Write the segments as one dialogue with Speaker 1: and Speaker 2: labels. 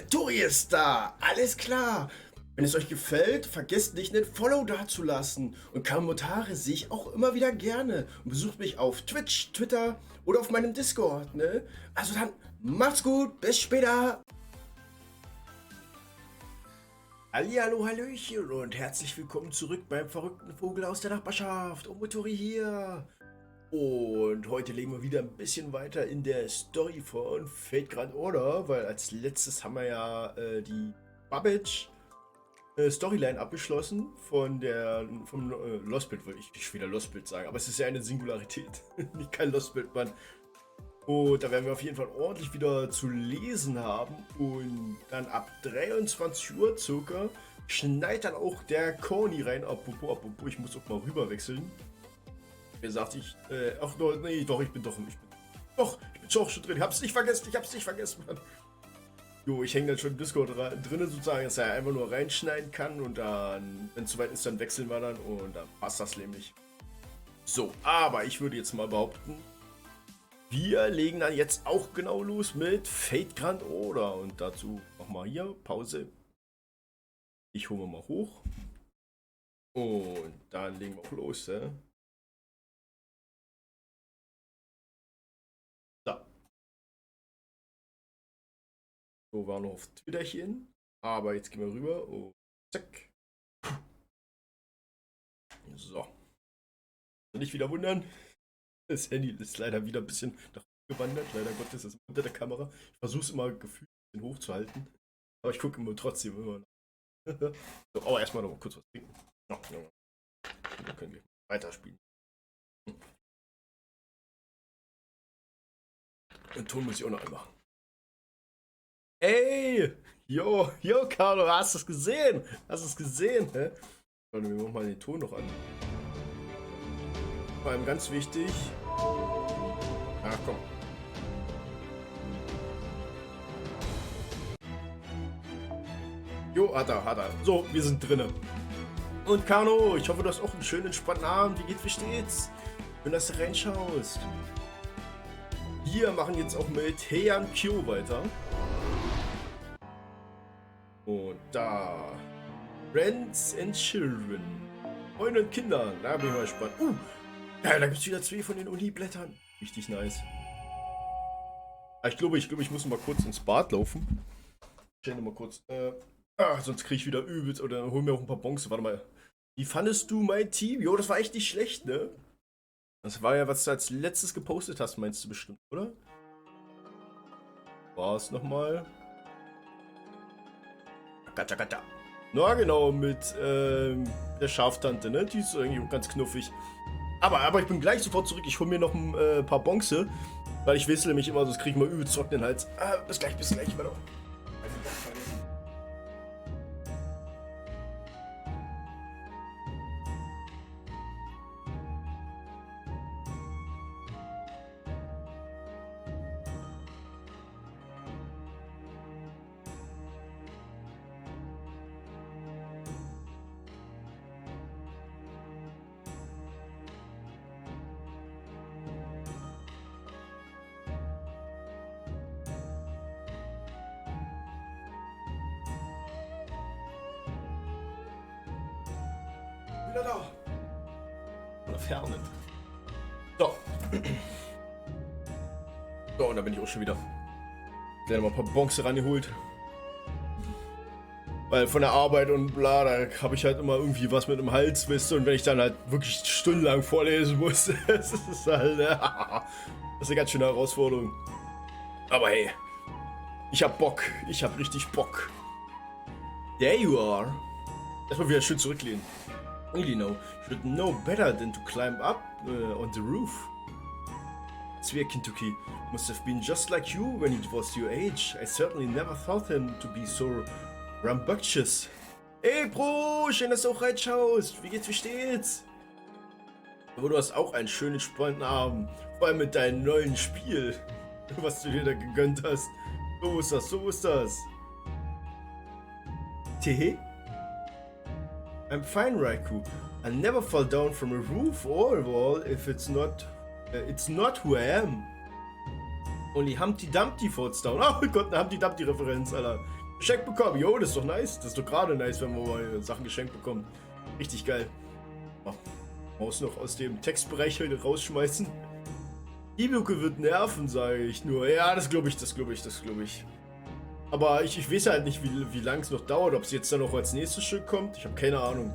Speaker 1: Tori ist da, alles klar. Wenn es euch gefällt, vergesst nicht, einen Follow dazulassen. Und Kommentare sehe ich auch immer wieder gerne. Und besucht mich auf Twitch, Twitter oder auf meinem Discord, ne? Also dann, macht's gut, bis später. Hallihallo, Hallöchen und herzlich willkommen zurück beim verrückten Vogel aus der Nachbarschaft. Tori hier. Und heute legen wir wieder ein bisschen weiter in der Story von Fate Grand Order, weil als letztes haben wir ja die Babbage Storyline abgeschlossen vom Lostbild, würde ich wieder Lostbild sagen, aber es ist ja eine Singularität, nicht kein Lostbild, Mann. Und da werden wir auf jeden Fall ordentlich wieder zu lesen haben und dann ab 23 Uhr circa schneit dann auch der Corny rein, apropos, ich muss auch mal rüber wechseln. Mir sagt ich bin schon drin, ich hab's nicht vergessen, Mann. Jo, ich hänge dann schon im Discord drin sozusagen, dass er einfach nur reinschneiden kann und dann, wenn es soweit ist, dann wechseln wir dann und dann passt das nämlich. So, aber ich würde jetzt mal behaupten, wir legen dann jetzt auch genau los mit Fate Grand Order und dazu nochmal hier, Pause. Ich hole mal hoch und dann legen wir auch los, ja? So, war noch auf Twitterchen. Aber jetzt gehen wir rüber. Oh, zack. So. Nicht wieder wundern. Das Handy ist leider wieder ein bisschen nach oben gewandert. Leider Gottes ist es unter der Kamera. Ich versuche es immer gefühlt ein bisschen hochzuhalten. Aber ich gucke immer trotzdem immer nach. So, aber erstmal noch mal kurz was trinken. Ja. Dann können wir weiterspielen. Und Ton muss ich auch noch einmal. Ey! Jo, Carlo, hast du es gesehen? Hä? Warte, wir machen mal den Ton noch an. Vor allem ganz wichtig. Ach komm. Jo, hat er. So, wir sind drinnen. Und Carlo, ich hoffe, du hast auch einen schönen, entspannten Abend. Wie steht's? Schön, dass du reinschaust. Wir machen jetzt auch mit Heian Kyo weiter. Und da. Friends and Children. Freunde und Kinder. Da bin ich mal gespannt. Ja, da gibt es wieder 2 von den Uni-Blättern. Richtig nice. Ich glaube, ich muss mal kurz ins Bad laufen. Ich mal kurz. Sonst kriege ich wieder übelst. Oder hol mir auch ein paar Bonks. Warte mal. Wie fandest du mein Team? Jo, das war echt nicht schlecht, ne? Das war ja, was du als letztes gepostet hast, meinst du bestimmt, oder? War es nochmal? Gacha. Na genau, mit der Schaftante, ne? Die ist irgendwie ganz knuffig. Aber ich bin gleich sofort zurück. Ich hole mir noch ein paar Bonze, weil ich wissle mich immer, sonst kriege ich mal übelst trockenen Hals. Bis gleich, warte. Wieder da. Von der Ferne. So. So, und da bin ich auch schon wieder. Ich habe mal ein paar Bonks rangeholt. Weil von der Arbeit und bla, da habe ich halt immer irgendwie was mit dem Hals, wisst ihr, und wenn ich dann halt wirklich stundenlang vorlesen muss, das ist halt, das ist eine ganz schöne Herausforderung. Aber hey, ich hab Bock, ich hab richtig Bock. There you are. Erstmal wieder schön zurücklehnen. Really know, you should know better than to climb up on the roof. Swear Kintoki must have been just like you when he was your age. I certainly never thought him to be so rambunctious. Hey Bro, schön, dass du auch reinschaust. Wie steht's? Aber du hast auch einen schönen, spannenden Abend. Vor allem mit deinem neuen Spiel, was du dir da gegönnt hast. So ist das. Tehe? I'm fine, Raikou. I never fall down from a roof or a wall if it's not who I am. Only Humpty Dumpty falls down. Oh Gott, eine Humpty Dumpty Referenz, Alter. Geschenk bekommen. Jo, das ist doch nice. Das ist doch gerade nice, wenn man mal Sachen geschenkt bekommt. Richtig geil. Oh, Maus noch aus dem Textbereich rausschmeißen. E-Book wird nerven, sage ich nur. Ja, das glaube ich, das glaube ich, das glaube ich. Aber ich weiß halt nicht, wie lange es noch dauert. Ob es jetzt dann noch als nächstes Stück kommt. Ich habe keine Ahnung.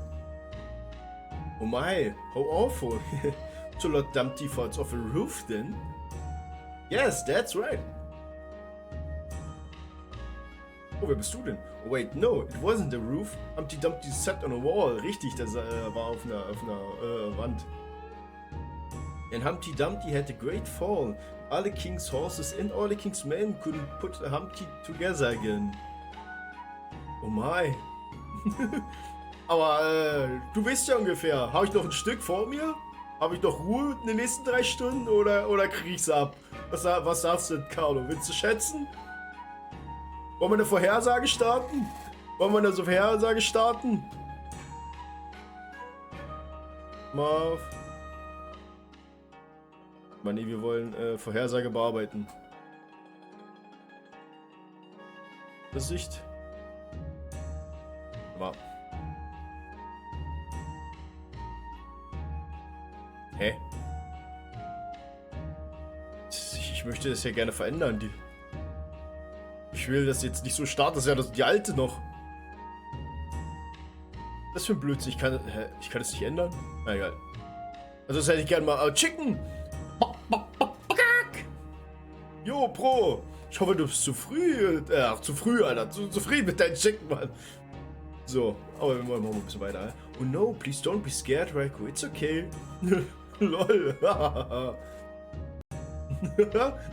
Speaker 1: Oh my, how awful. So lot dumpty falls off a roof then? Yes, that's right. Oh, wer bist du denn? Oh, wait, no, it wasn't the roof. Humpty Dumpty sat on a wall. Richtig, das war auf einer Wand. And Humpty Dumpty had a great fall. All the king's horses and all the king's men couldn't put Humpty together again. Oh my. Aber du weißt ja ungefähr, habe ich noch ein Stück vor mir? Habe ich noch Ruhe in den nächsten 3 Stunden oder krieg ich's ab? Was sagst du, Carlo? Willst du schätzen? Wollen wir eine Vorhersage starten? Wollen wir eine Vorhersage starten? Marv. Nee, wir wollen Vorhersage bearbeiten. Sicht. War. Hä? Ich möchte das ja gerne verändern. Ich will das jetzt nicht so starten, das ist ja die alte noch. Das für ein Blödsinn. Ich kann das nicht ändern? Na egal. Also das hätte ich gerne mal. Chicken! Jo, Pro! Ich hoffe, du bist zu früh. Zu früh, Alter. Zufrieden mit deinen Chicken, Mann. So, aber wir wollen mal ein bisschen weiter. Oh no, please don't be scared, Raiko. It's okay. Lol.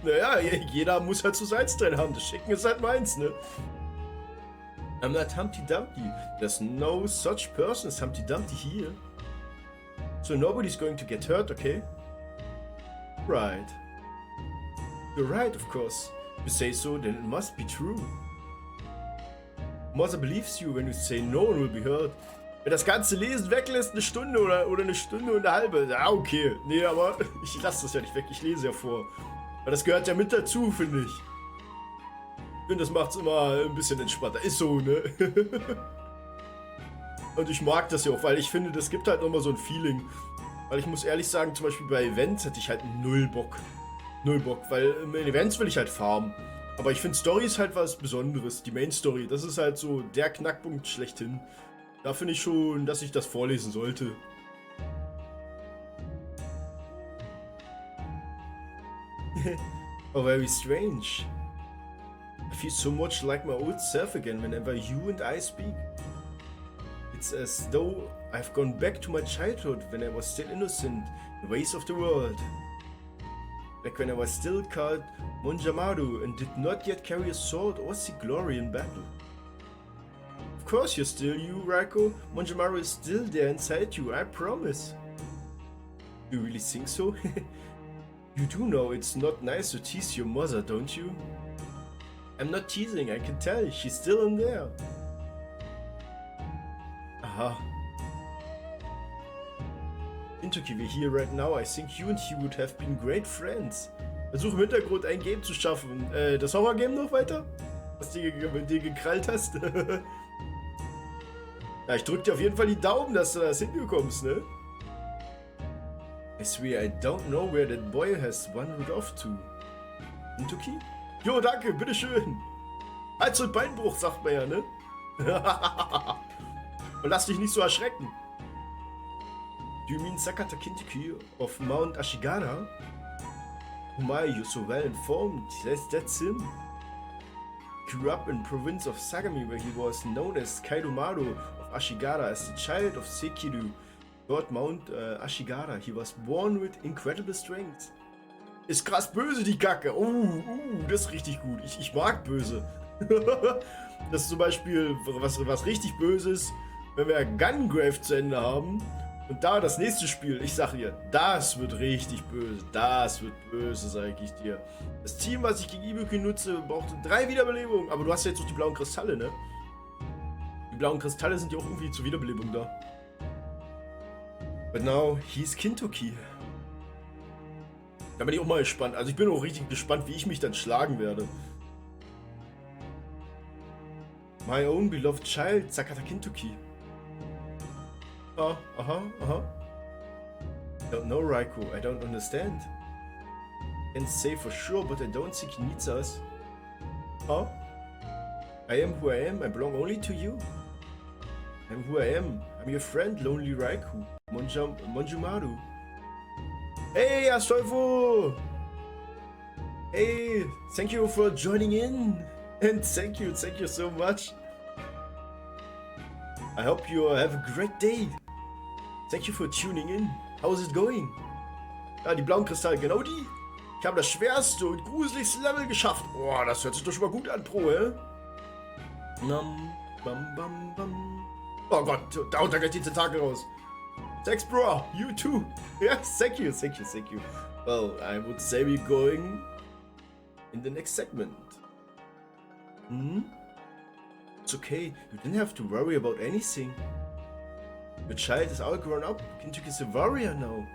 Speaker 1: Naja, jeder muss halt so seins drin haben. Das Chicken ist halt meins, ne? I'm not Humpty Dumpty. There's no such person as Humpty Dumpty here. So nobody's going to get hurt, okay? Right. You're right, of course. You say so, then it must be true. Mother believes you when you say no one will be hurt. Wenn das ganze Lesen weglässt, eine Stunde oder eine Stunde und eine halbe, ja okay. Nee, aber ich lasse das ja nicht weg, ich lese ja vor. Weil das gehört ja mit dazu, finde ich. Ich finde, das macht es immer ein bisschen entspannter. Ist so, ne? Und ich mag das ja auch, weil ich finde, das gibt halt nochmal so ein Feeling. Weil ich muss ehrlich sagen, zum Beispiel bei Events hätte ich halt null Bock. Null Bock, weil in Events will ich halt farmen. Aber ich finde, Story ist halt was Besonderes. Die Main Story, das ist halt so der Knackpunkt schlechthin. Da finde ich schon, dass ich das vorlesen sollte. Oh, very strange. I feel so much like my old self again whenever you and I speak. It's as though I've gone back to my childhood when I was still innocent in the ways of the world. Back when I was still called Monjamaru and did not yet carry a sword or see glory in battle. Of course you're still you, Raiko. Monjamaru is still there inside you, I promise. You really think so? You do know it's not nice to tease your mother, don't you? I'm not teasing, I can tell, she's still in there. Aha. Kintoki, we're here right now. I think you and he would have been great friends. Versuch im Hintergrund ein Game zu schaffen. Das Horror-Game noch weiter? Was du dir gekrallt hast? Ja, ich drück dir auf jeden Fall die Daumen, dass du das hinbekommst, ne? I swear, I don't know where that boy has wandered off to. Kintoki? Jo, danke, bitteschön. Hals- und Beinbruch, sagt man ja, ne? Und lass dich nicht so erschrecken. Do you mean Sakata Kintoki of Mount Ashigara? Oh my, you're so well informed. That's him. He grew up in the province of Sagami, where he was known as Kaidomaru of Ashigara as the child of Sekiru, Lord Mount Ashigara. He was born with incredible strength. Ist krass böse, die Kacke. Das ist richtig gut. Ich mag böse. Das ist zum Beispiel was richtig Böses, wenn wir Gungrave zu Ende haben. Und da das nächste Spiel, ich sag dir, das wird richtig böse. Das wird böse, sag ich dir. Das Team, was ich gegen Ibuki nutze, braucht 3 Wiederbelebungen. Aber du hast ja jetzt auch die blauen Kristalle, ne? Die blauen Kristalle sind ja auch irgendwie zur Wiederbelebung da. But now, he's Kintoki. Da bin ich auch mal gespannt. Also ich bin auch richtig gespannt, wie ich mich dann schlagen werde. My own beloved child, Sakata Kintoki. Don't know, Raikou. I don't understand. Can't say for sure, but I don't think he needs us. Huh? I am who I am. I belong only to you. I'm who I am. I'm your friend, Lonely Raikou. Monjumaru. Hey, Astolfo! Hey, thank you for joining in. And thank you so much. I hope you have a great day. Thank you for tuning in. How's it going? Ja, die blauen Kristalle, genau die. Ich habe das schwerste und gruseligste Level geschafft. Boah, das hört sich doch schon mal gut an, Pro, hä? Oh Gott, da geht die Tentakel raus. Thanks, bro. You too. Yes, thank you. Well, I would say we're going in the next segment. It's okay. You didn't have to worry about anything. Your child is all grown up. Kintoki is a warrior now.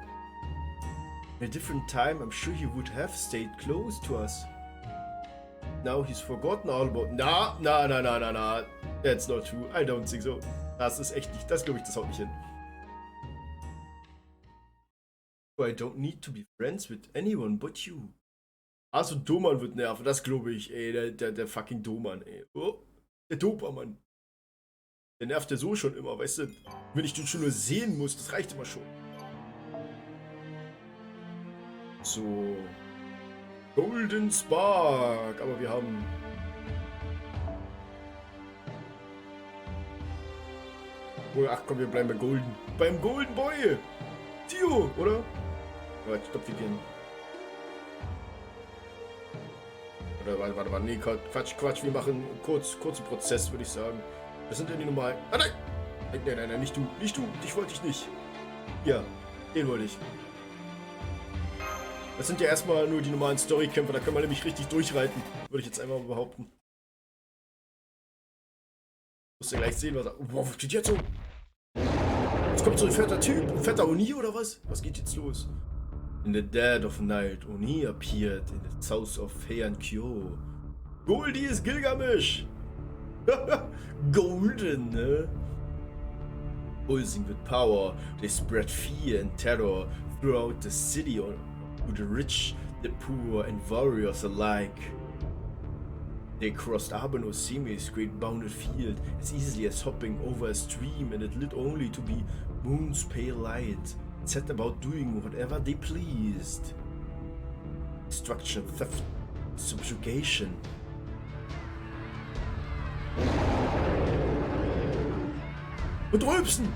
Speaker 1: In a different time, I'm sure he would have stayed close to us. Now he's forgotten all about... Nah. That's not true. I don't think so. Das ist echt nicht... Das glaube ich, das haut nicht hin. I don't need to be friends with anyone but you. Also Doman wird nerven, das glaube ich, ey. Der fucking Doman, ey. Oh, der Dobermann. Der nervt ja so schon immer, weißt du? Wenn ich den schon nur sehen muss, das reicht immer schon. So. Golden Spark. Aber wir haben... Oh, ach komm, wir bleiben bei Golden. Beim Golden Boy. Tio, oder? Ja, ich glaube, wir gehen... Oder warte, nee, Quatsch, wir machen kurzen Prozess, würde ich sagen. Das sind ja die normalen... Ah, nein, nicht du, dich wollte ich nicht. Ja, den wollte ich. Das sind ja erstmal nur die normalen Storykämpfer, da können wir nämlich richtig durchreiten, würde ich jetzt einfach mal behaupten. Musst du gleich sehen, was er... Wow, was geht jetzt so? Jetzt kommt so ein fetter Typ, ein fetter Oni oder was? Was geht jetzt los? In the dead of night, Oni appeared in the south of Heian-kyo. Goldie is Gilgamesh! Golden, ne? Pulsing with power, they spread fear and terror throughout the city to the rich, the poor, and warriors alike. They crossed Abeno Seme's great bounded field as easily as hopping over a stream, and it lit only to be moon's pale light, set about doing whatever they pleased. Destruction, theft, subjugation. Und Rülpsen!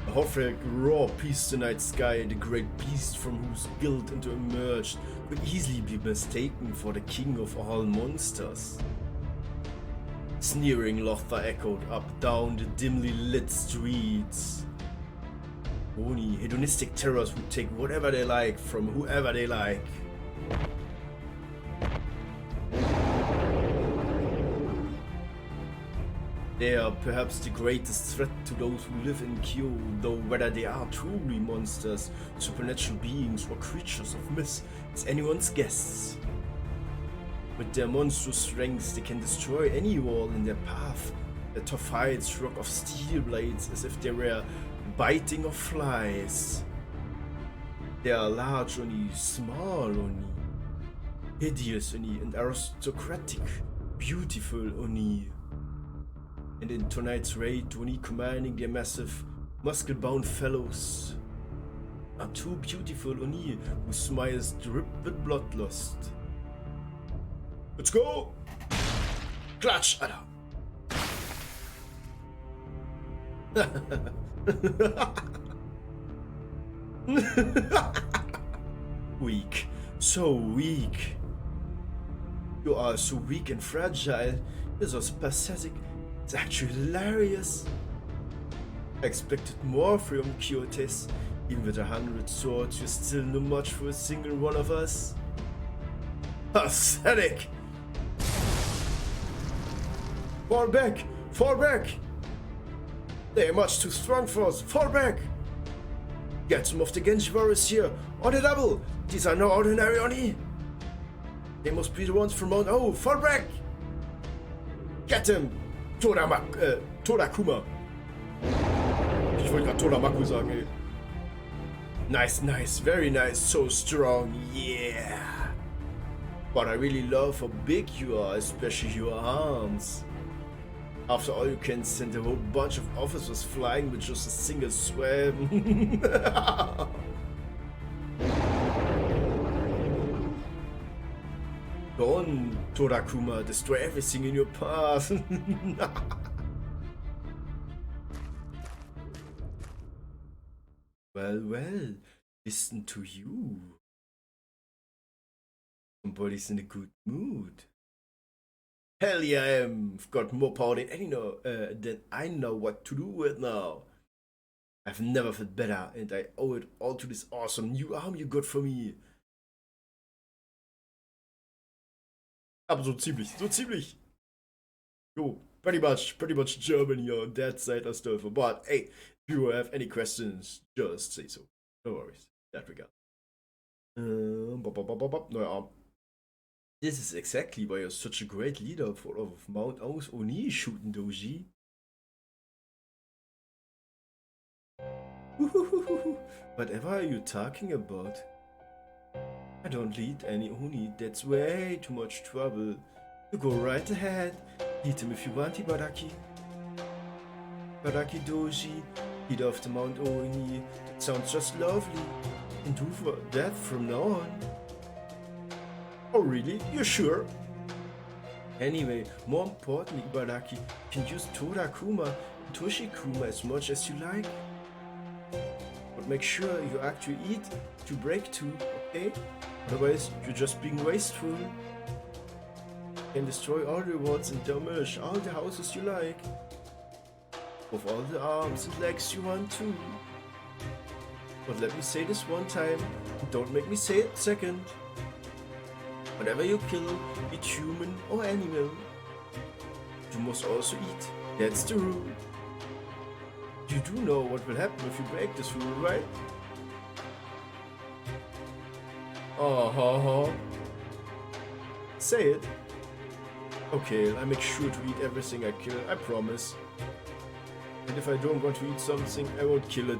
Speaker 1: A Hofrag raw pieced the night sky, the great beast from whose guilt into emerged could easily be mistaken for the king of all monsters. Sneering laughter echoed up down the dimly lit streets. Only hedonistic terrors would take whatever they like from whoever they like. They are perhaps the greatest threat to those who live in Kyo, though whether they are truly monsters, supernatural beings, or creatures of myth is anyone's guess. With their monstrous strength, they can destroy any wall in their path. Their tough hides rock off steel blades as if they were biting off flies. They are large Oni, small Oni, hideous Oni, and aristocratic, beautiful Oni. And in tonight's raid, Oni commanding their massive, muscle-bound fellows are two beautiful Oni whose smiles drip with bloodlust. Let's go! Klatsch, Alter! Weak. So weak. You are so weak and fragile. This was pathetic. It's actually hilarious. I expected more from Kyotes. Even with 100 swords, you're still no match for a single one of us. Pathetic! Fall back! Fall back! They are much too strong for us. Fall back! Get some of the Genji warriors here. On the double! These are no ordinary Oni! They must be the ones from Mount O. Fall back! Get him! Todakuma. Ich wollte gerade Todamaku sagen, ey. Nice, nice, very nice, so strong, yeah. But I really love how big you are, especially your arms. After all, you can send a whole bunch of officers flying with just a single swim. Go on, Todakuma, destroy everything in your path. Well, well, listen to you. Somebody's in a good mood. Hell yeah, I am. I've got more power than than I know what to do with now. I've never felt better, and I owe it all to this awesome new arm you got for me. Aber so ziemlich. Yo, pretty much German here on that side of stuff. But hey, if you have any questions, just say so. No worries. In that regard. Neuer Arm. This is exactly why you're such a great leader for of Mount Aus Oni shooting Doji. Whatever are you talking about? I don't lead any Oni, that's way too much trouble. You go right ahead, lead him if you want, Ibaraki. Ibaraki Doji, leader of the Mount Oni, that sounds just lovely. And do for that from now on. Oh really? You're sure? Anyway, more importantly, Ibaraki, you can use Todakuma and Toshikuma as much as you like. But make sure you actually eat to break too, okay? Otherwise, you're just being wasteful. You can destroy all the rewards and demolish all the houses you like. With all the arms and legs you want to. But let me say this one time, and don't make me say it second. Whatever you kill, be it human or animal, you must also eat. That's the rule. You do know what will happen if you break this rule, right? Say it. Okay, I make sure to eat everything I kill, I promise. And if I don't want to eat something, I won't kill it.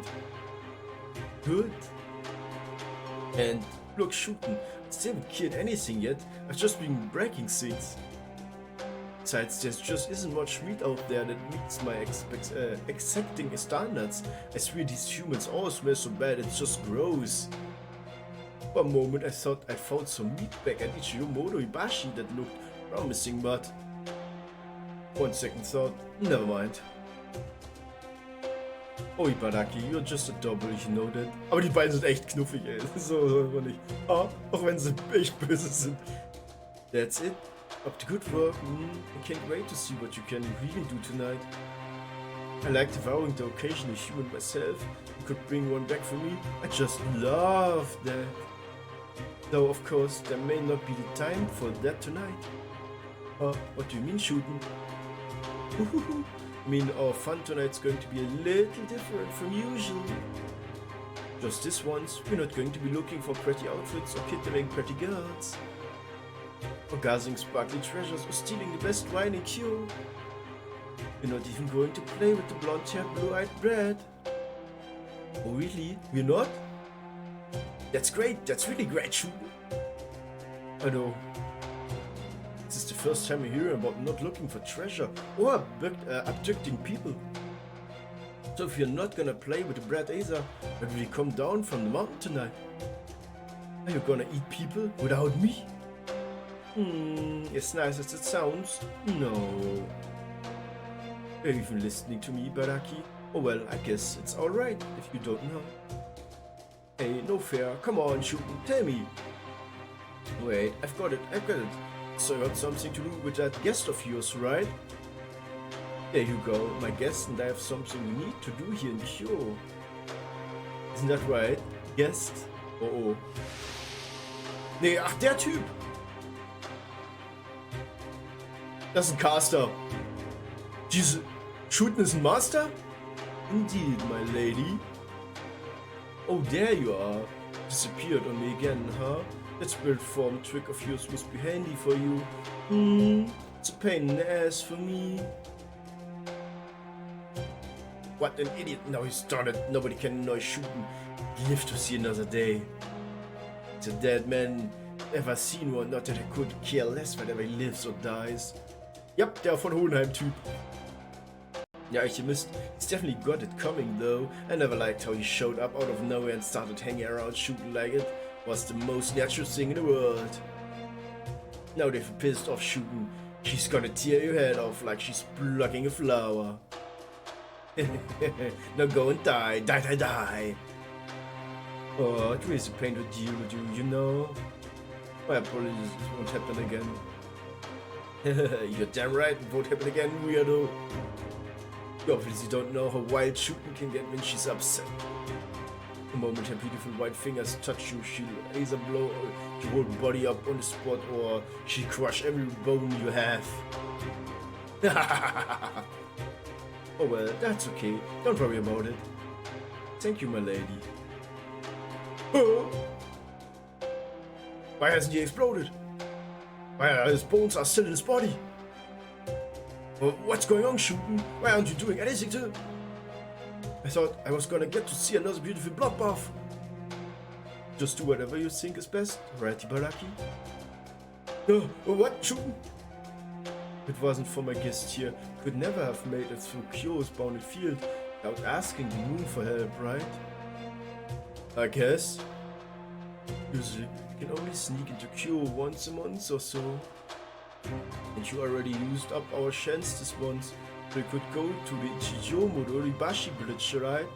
Speaker 1: Good. And look, shooting. I still haven't killed anything yet. I've just been breaking things. Besides, there just isn't much meat out there that meets my exacting standards. I swear these humans all smell so bad, it's just gross. For a moment I thought I found some meat back at Ichiyomoto Ibashi that looked promising, but one second thought, never mind. Oh Ibaraki, you're just a double, you know that. Aber die beiden sind echt knuffig, ey. So einfach nicht. Auch wenn sie echt böse sind. That's it. Up to good work. I can't wait to see what you can really do tonight. I like devouring the occasional human myself. You could bring one back for me. I just love that. Though of course there may not be the time for that tonight. What do you mean shooting? I mean our fun tonight's going to be a little different from usual. Just this once, we're not going to be looking for pretty outfits or kidnapping pretty girls. Or guzzling sparkly treasures or stealing the best wine in Kyo. We're not even going to play with the blonde-haired, blue-eyed brat. Oh really? We're not? That's great, that's really great, Shu. I know. This is the first time I hear about not looking for treasure or abducting people. So if you're not gonna play with the brat either, when we come down from the mountain tonight, are you gonna eat people without me? As nice as it sounds, no. Are you even listening to me, Baraki? Oh well, I guess it's alright if you don't know. Hey, no fair, come on, shoot, tell me. Wait, I've got it. So you got something to do with that guest of yours, right? There you go, my guest and I have something we need to do here in Kyo. Isn't that right? Guest? Oh. Nee, ach, der Typ! Das ist ein Caster. Diese Shooten ist ein Master? Indeed, my lady. Oh, there you are. Disappeared on me again, huh? That spirit form trick of yours must be handy for you. It's a pain in the ass for me. what an idiot. Now he's started. Nobody can annoy shooting. Live to see another day. It's a dead man. Ever seen one? Not that I could care less whether he lives or dies. Yep, der von Hohenheim-Typ. Yeah, ich missed. He's definitely got it coming though. I never liked how he showed up out of nowhere and started hanging around shooting like it was the most natural thing in the world. Now they've pissed off shooting. She's gonna tear your head off like she's plucking a flower. Now go and die. Die, die, die. Oh, it really is a pain to deal with you, you know? My apologies, it won't happen again. You're damn right, it won't happen again, weirdo. You obviously don't know how wild shooting can get when she's upset. The moment her beautiful white fingers touch you, she'll either blow your whole body up on the spot or she'll crush every bone you have. Oh well, that's okay. Don't worry about it. Thank you, my lady. Oh. Why hasn't he exploded? Why his bones are still in his body? What's going on, shooting? Why aren't you doing anything to... I thought I was gonna get to see another beautiful bloodbath. Just do whatever you think is best, right, Ibaraki? What, shooting? If it wasn't for my guest here, could never have made it through Kyo's bounded field without asking the moon for help, right? I guess. Usually, you can only sneak into Kyo once a month or so. And you already used up our chance this once, so you could go to the Ichijo-Modoribashi bridge, right?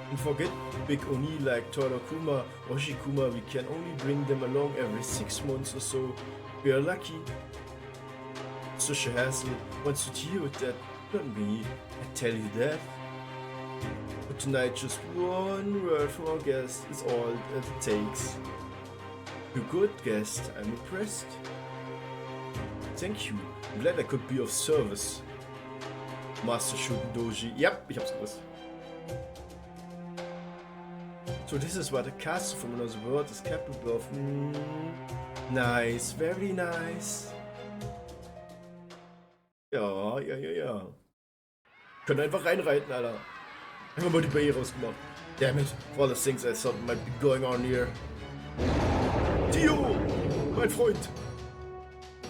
Speaker 1: And forget big Oni like Todokuma or Shikuma, we can only bring them along every 6 months or so. We are lucky. Such a hassle. Once you deal with that, not me, I tell you that. But tonight just one word from our guest is all that it takes. You good guest, I'm impressed. Thank you. I'm glad I could be of service. Master Shooten Doji. Yep, ich hab's gewusst. So this is what a castle from another world is capable of. Nice, very nice. Ja. Können einfach reinreiten, Alter. Einfach mal die Barriere rausgemacht. Damn it, for all the things I thought might be going on here. Dio, mein Freund.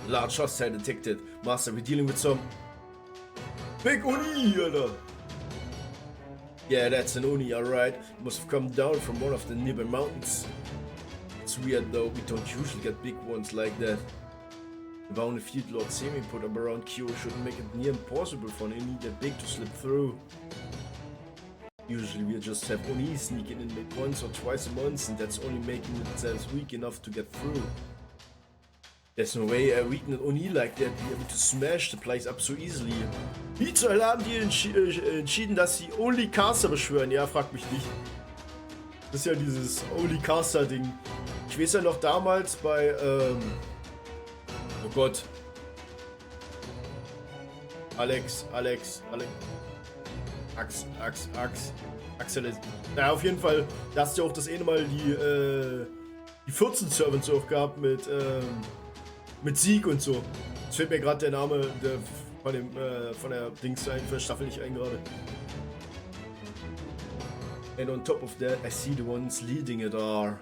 Speaker 1: Large hostile detected. Master, we're dealing with some big Oni, Alter. Yeah, that's an Oni, alright. Must have come down from one of the nearby mountains. It's weird though, we don't usually get big ones like that. The bounded field Lord Semi put up around Kyo should make it near impossible for an Oni that big to slip through. Usually we just have Oni sneaking in like once or twice a month, and that's only making themselves weak enough to get through. There's no way a weakened Oni like that be able to smash the place up so easily. Wie zur Hölle haben die entschieden, dass sie Only Caster beschwören? Ja, fragt mich nicht. Das ist ja dieses Only Caster Ding. Ich weiß ja noch damals bei, oh Gott. Axel ist. Naja, auf jeden Fall, da hast du auch das eine Mal die 14 Servants auch gehabt mit Sieg und so. Jetzt fällt mir gerade der Name von der Dings ein, von der Staffel nicht ein gerade. And on top of that, I see the ones leading it are.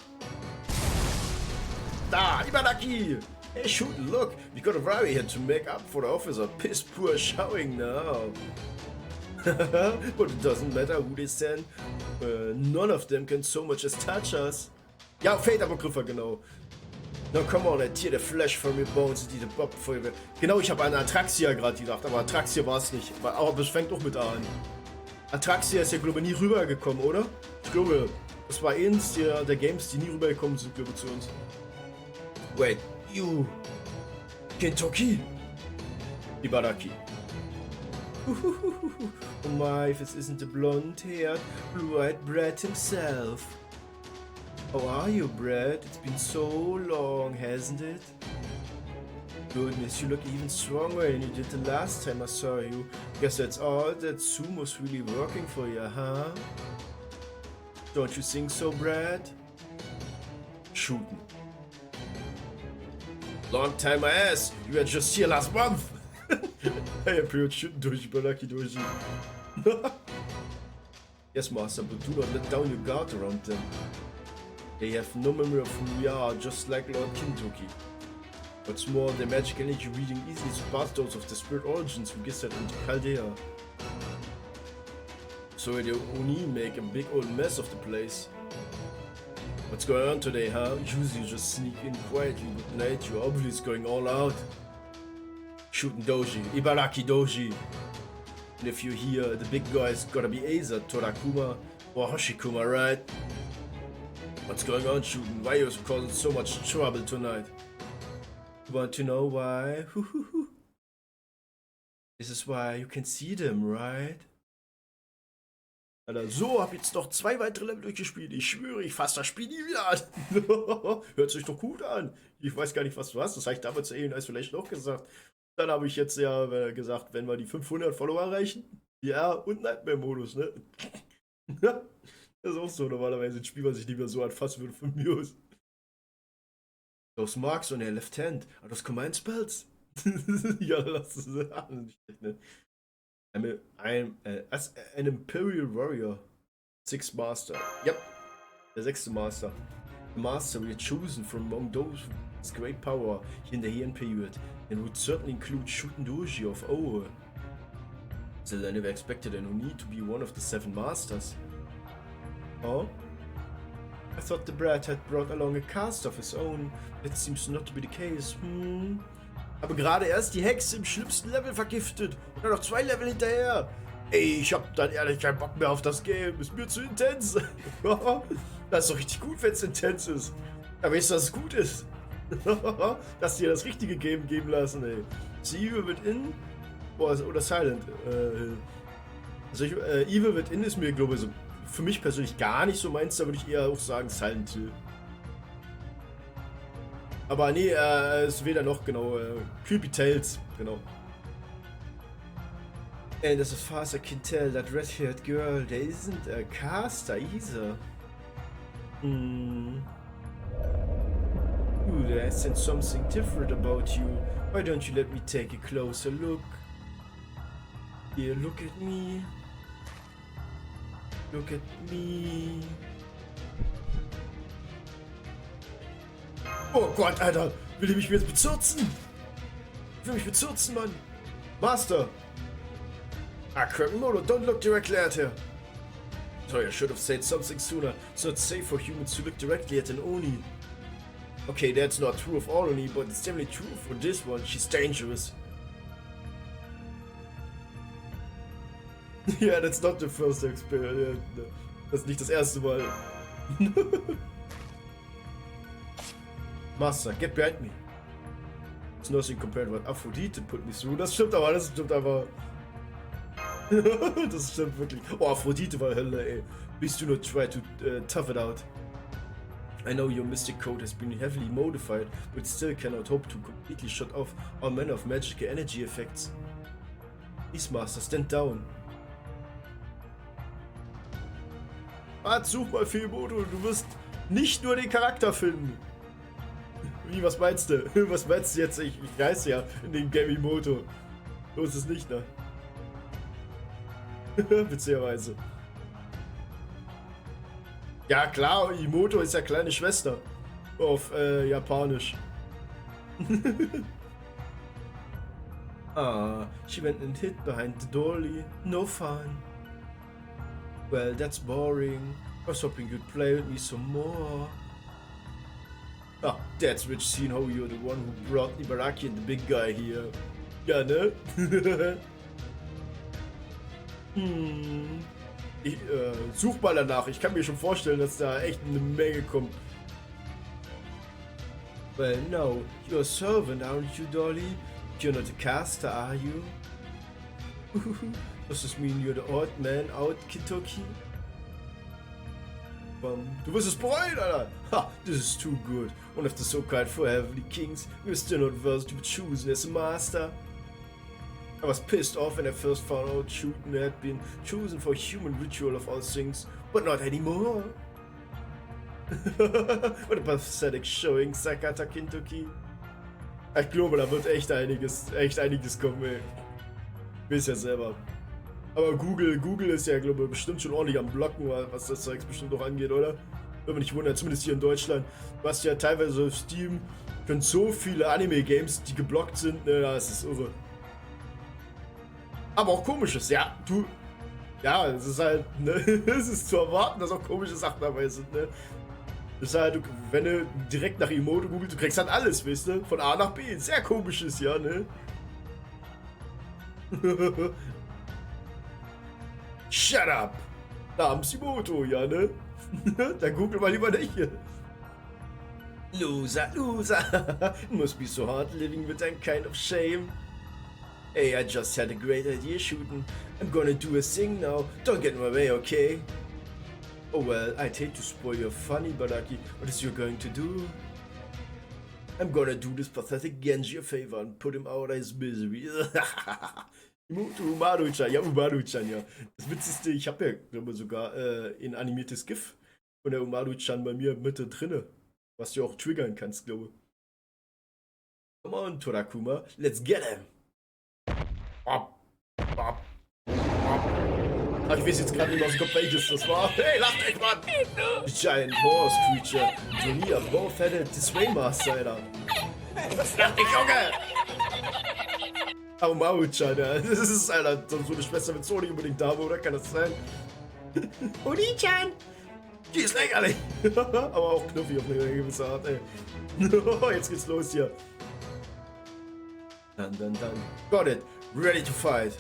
Speaker 1: Da, Ibaraki! Hey, shoot, look, we got a rally here to make up for the officer. Piss poor showing now. But it doesn't matter who they send. None of them can so much as touch us. Ja, Fate-Apokrypha, genau. Now come on, I tear the flesh from your bones, die Bob Feuerwehr. Genau, ich habe an Atraxia gerade gedacht, aber Atraxia war es nicht. Aber das fängt auch mit A an. Atraxia ist ja, glaube ich, nie rübergekommen, oder? Ich glaube, das war eins der Games, die nie rübergekommen sind, glaube ich, zu uns. Wait, you... Kintoki? Ibaraki. Oh my, if this isn't the blonde-haired, blue-eyed Brad himself. How are you, Brad? It's been so long, hasn't it? Goodness, you look even stronger than you did the last time I saw you. Guess that's all that sumo's really working for you, huh? Don't you think so, Brad? Shooting. Long time my ass, you were just here last month. I appeared shooting durch Ibaraki Doji. Yes, Master, but do not let down your guard around them. They have no memory of who we are, just like Lord Kintoki. What's more, their magic energy reading easily surpassed those of the spirit origins who gathered into Chaldea. So they only make a big old mess of the place. What's going on today, huh? Usually you just sneak in quietly, but tonight you're obviously going all out. Shooting doji, Ibaraki doji. And if you're here, the big guy's gotta be Asa, Torakuma, or Hoshikuma, right? What's going on, shooting? Why are you causing so much trouble tonight? You want to know why? This is why you can see them, right? Alter, so, hab jetzt noch 2 weitere Level durchgespielt. Ich schwöre, ich fasse das Spiel nie wieder an. Hört sich doch gut an. Ich weiß gar nicht, was du hast. Das habe ich damals als vielleicht noch gesagt. Dann habe ich jetzt ja gesagt, wenn wir die 500 Follower erreichen. Ja, und Nightmare-Modus, ne? Das ist auch so normalerweise ein Spiel, was ich nicht mehr so anfassen würde von mir aus. Those marks on your left hand are those command spells? Ja, lass es an. Ne? I'm an Imperial Warrior. 6th Master. Yep. Der 6. Master. The Master we are chosen from among those with great power in the Heian period, and would certainly include Shuten Doji of Ehhh. Still, I never expected an Oni to be one of the 7 Masters. Oh? I thought the brat had brought along a cast of his own. That seems not to be the case. Aber gerade erst die Hexe im schlimmsten Level vergiftet. Und dann noch 2 Level hinterher. Ey, ich hab dann ehrlich keinen Bock mehr auf das Game. Ist mir zu intens. Das ist doch richtig gut, wenn es intens ist. Aber weißt du, dass es gut ist? Dass die das richtige Game geben lassen, ey. See Evil Within oder Silent. Also Evil Within ist mir, glaube ich, so, für mich persönlich gar nicht so meins. Da würde ich eher auch sagen Silent Hill. Aber nee, ist weder noch, genau, Creepy Tales, genau. And as far as I can tell, that red-haired girl, there isn't a caster either. Ooh, I sense something different about you. Why don't you let me take a closer look? Here, look at me. Look at me. Oh Gott, Alter! Will ich mich jetzt bezirzen? Ich will mich bezirzen, Mann! Master! Quagmire, don't look directly at her! Sorry, I should have said something sooner. It's not safe for humans to look directly at an Oni. Okay, that's not true of all Oni, but it's definitely true for this one. She's dangerous. Yeah, that's not the first experience. Das ist nicht das erste Mal. Master, get behind me. It's nothing compared to what Aphrodite put me through. Das stimmt aber, das stimmt aber. Das stimmt wirklich. Oh, Aphrodite war Hölle, ey. Please do not try to tough it out. I know your mystic code has been heavily modified, but still cannot hope to completely shut off all manner of magical energy effects. Please, Master, stand down. Such mal Filmodo, du wirst nicht nur den Charakter finden. Wie, was meinst du? Was meinst du jetzt? Ich weiß ja in dem Game Moto. So ist es nicht, ne? Beziehungsweise. Ja klar, Imoto ist ja kleine Schwester. Auf Japanisch. She went and hid behind the dolly. No fun. Well, that's boring. I was hoping you'd play with me some more. Ah, that's rich seeing how you're the one who brought Ibaraki and the big guy here. Ja, ne? Ich such mal danach. Ich kann mir schon vorstellen, dass da echt eine Menge kommt. Well, no, you're a servant, aren't you, Dolly? You're not a caster, are you? Does this mean you're the odd man out, Kintoki? Du wirst es bereuen, Alter! Ha, this is too good. One of the so-called 4 heavenly kings. We're still not worthy to be chosen as a master. I was pissed off when I first found out Shooten had been chosen for human ritual of all things, but not anymore. What a pathetic showing, Sakata Kintoki. Ich glaube, da wird echt einiges kommen, ey. Ich weiß ja selber. Aber Google ist ja, glaube ich, bestimmt schon ordentlich am Blocken, was das Zeugs bestimmt auch angeht, oder? Wenn man nicht wundert, zumindest hier in Deutschland. Du hast ja teilweise auf Steam schon so viele Anime-Games, die geblockt sind, ne, das ist irre. Aber auch komisches, ja, ja, es ist halt, ne, es ist zu erwarten, dass auch komische Sachen dabei sind, ne. Das ist halt, wenn du direkt nach Emote googelst, du kriegst halt alles, weißt du, von A nach B, sehr komisches, ja, ne. Shut up! Namens Emoto, ja, ne? Dann google mal lieber nicht. Loser, loser. Must be so hard living with that kind of shame. Hey, I just had a great idea shooting. I'm gonna do a thing now. Don't get in my way, okay? Oh well, I'd hate to spoil your funny, Baraki. What is you going to do? I'm gonna do this pathetic Genji a favor and put him out of his misery. Umaru-chan, ja, Umaru-chan, ja. Das Witzigste, ich habe ja, glaube ich, sogar ein animiertes GIF von der Umaru-chan bei mir Mitte drinne, was du auch triggern kannst, glaube ich. Come on, Torakuma, let's get him. Ach, ich weiß jetzt gerade nicht aus dem Kopf, welches das war. Hey, lacht euch, Mann! The giant horse creature. Julia both-headed Swaymaster, Alter. Lacht dich, Junge! Umaru-chan, ja. Das ist, Alter, so eine Schwester mit so nicht unbedingt da, oder? Kann das sein? Uni-chan! Die ist lächerlich! Aber auch knuffig auf eine gewisse Art, ey. Jetzt geht's los hier. Dun. Got it! Ready to fight!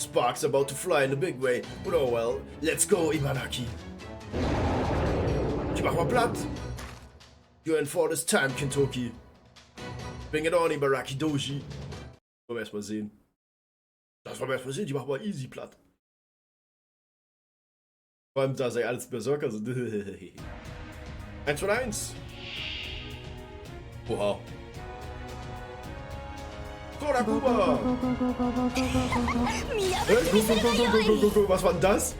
Speaker 1: Sparks about to fly in a big way. But oh well, let's go, Ibaraki! Ich mach mal platt! You're in for this time, Kintoki! Bring it on, Ibaraki Doji. Wollen wir erstmal sehen. Das wollen wir erstmal sehen, die machen mal easy platt. Vor allem, da sei alles Berserker sind. 1 von 1. Oha. Torakuma! Go. Was war denn das?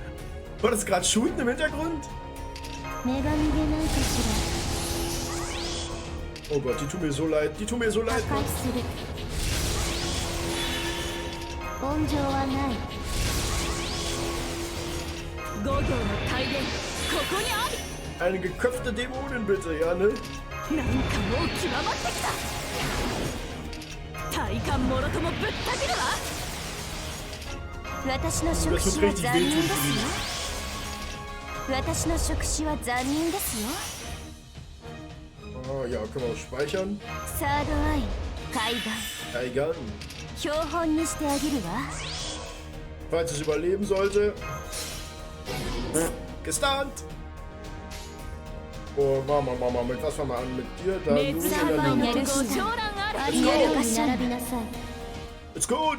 Speaker 1: War das gerade Shooten im Hintergrund? Oh Gott, die tun mir so leid, Mann. Eine geköpfte Dämonin bitte, ja, ne? Das wird richtig wehtun. Oh ja, können wir auch speichern. Kaigan. Falls es überleben sollte. Gestunt. Oh, Mama, mit was fangen wir an? Mit dir? Da, Let's go!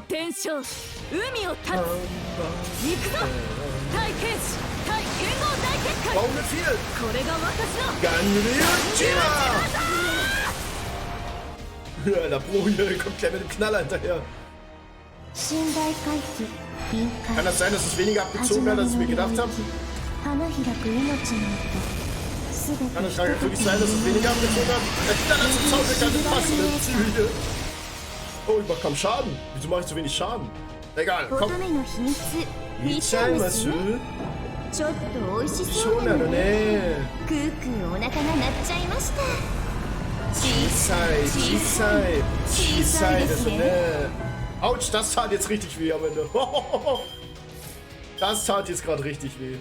Speaker 1: Warum nicht viel? Ja, der Bro hier kommt gleich mit dem Knaller hinterher. Kann das sein, dass es weniger abgezogen hat, als ich mir gedacht habe? Kann es wirklich sein, dass es weniger abgezogen hat? Der Knaller zum Zaun kann nicht passen. Oh, ich mach kaum Schaden. Wieso mache ich so wenig Schaden? Egal, komm. Autsch, das tat jetzt richtig weh am Ende. Das tat jetzt gerade richtig weh.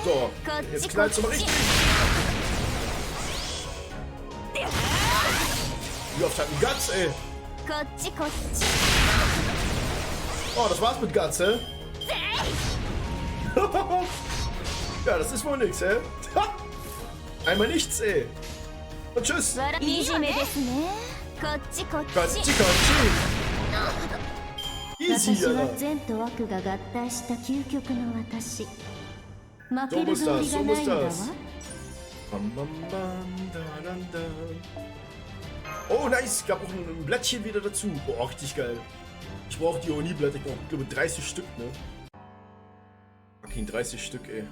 Speaker 1: So, jetzt knallt's aber richtig. Wie oft hat ein Guts, ey? Oh, das war's mit Guts, ey? Ja, das ist wohl nix, ey. Einmal nichts, ey. Und tschüss. Easy, So muss das. Oh, nice. Gab auch ein Blättchen wieder dazu. Oh, richtig geil. Ich brauche die Oni-Blätter. Ich glaube 30 Stück, ne? Fucking 30 Stück, ey.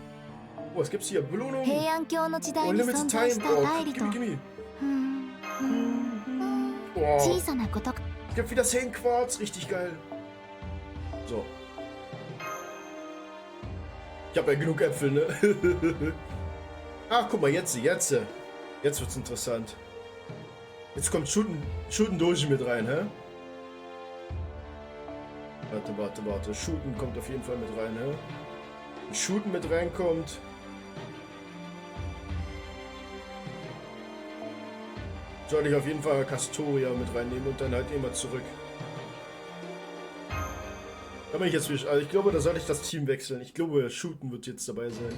Speaker 1: Oh, was gibt's hier? Belohnung. Unlimited Time. Oh, gimme. Oh, es gibt wieder 10 Quarz. Richtig geil. So. Ich habe ja genug Äpfel, ne? Ach, guck mal, jetzt wird's interessant. Jetzt kommt Shooten Doji mit rein, hä? Warte. Shooten kommt auf jeden Fall mit rein, hä? Wenn Shooten mit reinkommt. Soll ich auf jeden Fall Castoria mit reinnehmen und dann halt immer zurück. Da bin ich jetzt also ich glaube, da soll ich das Team wechseln. Ich glaube, Shooten wird jetzt dabei sein.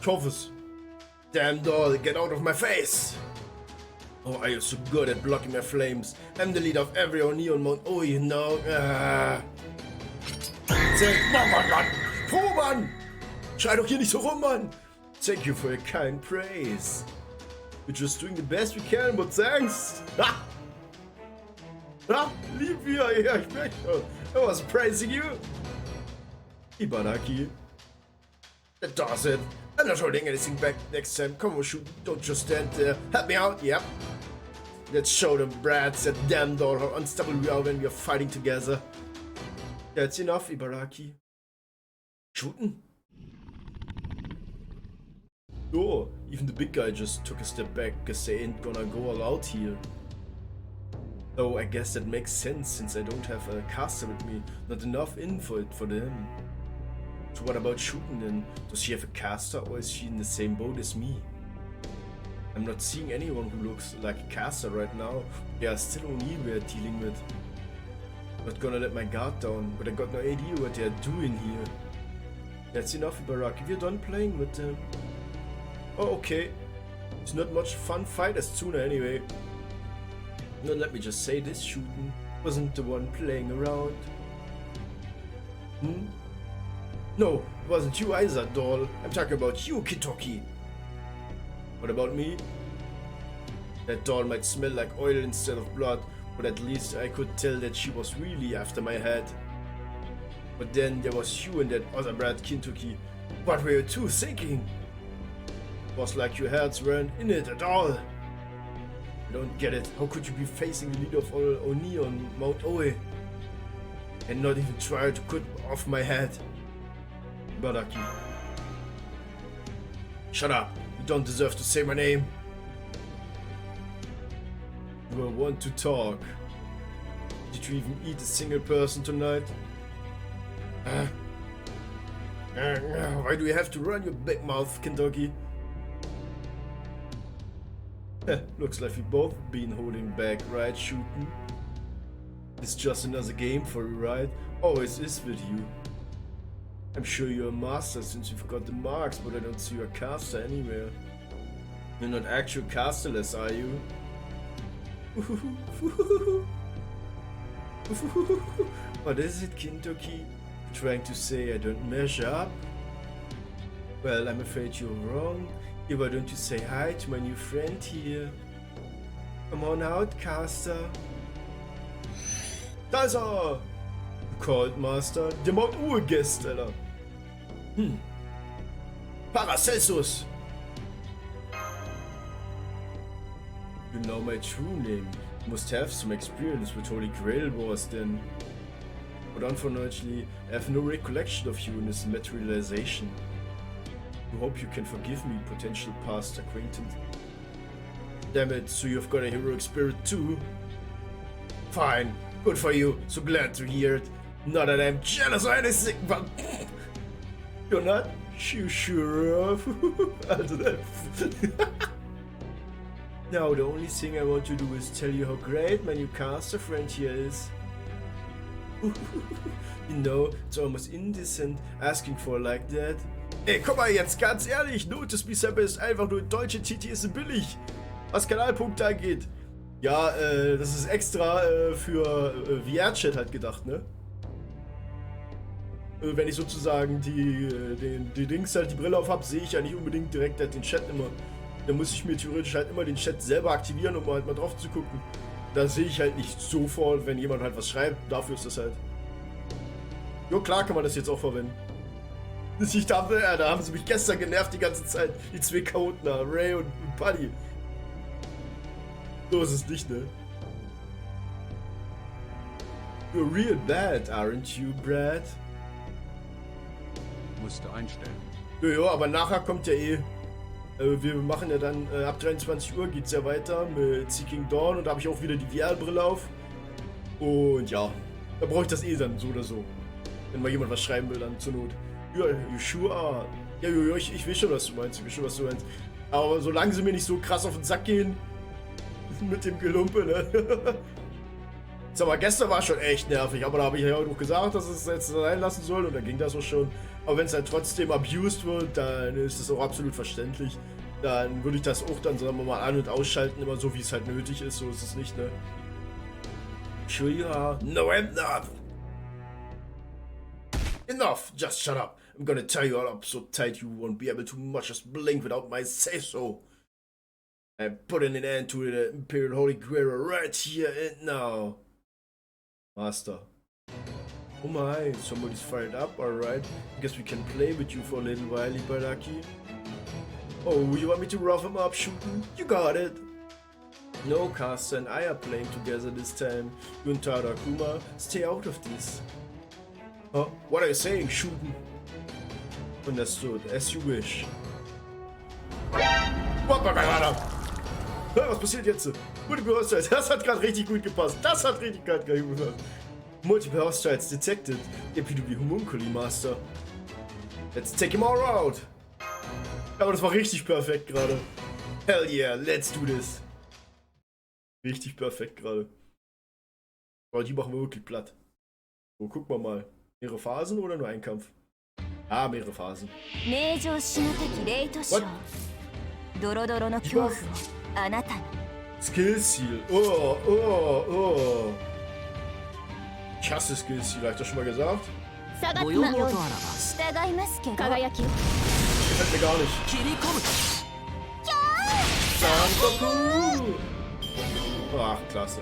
Speaker 1: Ich hoffe es. Damn doll, get out of my face! Oh, are you so good at blocking my flames? I'm the leader of every Oni on Mount. Oh, you know. Mann! Oh, Mann! Schrei doch hier nicht so rum, Mann! Thank you for your kind praise. We're just doing the best we can, but thanks! Ha! Ha! Lieb wir! Ja, ich merke schon. I was praising you. Ibaraki. That does it. I'm not holding anything back next time. Come on, shoot. Don't just stand there. Help me out. Yep. Let's show them brats that damn doll how unstoppable we are when we are fighting together. That's enough, Ibaraki. Shooten? Oh, even the big guy just took a step back because they ain't gonna go all out here. Though I guess that makes sense since I don't have a caster with me. Not enough info for them. So what about Shooten then? Does she have a caster or is she in the same boat as me? I'm not seeing anyone who looks like a caster right now. Yeah, still only we're dealing with. Not gonna let my guard down, but I got no idea what they're doing here. That's enough, Ibaraki. We're done playing with them. Oh, okay. It's not much fun fight as Tsuna anyway. No, let me just say this, Shooten wasn't the one playing around. Hmm? No, it wasn't you either, doll. I'm talking about you, Kintoki. What about me? That doll might smell like oil instead of blood, but at least I could tell that she was really after my head. But then there was you and that other brat Kintoki. What were you two thinking? It was like your heads weren't in it at all. I don't get it. How could you be facing the leader of all Oni on Mount Oe and not even try to cut off my head? Ibaraki. Shut up. You don't deserve to say my name. You will want to talk. Did you even eat a single person tonight? Why do you have to run your big mouth, Kintoki? Looks like we've both been holding back, right, Shooten? It's just another game for you, right? Always is with you. I'm sure you're a master since you've got the marks, but I don't see your caster anywhere. You're not actual casterless, are you? What is it, Kintoki? Trying to say I don't measure up? Well, I'm afraid you're wrong. Yeah, why don't you say hi to my new friend here? Come on out, caster. Da ist er! Called Master. Der Mount Urgest, Alter. Paracelsus! You know my true name. You must have some experience with Holy Grail Wars then. But unfortunately, I have no recollection of you in this materialization. I hope you can forgive me, potential past acquaintance. Damn it, so you've got a heroic spirit too? Fine, good for you, so glad to hear it. Not that I'm jealous or anything, but... You're not? You sure? Now the only thing I want to do is tell you how great my new caster friend here is. You know, it's almost indecent asking for like that. Ey, guck mal jetzt, ganz ehrlich, Notice Me Sample ist einfach nur deutsche TTS sind billig, was Kanalpunkte angeht. Ja, das ist extra für VR-Chat halt gedacht, ne? Wenn ich sozusagen die Dings halt, die Brille auf hab, sehe ich ja nicht unbedingt direkt halt den Chat immer. Da muss ich mir theoretisch halt immer den Chat selber aktivieren, um halt mal drauf zu gucken. Da sehe ich halt nicht sofort, wenn jemand halt was schreibt, dafür ist das halt. Jo, klar kann man das jetzt auch verwenden. Ich dachte, ja, da haben sie mich gestern genervt die ganze Zeit. Die zwei Chaoten, Ray und Buddy. So ist es nicht, ne? You're real bad, aren't you, Brad?
Speaker 2: Musste einstellen.
Speaker 1: Ja, aber nachher kommt ja eh. Wir machen ja dann, ab 23 Uhr geht's ja weiter mit Seeking Dawn und da habe ich auch wieder die VR-Brille auf. Und ja, da brauche ich das eh dann so oder so. Wenn mal jemand was schreiben will, dann zur Not. Ja, you sure are. Ja, ich will schon, was du meinst. Ich will schon, was du meinst. Aber solange sie mir nicht so krass auf den Sack gehen, mit dem Gelumpe, ne? Sag mal, gestern war schon echt nervig, aber da habe ich ja auch noch gesagt, dass es jetzt sein lassen soll und dann ging das auch schon. Aber wenn es halt trotzdem abused wird, dann ist es auch absolut verständlich. Dann würde ich das auch dann, sagen wir mal, an- und ausschalten, immer so, wie es halt nötig ist. So ist es nicht, ne? Sure you are. No, I'm not. Enough, just shut up. I'm gonna tie you all up so tight you won't be able to much as blink without my say-so. I'm putting an end to the Imperial Holy Grail right here and now. Master. Oh my, somebody's fired up, alright. Guess we can play with you for a little while, Ibaraki. Oh, you want me to rough him up shooting? You got it. No, Caster and I are playing together this time. You and Tarakuma, stay out of this. Huh? What are you saying, shooting? Understood, as you wish. Was passiert jetzt? Multiple Hostiles, das hat gerade richtig gut gepasst. Das hat richtig gut gepasst. Multiple Hostiles detected. Epidemie Homunculi Master. Let's take him all out. Aber das war richtig perfekt gerade. Hell yeah, let's do this. Richtig perfekt gerade. Aber die machen wir wirklich platt. So, gucken wir mal. Mehrere Phasen oder nur ein Kampf? Ah, mehrere Phasen. What? Skill Seal. Oh, oh, oh. Ich hasse Skill Seal, hab ich das schon mal gesagt? Gefällt mir gar nicht. Santoku! Ach, klasse.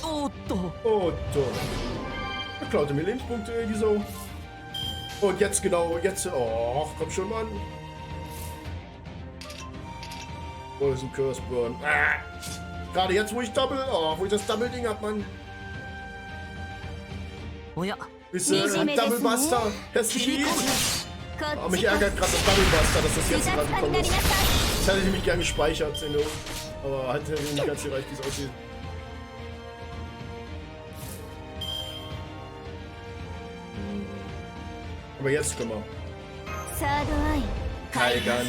Speaker 1: Otto. Er klaute mir Lebenspunkte, die so. Und jetzt genau, jetzt. Oh, komm schon, Mann. Oh, ist ein Curse Burn. Ah. Gerade jetzt, wo ich wo ich das Double-Ding hab, Mann. Ist Double Buster. Hässlich. Oh, mich ärgert gerade das Double Buster, dass das jetzt gerade gekommen ist. Das hätte ich mich gern gespeichert, aber hat ja nicht ganz gereicht, wie es aussieht. Aber jetzt können wir. Kaigan.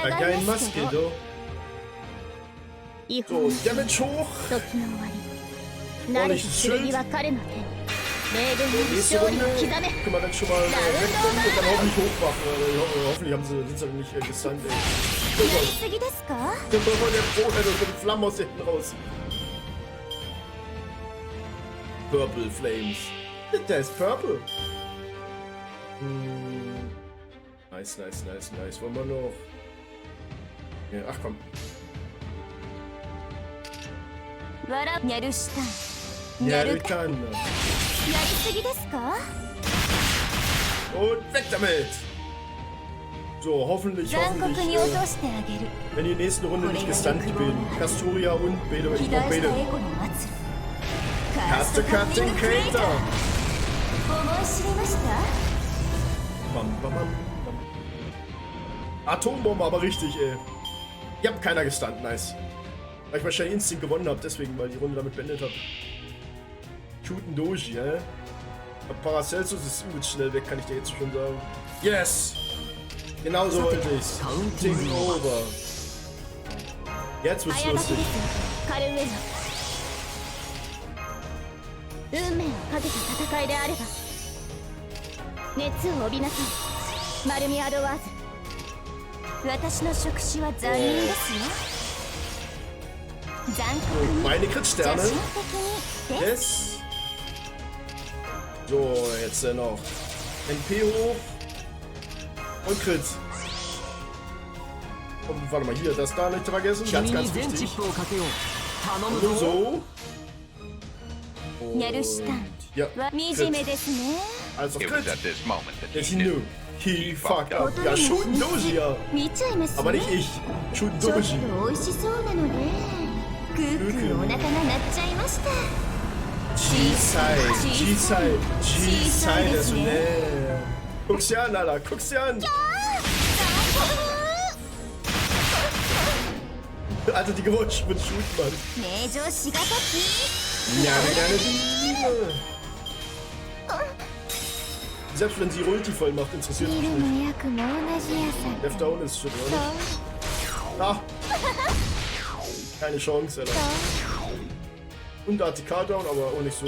Speaker 1: Again Maskedo. So, Damage hoch. Ordentliches Schild. Nächste Runde können wir dann schon mal wegkommen und dann hoffentlich hochmachen. Hoffentlich sind sie nicht gestunt, ey. Der Vorher kommt Flammen aus hinten raus. Purple Flames. Der ist purple. Nice. Wollen wir noch? Ja, ach komm. Nyarukan. Und weg damit! So, hoffentlich, wenn die nächste Runde nicht gestunt werden. Castoria und Bede. Ich brauch Bede. Caster Cutting Crater! Atombombe, aber richtig, ey. Ich hab keiner gestunt, nice. Weil ich wahrscheinlich Instinct gewonnen habe, deswegen, weil die Runde damit beendet habe. Shooten Doji, hä? Paracelsus ist übelst schnell weg, kann ich dir jetzt schon sagen. Yes! Genau so wollte ich's. Take over. Jetzt wird's lustig. So, meine Crit-Sterne. Yes. So, jetzt noch. NP hoch. Und Crit. Und warte mal, hier, das da nicht vergessen. Ganz wichtig. Nur so. Und ja, also Crit. That he knew. He fucked up. Ja, shooten Doji, ja. Aber nicht ich. Shooten Doji. G-Side ですね。guck's dir an, Alter, guck's dir an. Alter, die gewonnen mit Shoot, Mann. Selbst wenn sie Ulti voll macht, interessiert mich nicht. Left down ist shit, oder? Ah. Keine Chance, Alter. Und da hat die Card down, aber auch nicht so.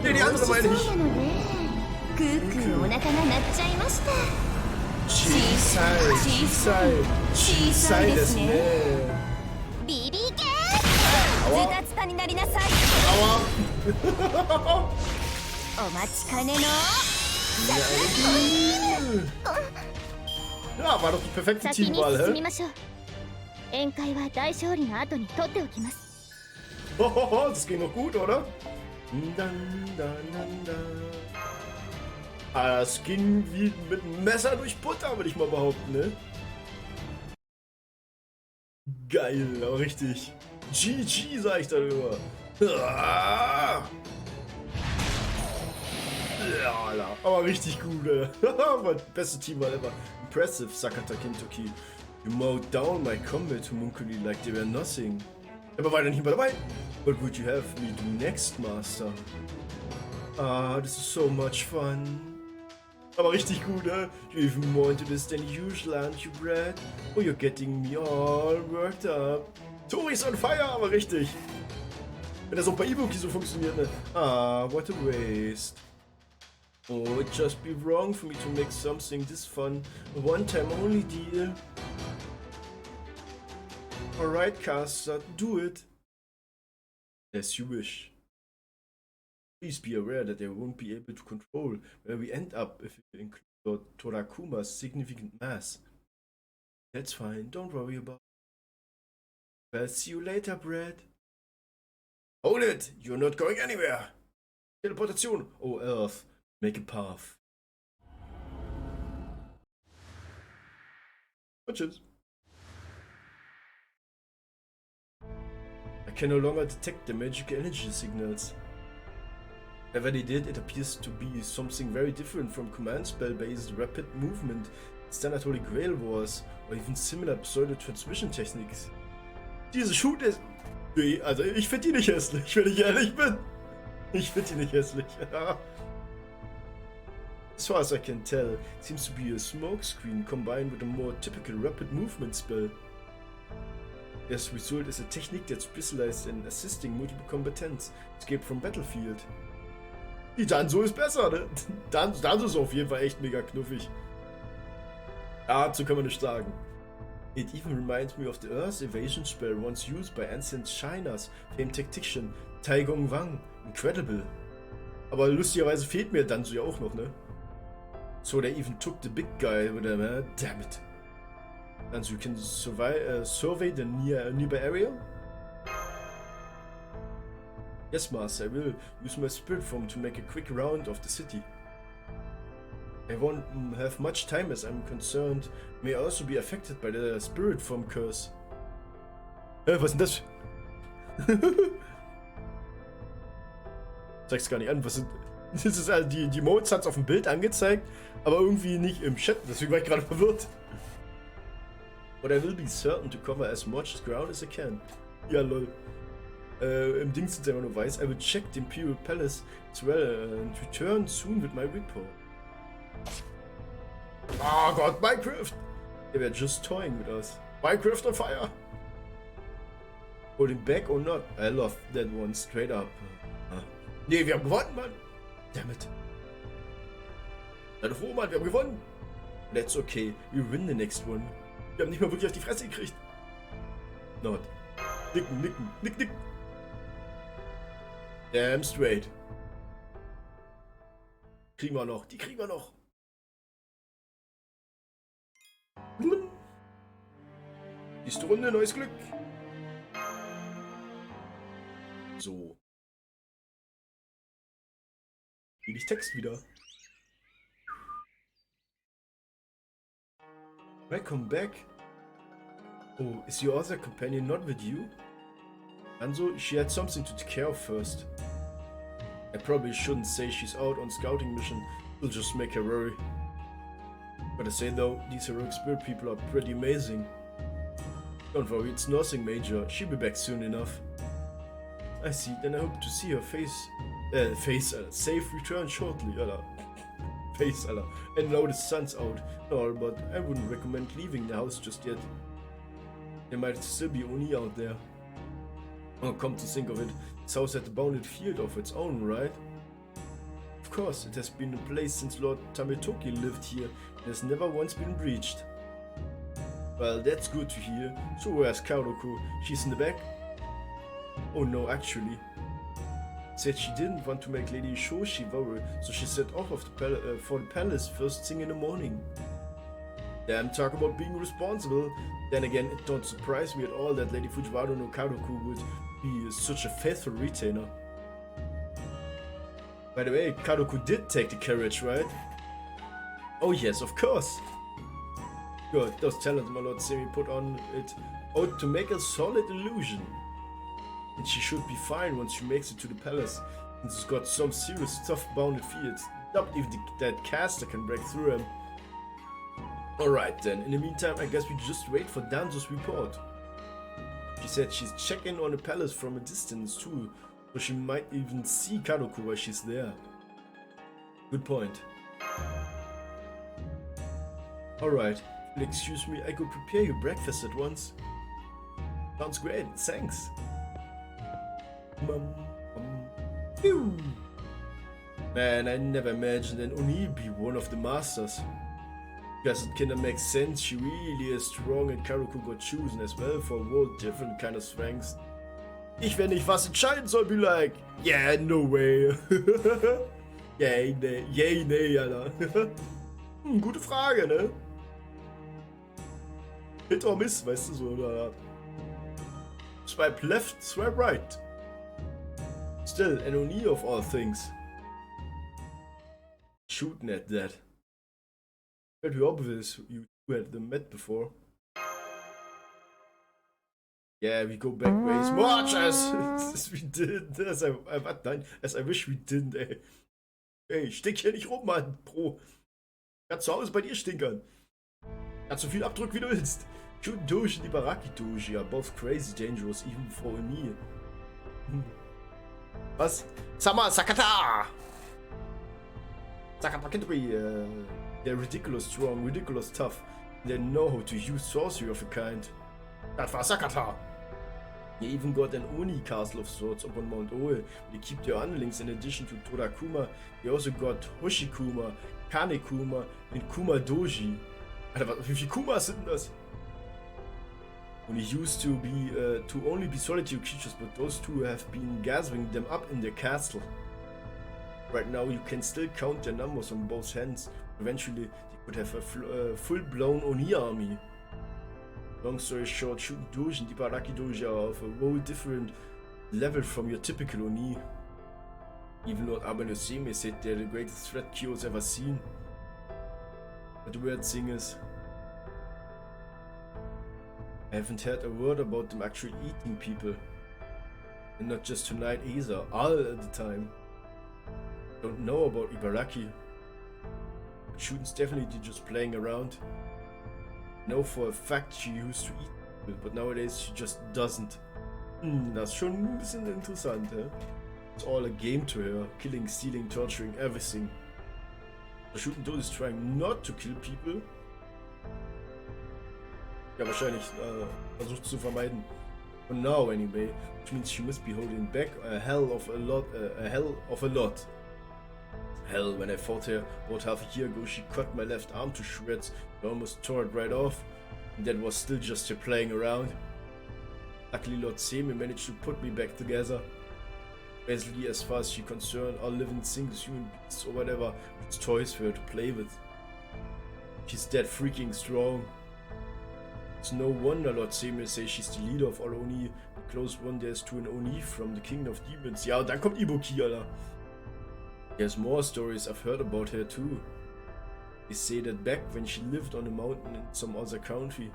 Speaker 1: Die andere meine ich. G-Side ですね。Ja, war doch die perfekte Teamwahl, hä? Das ging noch gut, oder? Das ging wie mit einem Messer durch Butter, würde ich mal behaupten, ne? Geil, aber richtig. GG, sag ich darüber. Ja, aber richtig gut, Alter. Beste Teamwahl ever. Impressive, Sakata Kintoki. You mowed down my combat homunculi like they were nothing. Aber war ja nicht mehr dabei. What would you have me do next, Master? This is so much fun. Aber richtig gut, ne? You even more into this than usual, aren't you, Brad? Oh, you're getting me all worked up. Tori's on fire, aber richtig. Wenn das auch bei Ibuki so funktioniert, ne? What a waste. Oh, it'd just be wrong for me to make something this fun a one-time only deal. Alright, Caster, do it. As you wish. Please be aware that they won't be able to control where we end up if you include Torakuma's significant mass. That's fine, don't worry about it. Well, see you later, Brad. Hold it! You're not going anywhere! Teleportation! Oh, Earth, make a path. Tschüss. I can no longer detect the magical energy signals. Whatever they did, it appears to be something very different from command spell-based rapid movement, standard Holy Grail Wars, or even similar pseudo-transmission techniques. Diese Shoot ist... Also ich finde die nicht hässlich, wenn ich ehrlich bin. Ich finde die nicht hässlich. As far as I can tell, it seems to be a smokescreen combined with a more typical rapid movement spell. This result is a technique that specializes in assisting multiple combatants escape from battlefield. Die Danzo ist besser, ne? Danzo ist auf jeden Fall echt mega knuffig. Ja, dazu kann man nicht sagen. It even reminds me of the Earth evasion spell once used by ancient China's famed tactician Tai Gong Wang. Incredible. Aber lustigerweise fehlt mir Danzo ja auch noch, ne? So they even took the big guy with them, damn it. And so you can survey the nearby area? Yes, Master, I will use my spirit form to make a quick round of the city. I won't have much time as I'm concerned. May also be affected by the spirit form curse. Was ist denn das? Zeig's gar nicht an, was sind... Das ist also die Modes hat's auf dem Bild angezeigt, aber irgendwie nicht im Chat, deswegen war ich gerade verwirrt. But I will be certain to cover as much ground as I can. Ja, lol. Im Ding sind einfach nur weiß. I will check the Imperial Palace as well and return soon with my report. Oh Gott, Minecraft! They were just toying with us. Minecraft on fire! Holding back or not? I love that one straight up. Nee, wir haben gewonnen, Mann! Damn it. Sei doch froh, Mann, wir haben gewonnen! That's okay, we win the next one. Wir haben nicht mal wirklich auf die Fresse gekriegt. Not. Nicken, nicken, nick, nick. Damn straight. Kriegen wir noch, die kriegen wir noch. Nächste Runde, neues Glück. So. Will ich Text wieder. Welcome back. Oh, is your other companion not with you? Anso, she had something to take care of first. I probably shouldn't say she's out on scouting mission. It'll just make her worry. Gotta say though, these heroic spirit people are pretty amazing. Don't worry, it's nothing major. She'll be back soon enough. I see, then I hope to see her safe return shortly, Alter. Face, Alter. And now the sun's out and all, but I wouldn't recommend leaving the house just yet. There might still be Oni out there. Oh, come to think of it, this house had a bounded field of its own, right? Of course, it has been a place since Lord Kintoki lived here and has never once been breached. Well, that's good to hear. So where's Kaoruko? She's in the back? Oh no, actually. Said she didn't want to make Lady Shoshi worry, so she set off of the for the palace first thing in the morning. Damn, talk about being responsible. Then again, it don't surprise me at all that Lady Fujiwara no Kaoruko would be such a faithful retainer. By the way, Kaoruko did take the carriage, right? Oh yes, of course. Good, those talents my Lord Semi put on it out to make a solid illusion. And she should be fine once she makes it to the palace, since it's got some serious tough bounded fields. Not even that caster can break through them. Alright then, in the meantime I guess we just wait for Danzo's report. She said she's checking on the palace from a distance too, so she might even see Kaoruko while she's there. Good point. Alright, excuse me, I could prepare you breakfast at once. Sounds great, thanks. Man, I never imagined an Oni be one of the masters. Guess it kinda makes sense, she really is strong and Kaoruko got chosen as well for a whole different kind of strengths. Ich, wenn ich was entscheiden soll, be like, yeah, no way. Yay, nee, Alter. Gute Frage, ne? Hit or miss, weißt du, so, oder? Swipe left, swipe right. Still, an Oni of all things. Shooting at that. Very obvious you two had them met before. Yeah, we go back ways much as we did. As I wish we didn't, ey. Ey, stink hier nicht rum, Mann, Bro. Kannst zu Hause bei dir stinkern. Kannst so viel Abdruck wie du willst. Shooting Doji and Ibaraki Doji are both crazy dangerous, even for me. Was? Sama Sakata! Sakata Kintoki, they're ridiculous strong, ridiculous tough. They know how to use sorcery of a kind. That was Sakata! They even got an Oni castle of sorts up on Mount Oe. They keep their underlings in addition to Todakuma. They also got Hoshikuma, Kanekuma, and Kuma Doji. Alter, wie viele Kumas sind das? And it used to be to only be solitary creatures, but those two have been gathering them up in their castle. Right now you can still count their numbers on both hands. Eventually they could have a full-blown Oni army. Long story short, Shooting Doji and Ibaraki Doji are of a whole different level from your typical Oni. Even Lord Abanoseme said they're the greatest threat Kyo's ever seen. But the weird thing is, I haven't heard a word about them actually eating people. And not just tonight either, all the time. Don't know about Ibaraki. Shooting's definitely just playing around. Know for a fact she used to eat people, but nowadays she just doesn't. Das ist schon ein bisschen interessant, eh? It's all a game to her, killing, stealing, torturing, everything. So Shooting Doji is trying not to kill people. Ja, wahrscheinlich versucht zu vermeiden. For now anyway, which means she must be holding back a hell of a lot. Hell, when I fought her about half a year ago, she cut my left arm to shreds and almost tore it right off. And that was still just her playing around. Luckily Lord Semi managed to put me back together. Basically, as far as she's concerned, all living things, human beings or whatever, it's toys for her to play with. She's that freaking strong. It's no wonder Lord Semi says she's the leader of all Oni, the close one there's to an Oni from the Kingdom of Demons. Ja, und dann kommt Ibuki, Alter. There's more stories I've heard about her too. They say that back when she lived on a mountain in some other country,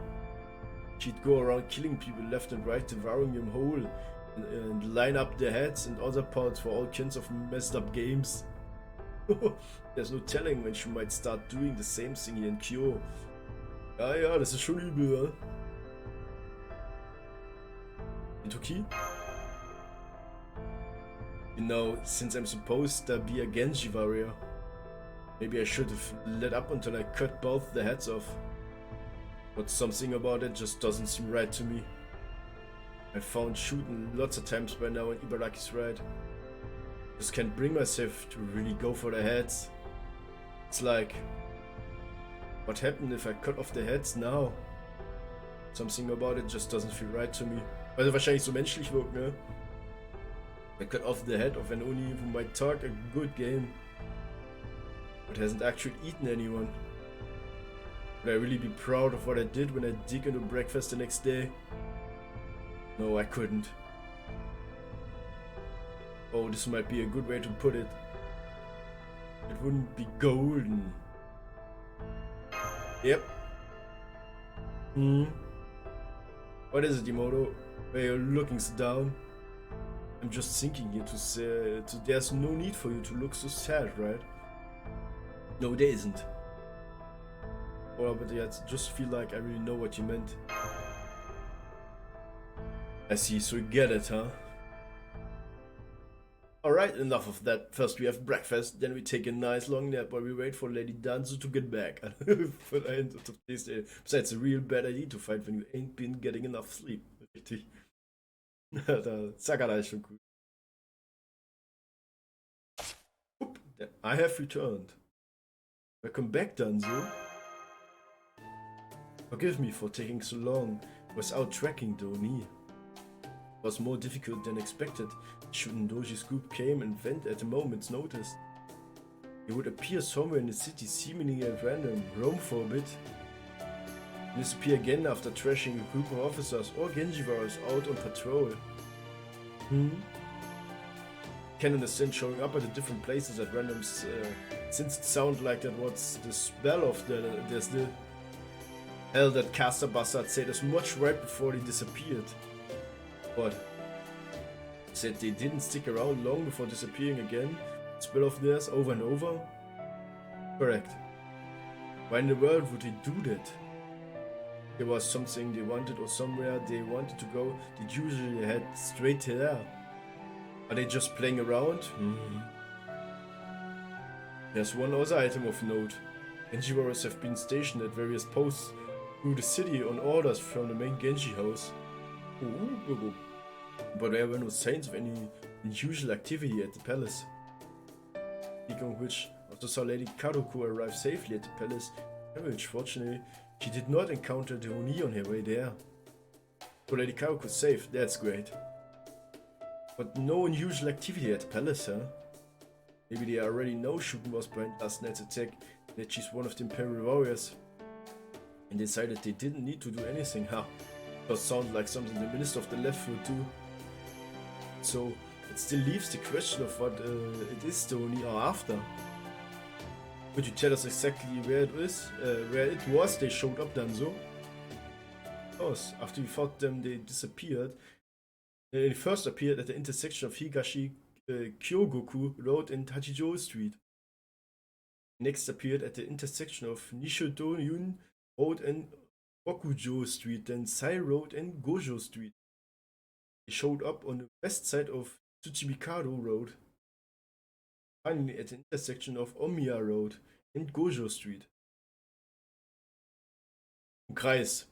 Speaker 1: she'd go around killing people left and right, devouring them whole, and line up their heads and other parts for all kinds of messed up games. There's no telling when she might start doing the same thing in Kyo. Ja, das ist schon übel, ja. Kintoki? You know, since I'm supposed to be a Genji warrior, maybe I should have let up until I cut both the heads off. But something about it just doesn't seem right to me. I found shooting lots of times by now and Ibaraki's right. Just can't bring myself to really go for the heads. It's like, what happened if I cut off the heads now? Something about it just doesn't feel right to me. Also wahrscheinlich so menschlich wirkt, ne? I cut off the head of an Oni who might talk a good game, but hasn't actually eaten anyone. Would I really be proud of what I did when I dig into breakfast the next day? No, I couldn't. Oh, this might be a good way to put it. It wouldn't be golden. Yep. What is it, Imoto? Where you're looking so down? I'm just thinking here to say, there's no need for you to look so sad, right? No, there isn't. Well, but yeah, I just feel like I really know what you meant. I see, so you get it, huh? Alright, enough of that. First we have breakfast, then we take a nice long nap while we wait for Lady Danzo to get back. Besides, a real bad idea to fight when you ain't been getting enough sleep. Richtig. Sakara ist schon cool. Oop, I have returned. Welcome back, Danzo. Forgive me for taking so long. Without tracking Doni. It was more difficult than expected. Shundoji's group came and went at a moment's notice. He would appear somewhere in the city seemingly at random, roam for a bit, and disappear again after trashing a group of officers or Genji warriors out on patrol. Can understand showing up at the different places at random, since it sounded like that was the spell of there's the hell that Caster Bastard said as much right before he disappeared. What? Said they didn't stick around long before disappearing again? Spell of theirs over and over? Correct. Why in the world would they do that? There was something they wanted or somewhere they wanted to go, they'd usually head straight there. Are they just playing around? There's one other item of note. Genji warriors have been stationed at various posts through the city on orders from the main Genji house. But there were no signs of any unusual activity at the palace. Speaking of which, also saw Lady Karuko arrive safely at the palace. Fortunately, she did not encounter the Oni on her way there. So Lady Karuko is safe, that's great. But no unusual activity at the palace, huh? Maybe they already know Shuten was behind last night's attack, that she's one of the Imperial warriors, and decided they didn't need to do anything, huh? Does sound like something the Minister of the Left would do. So it still leaves the question of what it is the Oni are after. Could you tell us exactly where it is, where it was they showed up, Danzo? Of course, after we fought them, they disappeared. They first appeared at the intersection of Higashi Kyogoku Road and Hachijo Street. Next appeared at the intersection of Nishidoyun Road and Okujo Street, then Sai Road and Gojo Street. They showed up on the west side of Tsuchimikado Road. Finally at the intersection of Omiya Road and Gojo Street. Im Kreis.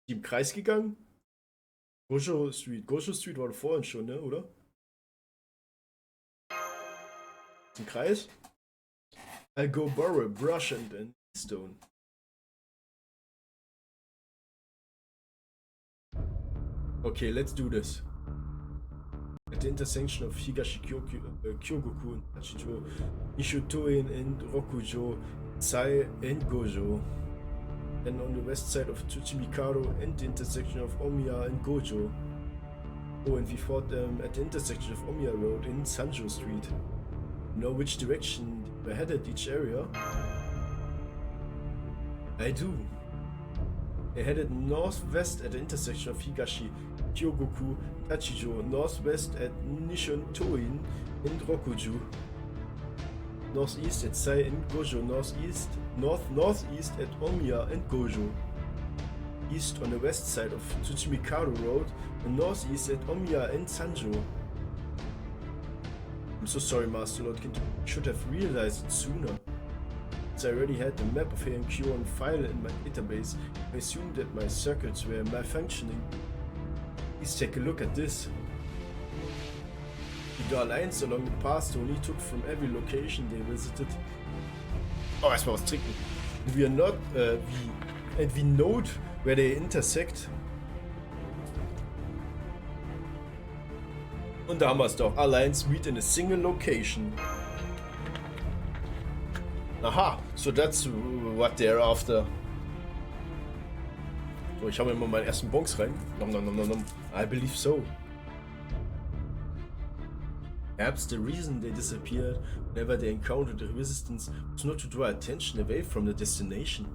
Speaker 1: Die im Kreis gegangen? Gojo Street war da vorhin schon, ne, oder? Im Kreis? I'll go borrow a brush and a stone. Okay, let's do this. At the intersection of Higashi Kyogoku and Tachijo, Nishutoin and Rokujo, Sai and Gojo. And on the west side of Tsuchimikado and the intersection of Omiya and Gojo. Oh, and we fought them at the intersection of Omiya Road in Sanjo Street. You know which direction we headed each area? I do. They headed northwest at the intersection of Higashi Kyogoku, Tachijo, northwest at Nishon Toin and Rokuju, northeast at Sai and Gojo, northeast at Omiya and Gojo, east on the west side of Tsuchimikado Road, and northeast at Omiya and Sanjo. I'm so sorry, Master Lord Kintoki. I should have realized it sooner. Since I already had the map of Heian-Kyo on file in my database, I assumed that my circuits were malfunctioning. Please take a look at this. The lines along the path Tony took from every location they visited. Oh, erstmal was trinken. We are not, and we note where they intersect. Und da haben wir es doch. Alliance meet in a single location. Aha, so that's what they're after. So, ich hau mir mal meinen ersten Bonks rein. Nom, nom, nom, nom, nom. I believe so. Perhaps the reason they disappeared whenever they encountered the resistance was not to draw attention away from the destination.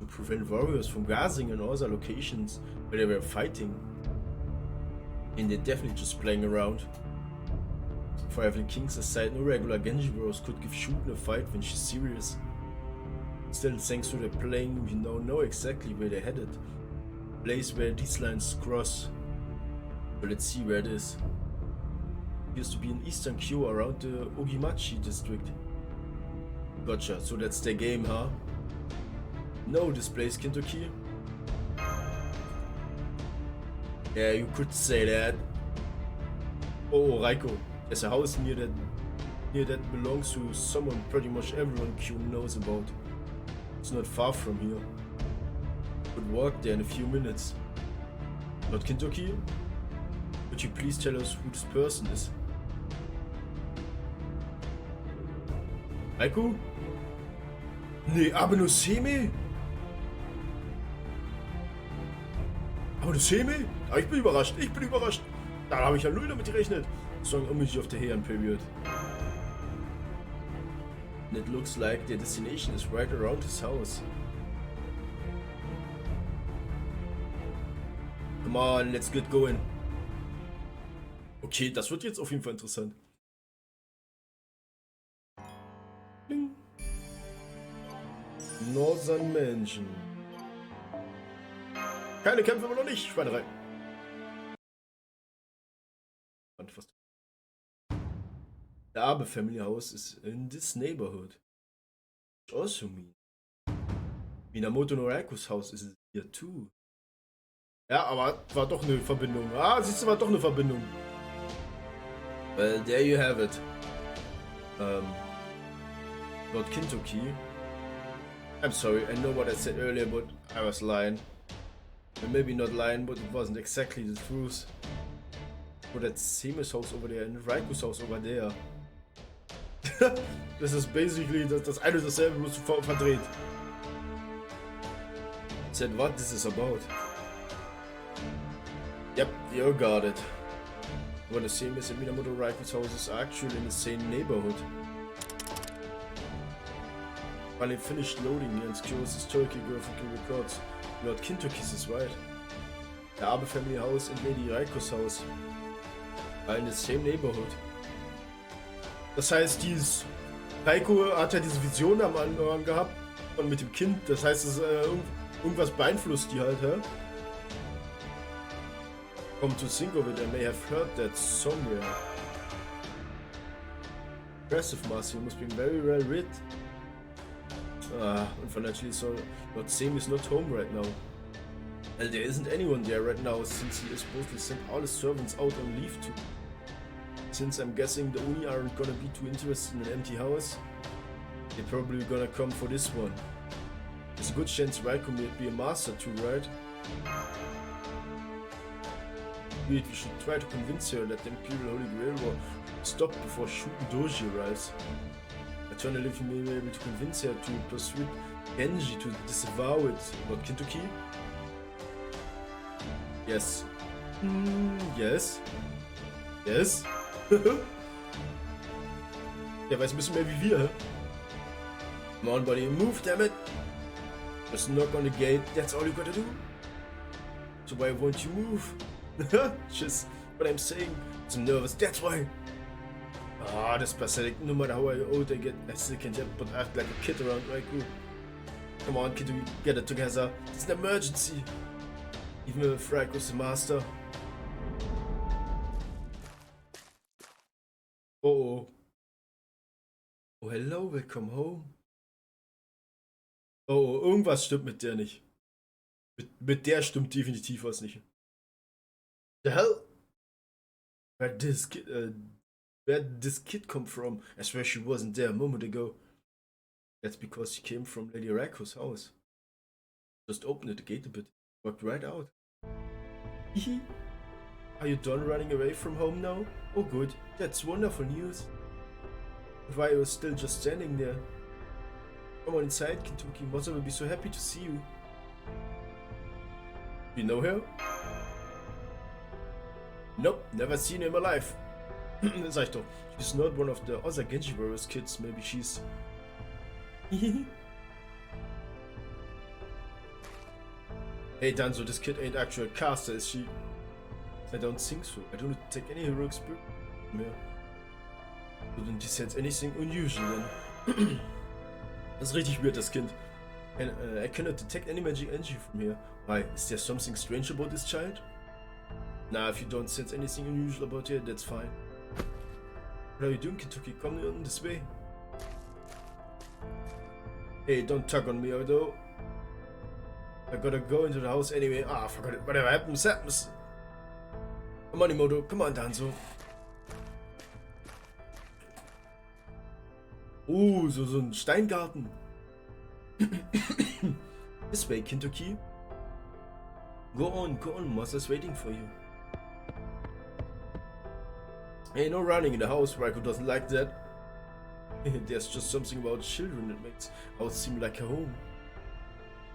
Speaker 1: To prevent warriors from gathering in other locations where they were fighting. And they're definitely just playing around. For Evelyn Kings aside, no regular Genji bros could give Shuten a fight when she's serious. Still, thanks to their playing, we now know exactly where they're headed. Place where these lines cross. But let's see where it is. It used to be in Eastern Kyo around the Ogimachi district. Gotcha, so that's their game, huh? No, this place, Kintoki? Yeah, you could say that. Oh, Raiko. There's a house near that belongs to someone pretty much everyone Q knows about. It's not far from here. Could walk there in a few minutes. Not Kintoki? Could you please tell us who this person is? Raiko? Nee, Abanoseme? Abanoseme? Ah, ich bin überrascht. Da habe ich ja null damit gerechnet. Strong image of the Heian period. And it looks like their destination is right around his house. Come on, let's get going. Okay, das wird jetzt auf jeden Fall interessant. Bling. Northern Mansion. Keine Kämpfe, aber noch nicht. Schweinerei. The Abe family house is in this neighborhood. Which also means Minamoto no Raiku's house is here too. Ja, aber war doch eine Verbindung. Ah, siehst du, war doch eine Verbindung. Well, there you have it. Lord Kintoki. I'm sorry, I know what I said earlier, but I was lying. Well, maybe not lying, but it wasn't exactly the truth. But that's Seme's house over there and Raiku's house over there. Das ist basically das eine dasselbe, bloß verdreht. Said what this is about. Yep, you got it. Well, the same as Minamoto Raiku's houses are actually in the same neighborhood. While it finished loading and Kyo's historical graphical records, Lord Kintoki's is right. The Abe family house and Lady Raiko's house are in the same neighborhood. Das heißt, Raiko hat ja diese Vision am Anfang gehabt und mit dem Kind. Das heißt, es irgendwas beeinflusst die halt, hä? Come to think of it, I may have heard that somewhere. Impressive, Marcy. You must be very well read. Unfortunately, so Lord Same is not home right now. Well, there isn't anyone there right now since he is supposed to send all his servants out on leave too. Since I'm guessing the Uni aren't gonna be too interested in an empty house, they're probably gonna come for this one. There's a good chance Raiko may be a master too, right? We should try to convince her that the Imperial Holy Grail war stop before Doji arrives. Alternatively, we may be able to convince her to persuade Genji to disavow it. Not Kintoki? Yes. Yes. Yes. Der weiß ein bisschen mehr wie wir, hä? Come on, buddy, move, damn it! Just knock on the gate, that's all you gotta do. So why won't you move? Just what I'm saying. I'm nervous, that's why. Ah, that's pathetic. No matter how old I get, I still can't help but act like a kid around Raikou. Come on, kid, we get it together. It's an emergency. Even if Raikou's the master. Oh. Oh, hello, welcome home. Oh, irgendwas stimmt mit der nicht. Mit der stimmt definitiv was nicht. The hell? Where did this kid come from? I swear she wasn't there a moment ago. That's because she came from Lady Raikou's house. Just opened the gate a bit. Walked right out. Are you done running away from home now? Oh good, that's wonderful news. Why are you still just standing there? Come on inside, Kintoki. Mother will be so happy to see you. You know her? Nope, never seen her in my life. Sag ich doch. She's not one of the other Genji Warriors kids. Maybe she's... Hey Danzo, this kid ain't actual a caster, is she? I don't think so. I don't take any heroic spirit from her. Wouldn't you sense anything unusual then? Das ist richtig weird, das Kind. And I cannot detect any magic energy from here. Why? Is there something strange about this child? Nah, if you don't sense anything unusual about her, that's fine. What are you doing, Kintoki? Come on this way. Hey, don't tug on me, though. I gotta go into the house anyway. Ah, forgot it. Whatever happens, happens. Come on, Imoto. Come on, Danzo. Oh, so ein Steingarten. This way, Kintoki. Go on, Master's waiting for you. Hey, no running in the house. Raikou doesn't like that. There's just something about children that makes house seem like a home.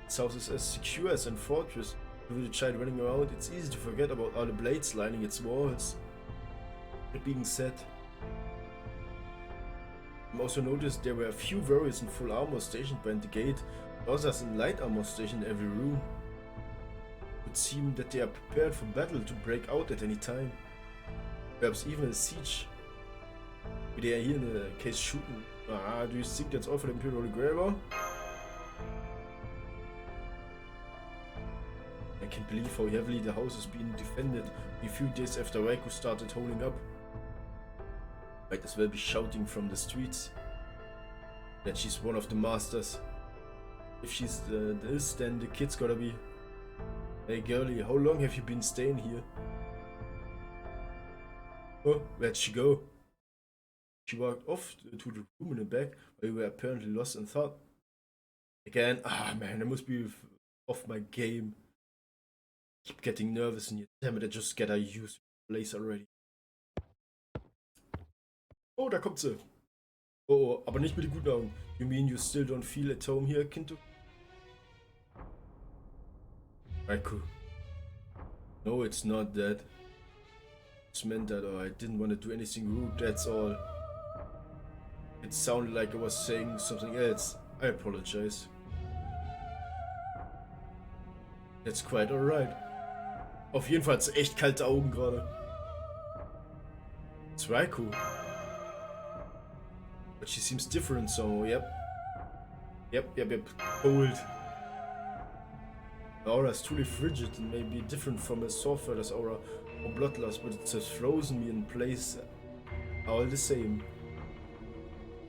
Speaker 1: This house is as secure as a fortress. With a child running around, it's easy to forget about all the blades lining its walls. That being said, I also noticed there were a few warriors in full armor stationed behind the gate, others in light armor stationed in every room. It would seem that they are prepared for battle to break out at any time. Perhaps even a siege. They are here in the case shooting. Ah, do you think that's all for the Imperial Grail? I can't believe how heavily the house is being defended a few days after Raikou started holding up. Might as well be shouting from the streets that she's one of the masters. If she's this, then the kid's gotta be. Hey girlie, how long have you been staying here? Oh, where'd she go? She walked off to the room in the back where you were apparently lost in thought. Again, ah man, I must be off my game. Keep getting nervous and you damn it, I just gotta use the place already. Oh, da kommt sie. Oh, aber nicht mit den guten Augen. You mean you still don't feel at home here, Kinto? Raikou. No, it's not that. It's meant that I didn't want to do anything rude, that's all. It sounded like I was saying something else. I apologize. That's quite alright. Auf jeden Fall hat echt kalte Augen gerade. It's Raikou. But she seems different, so yep. Yep. Cold. The aura is truly frigid and maybe different from a Swordfighter's aura or Bloodlust, but it has frozen me in place all the same.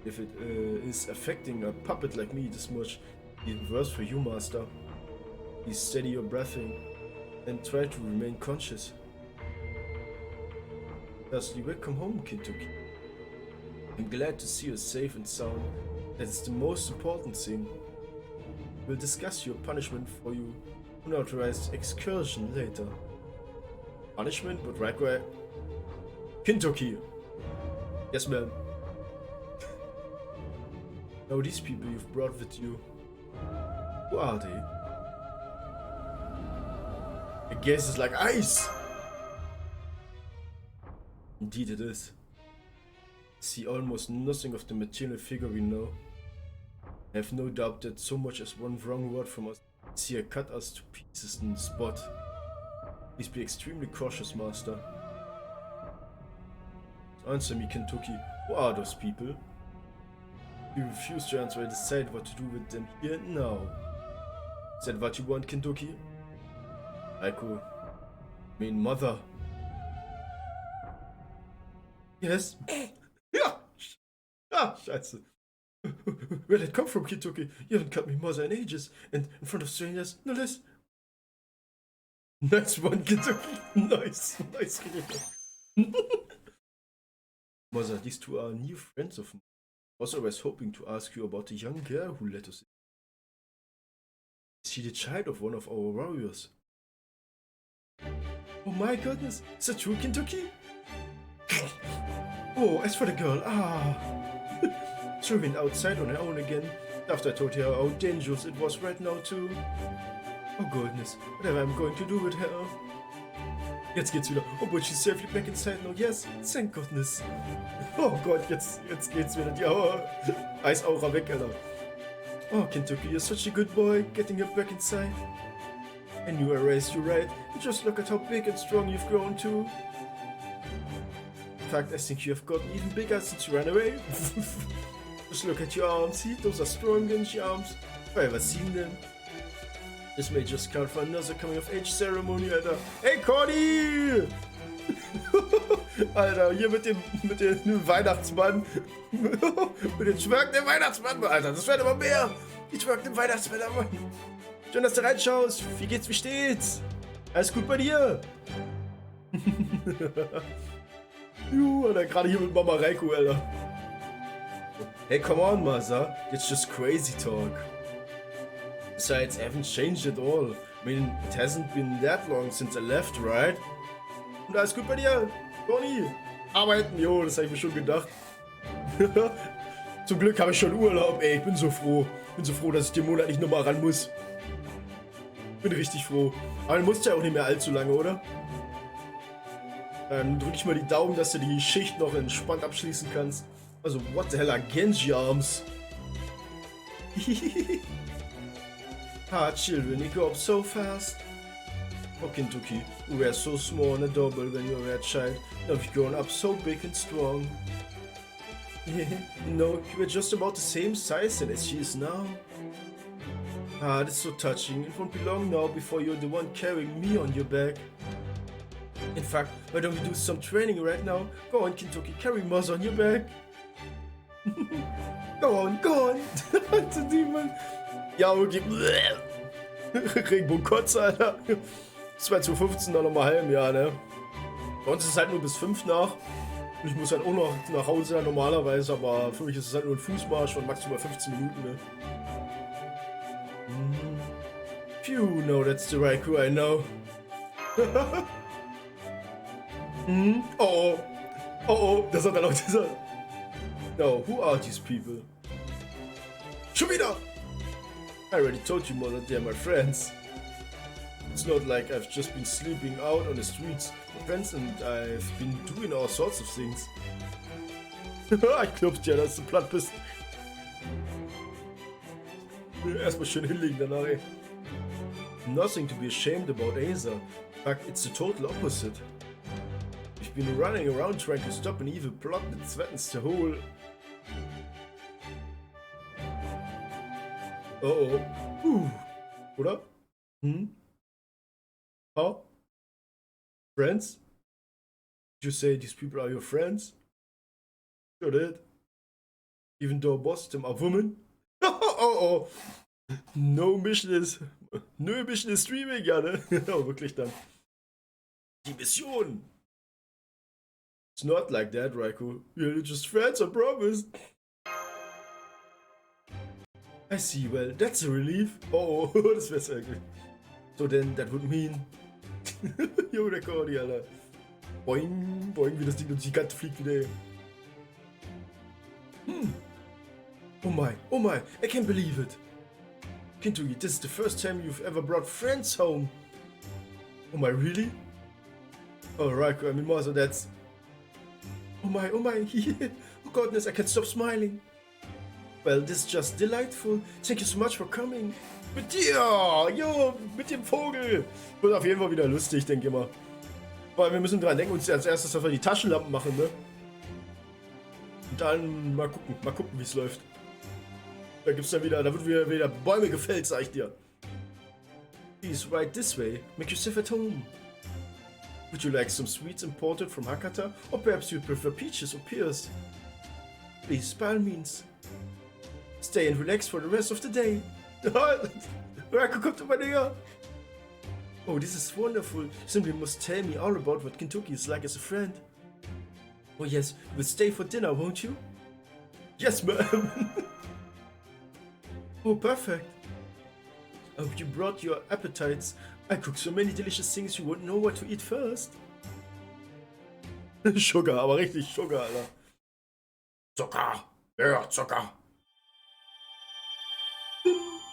Speaker 1: If it is affecting a puppet like me this much, even worse for you, Master. Please steady your breathing and try to remain conscious. Firstly, welcome home, Kintoki. I'm glad to see you safe and sound. That is the most important thing. We'll discuss your punishment for your unauthorized excursion later. punishment, but Raiko... Kintoki. Yes, ma'am. Now these people you've brought with you. Who are they? I guess it's like ice. Indeed it is. See almost nothing of the material figure we know. I have no doubt that so much as one wrong word from us here cut us to pieces in the spot. Please be extremely cautious, master. Answer me, Kintoki. Who are those people? You refuse to answer. I decide what to do with them here and now. Is that what you want, Kintoki? Raiko. I mean, mother. Yes. Ja. Ah, scheiße. Where did it come from, Kintoki? You haven't cut me mother in ages, and in front of strangers, no less. Nice one, Kintoki. Nice, nice. Mother, these two are new friends of mine. I was always hoping to ask you about the young girl who let us in. Is she the child of one of our warriors? Oh my goodness, is that true, Kintoki? Oh, as for the girl, she went outside on her own again, after I told her how dangerous it was right now too. Oh goodness, whatever I'm going to do with her. Jetzt geht's wieder. Oh, but she's safely back inside now. Yes, thank goodness. Oh Gott, jetzt geht's wieder. Die Eisaura weg, Alter. Oh, Kintoki, you're such a good boy, getting her back inside. I knew I raised you right. Just look at how big and strong you've grown too. In fact, I think you have gotten even bigger since you ran away. Just look at your arms. See, those are strong inch arms. Have I ever seen them? This may just count for another coming of age ceremony, Alter. Hey, Cordy! Alter, hier mit dem Weihnachtsmann. Mit dem twerkenden Weihnachtsmann, Alter. Das wird aber mehr. Die twerkenden Weihnachtsmänner, Mann. Schön, dass du reinschaust. Wie geht's, wie steht's? Alles gut bei dir? Juhu, Alter, gerade hier mit Mama Raiko, Alter. Hey, come on, Mother. It's just crazy talk. Besides, I haven't changed at all. I mean, it hasn't been that long since I left, right? Und alles gut bei dir, Conny? Arbeiten, jo, das habe ich mir schon gedacht. Zum Glück habe ich schon Urlaub, ey, ich bin so froh. Bin so froh, dass ich den Monat nicht nochmal ran muss. Bin richtig froh. Aber du musst ja auch nicht mehr allzu lange, oder? Dann drücke ich mal die Daumen, dass du die Schicht noch entspannt abschließen kannst. Also, what the hell are Genji Arms? Children, you grow up so fast. Oh, Kintoki, you were so small and adorable when you were a child. Now you've grown up so big and strong. You know, you were just about the same size as she is now. That's so touching. It won't be long now before you're the one carrying me on your back. In fact, why don't we do some training right now? Go on, Kintoki, carry Mother on your back. Go on, go on. To demon. Ja, okay. Regenbogenkotze, Alter. 2015 dann nochmal halben Jahr, ne? Bei uns ist es halt nur bis 5 nach. Und ich muss halt auch noch nach Hause normalerweise, aber für mich ist es halt nur ein Fußmarsch von maximal 15 Minuten, ne? Phew, no, that's the Raiko I know. Oh, oh, das hat er noch gesagt. No, who are these people? Schon wieder! I already told you, Mother, they're my friends. It's not like I've just been sleeping out on the streets with friends and I've been doing all sorts of things. Ich glaub dir, dass du platt bist. Erstmal schön hinlegen danach, ey. Nothing to be ashamed about, Asa. In fact, it's the total opposite. We've been running around trying to stop an evil plot that threatens the whole... Oh. Oder? Huh? Friends? Did you say these people are your friends? Sure did. Even though most of them are women? Oh. No mission is streaming, ja, ne? Oh, wirklich dann. Die Mission! It's not like that, Raiko. We're just friends, I promise. I see, well, that's a relief. Oh, das wär's eigentlich. So then, that would mean... Jo, der Cordy, Alter. Boing, boing, wie das Ding durch die Kante fliegt wieder. Oh my, I can't believe it. Kintoki, this is the first time you've ever brought friends home. Oh my, really? Oh, Raiko, I mean, Mother, that's... Oh my, oh goodness, I can't stop smiling. Well, this is just delightful. Thank you so much for coming. Mit dir, jo, mit dem Vogel. Wird auf jeden Fall wieder lustig, denke ich mal. Weil wir müssen dran denken, uns als erstes, dass wir die Taschenlampen machen, ne? Und dann mal gucken, wie es läuft. Da gibt's dann wieder, da wird wieder Bäume gefällt, sag ich dir. Please, right this way. Make yourself at home. Would you like some sweets imported from Hakata? Or perhaps you prefer peaches or pears? Please, by all means. Stay and relax for the rest of the day. Rako kommt immer näher. Oh, this is wonderful. You simply must tell me all about what Kintoki is like as a friend. Oh yes, you will stay for dinner, won't you? Yes, ma'am. Oh, perfect. I hope you brought your appetites. I cook so many delicious things you wouldn't know what to eat first. Sugar, aber richtig Sugar, Alter. Zucker. Ja, Zucker.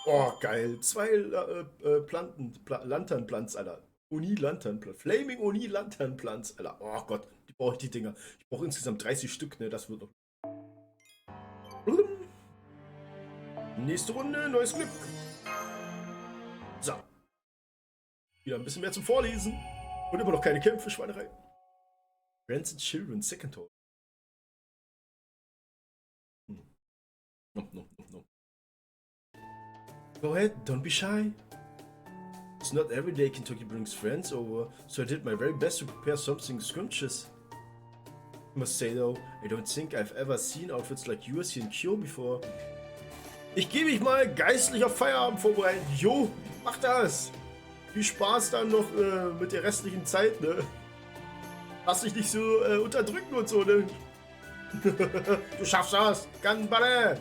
Speaker 1: Oh, geil. 2 Lanternplants, Alter. Uni-Lanternplants. Flaming Uni-Lanternplants, Alter. Oh Gott, die brauche ich, die Dinger. Ich brauche insgesamt 30 Stück, ne? Das wird noch. Nächste Runde, neues Glück. So. Wieder ein bisschen mehr zum Vorlesen. Und immer noch keine Kämpfe, Schweinerei. Friends and Children, Second Talk. No. Go ahead, don't be shy. It's not every day Kintoki brings friends over, so I did my very best to prepare something scrumptious. I must say though, I don't think I've ever seen outfits like yours here in Kyo before. Ich gebe mich mal geistlich auf Feierabend vorbereiten. Jo, mach das. Viel Spaß dann noch mit der restlichen Zeit, ne? Lass dich nicht so unterdrücken und so, ne? Du schaffst das. Ganbare.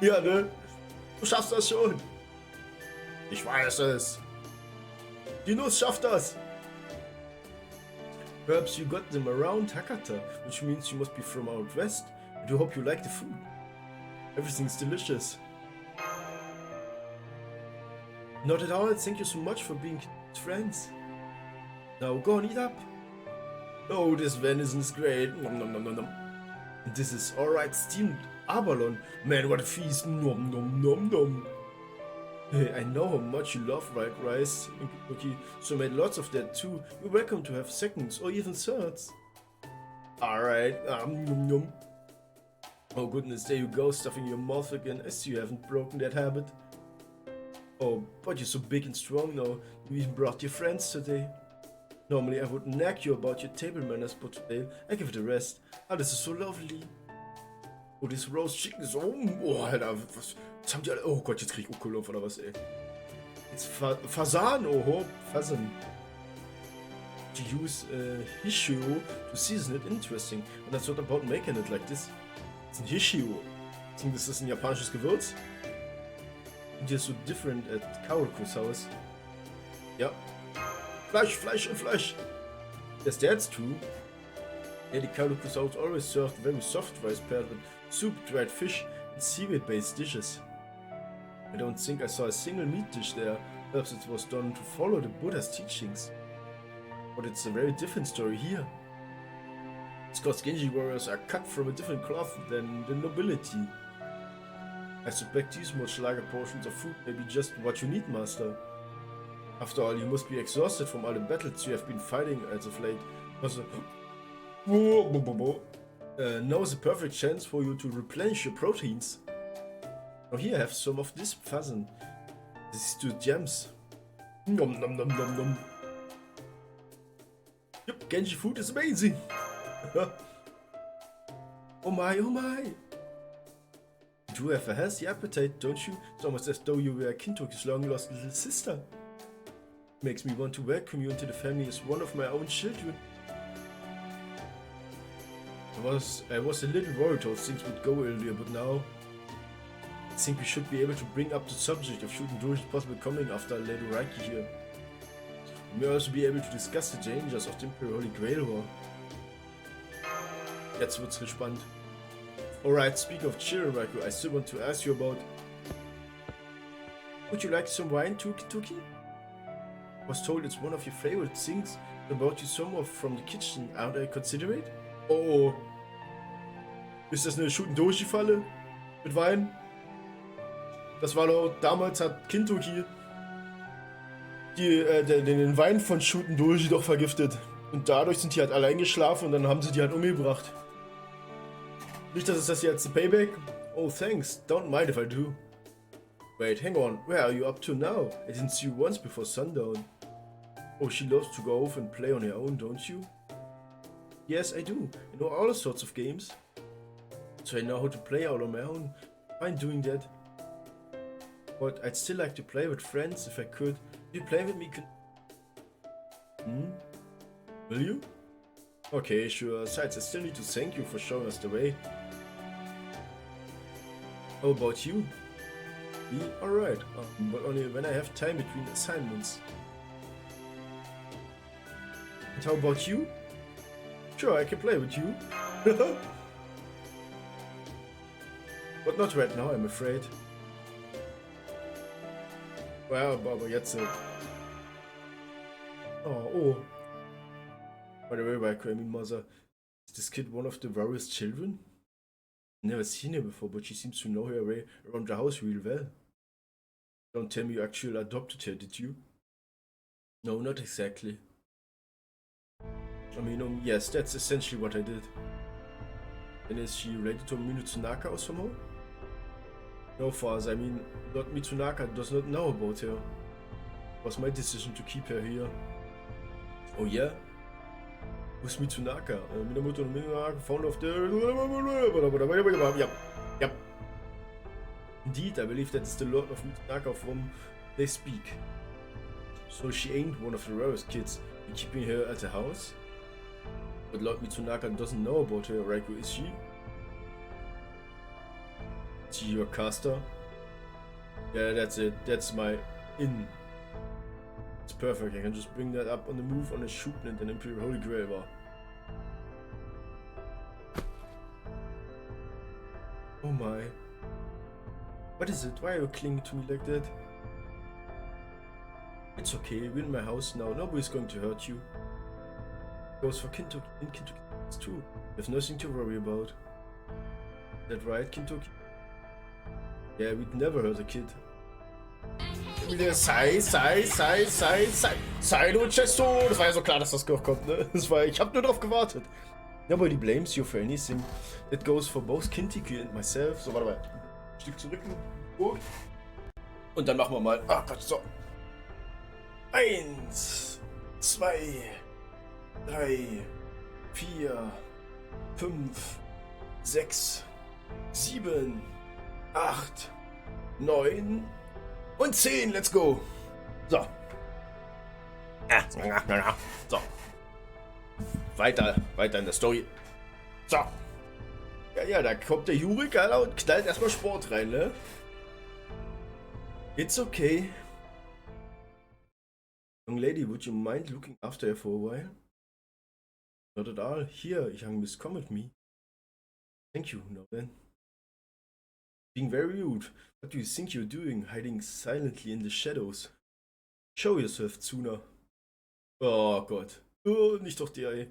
Speaker 1: Ja, ne? Du schaffst das schon. Ich weiß es. Die Nuss schafft das. Perhaps you got them around Hakata, which means you must be from out west. I do hope you like the food. Everything's delicious. Not at all, thank you so much for being friends. Now go and eat up. Oh, this venison is great. Nom nom nom nom nom. And this is alright steamed abalone. Man, what a feast. Nom nom nom nom. Hey, I know how much you love fried rice, Kintoki, so I made lots of that too. You're welcome to have seconds or even thirds. Alright, nom nom. Oh goodness, there you go, stuffing your mouth again. I see you haven't broken that habit. Oh, but you're so big and strong now. You even brought your friends today. Normally I would nag you about your table manners, but today I give it a rest. Ah, this is so lovely. Oh, this roast chicken is... Oh, Alter, was haben die alle... Oh Gott, jetzt krieg ich Ukulov oder was, ey. It's Fasan, oh, Fasan. To use Hishio to season it, interesting. And that's what about making it like this. It's ein Hishio. Ich denke, das ist ein japanisches Gewürz. Und hier ist so different at Kaoruko's house. Ja. Fleisch, Fleisch und Fleisch. Yes, that's true. Yeah, the Kaoruko's house always served very soft rice paired with soup, dried fish, and seaweed-based dishes. I don't think I saw a single meat dish there. Perhaps it was done to follow the Buddha's teachings. But it's a very different story here. It's because Genji warriors are cut from a different cloth than the nobility. I suspect these much larger portions of food may be just what you need, master. After all, you must be exhausted from all the battles you have been fighting as of late. Now is a perfect chance for you to replenish your proteins. Now here, have some of this fasan. These 2 gems. Nom nom nom nom nom. Yep, Genji food is amazing. Oh my, oh my. You do have a healthy appetite, don't you? It's almost as though you were Kintoki's long-lost little sister. Makes me want to welcome you into the family as one of my own children. I was a little worried how things would go earlier, but now I think we should be able to bring up the subject of shooting Doji's possible coming after Lady Raiki here. You may also be able to discuss the dangers of the Imperial Holy Grail War. Jetzt wird's gespannt. Alright, speaking of children, Raiko, I still want to ask you about... Would you like some wine too, Kintoki? I was told it's one of your favorite things about you somewhere from the kitchen. Aren't I considerate? Oh. Ist das eine Shoot-Doji-Falle? Mit Wein? Das war doch... Damals hat Kintoki den Wein von Shoot-Doji doch vergiftet. Und dadurch sind die halt allein geschlafen und dann haben sie die halt umgebracht. Nicht, dass es das jetzt ein Payback? Oh, thanks. Don't mind if I do. Wait, hang on. Where are you up to now? I didn't see you once before sundown. Oh, she loves to go off and play on her own, don't you? Yes, I do. I know all sorts of games. So I know how to play out on my own. Fine doing that. But I'd still like to play with friends if I could. Will you play with me? Will you? Okay, sure. Besides, I still need to thank you for showing us the way. How about you? Me? Alright, but only when I have time between assignments. And how about you? Sure, I can play with you. But not right now, I'm afraid. Well, aber jetzt... Oh. By the way, Raiko, I mean mother, is this kid one of the Warrior's children? Never seen her before, but she seems to know her way around the house real well. Don't tell me you actually adopted her, did you? No, not exactly. I mean, yes, that's essentially what I did. And is she related to Mitsunaka or somehow? No, Father, I mean, Lord Mitsunaka does not know about her. It was my decision to keep her here. Oh yeah? Who's Mitsunaka? Minamoto Mitsunaka, founder of the... Yep. Indeed, I believe that is the Lord of Mitsunaka from they speak. So she ain't one of the rarest kids. You're keeping her at the house? But Lord Mitsunaka doesn't know about her, Raiko, is she? Is she your caster? Yeah, that's it. That's my in. It's perfect. I can just bring that up on the move on a shoot and an Imperial Holy Grail War. Oh my. What is it? Why are you clinging to me like that? It's okay, we're in my house now. Nobody's going to hurt you. Goes for Kintoki and Kintoki too. You have nothing to worry about. Is that right, Kintoki? Yeah, we'd never hurt a kid. Wieder sei, du Chesto! Das war ja so klar, dass das kommt, ne? Ich hab nur drauf gewartet. Nobody blames you for anything. That goes for both Kintoki and myself. So, warte mal. Ein Stück zurück. Gut. Und dann machen wir mal. Ah, Gott, so. 1, 2, 3, 4, 5, 6, 7, 8, 9 und 10. Let's go. So. So. Weiter in der Story. So. Ja, da kommt der Jurik, Alter, und knallt erstmal Sport rein, ne? It's okay. Young lady, would you mind looking after her for a while? Not at all. Here, young miss, come with me. Thank you, now then. Being very rude. What do you think you're doing, hiding silently in the shadows? Show yourself, Tsuna. Oh Gott. Oh, nicht doch der, ey.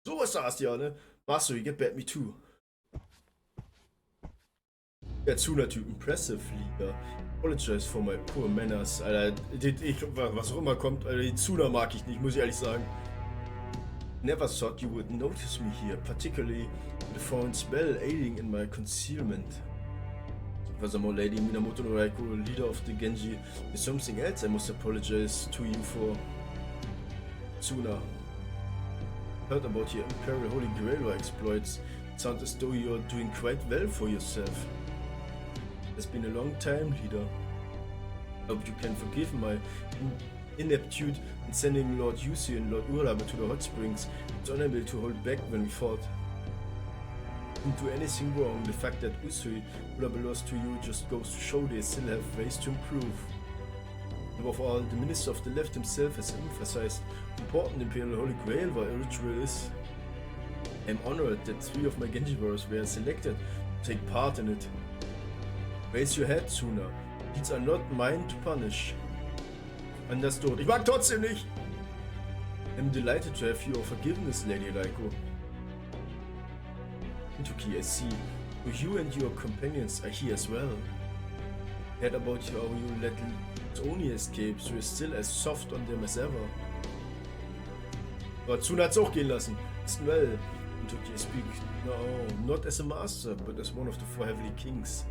Speaker 1: So was saß ja, ne? Master, you get back me too. Der Tsuna-Typ, impressive, Liga. Apologize for my poor manners. Alter, was auch immer kommt, Alter, die Tsuna mag ich nicht, muss ich ehrlich sagen. Never thought you would notice me here, particularly the foreign spell aiding in my concealment. Furthermore, Lady Minamoto no Raiko, leader of the Genji, is something else I must apologize to you for. Tsuna. Heard about your Imperial Holy Grail exploits. It sounds as though you're doing quite well for yourself. It's been a long time, leader. Hope you can forgive my ineptitude in sending Lord Yusi and Lord Urlabe to the hot springs. It's unable to hold back when we fought. Didn't do anything wrong. The fact that Usui Urlabe lost to you just goes to show they still have ways to improve. Above all, the minister of the left himself has emphasized how important the Imperial Holy Grail ritual is. I'm honored that 3 of my Genji warriors were selected to take part in it. Raise your head sooner. These are not mine to punish. Understood. Ich mag trotzdem nicht! I'm delighted to have your forgiveness, Lady Raiko. Kintoki, I see. You and your companions are here as well. Heard about how you let Tony escape, so you're still as soft on them as ever. Aber Tsuna hat's auch gehen lassen. Well, Kintoki, speak no, not as a master, but as one of the 4 heavenly kings.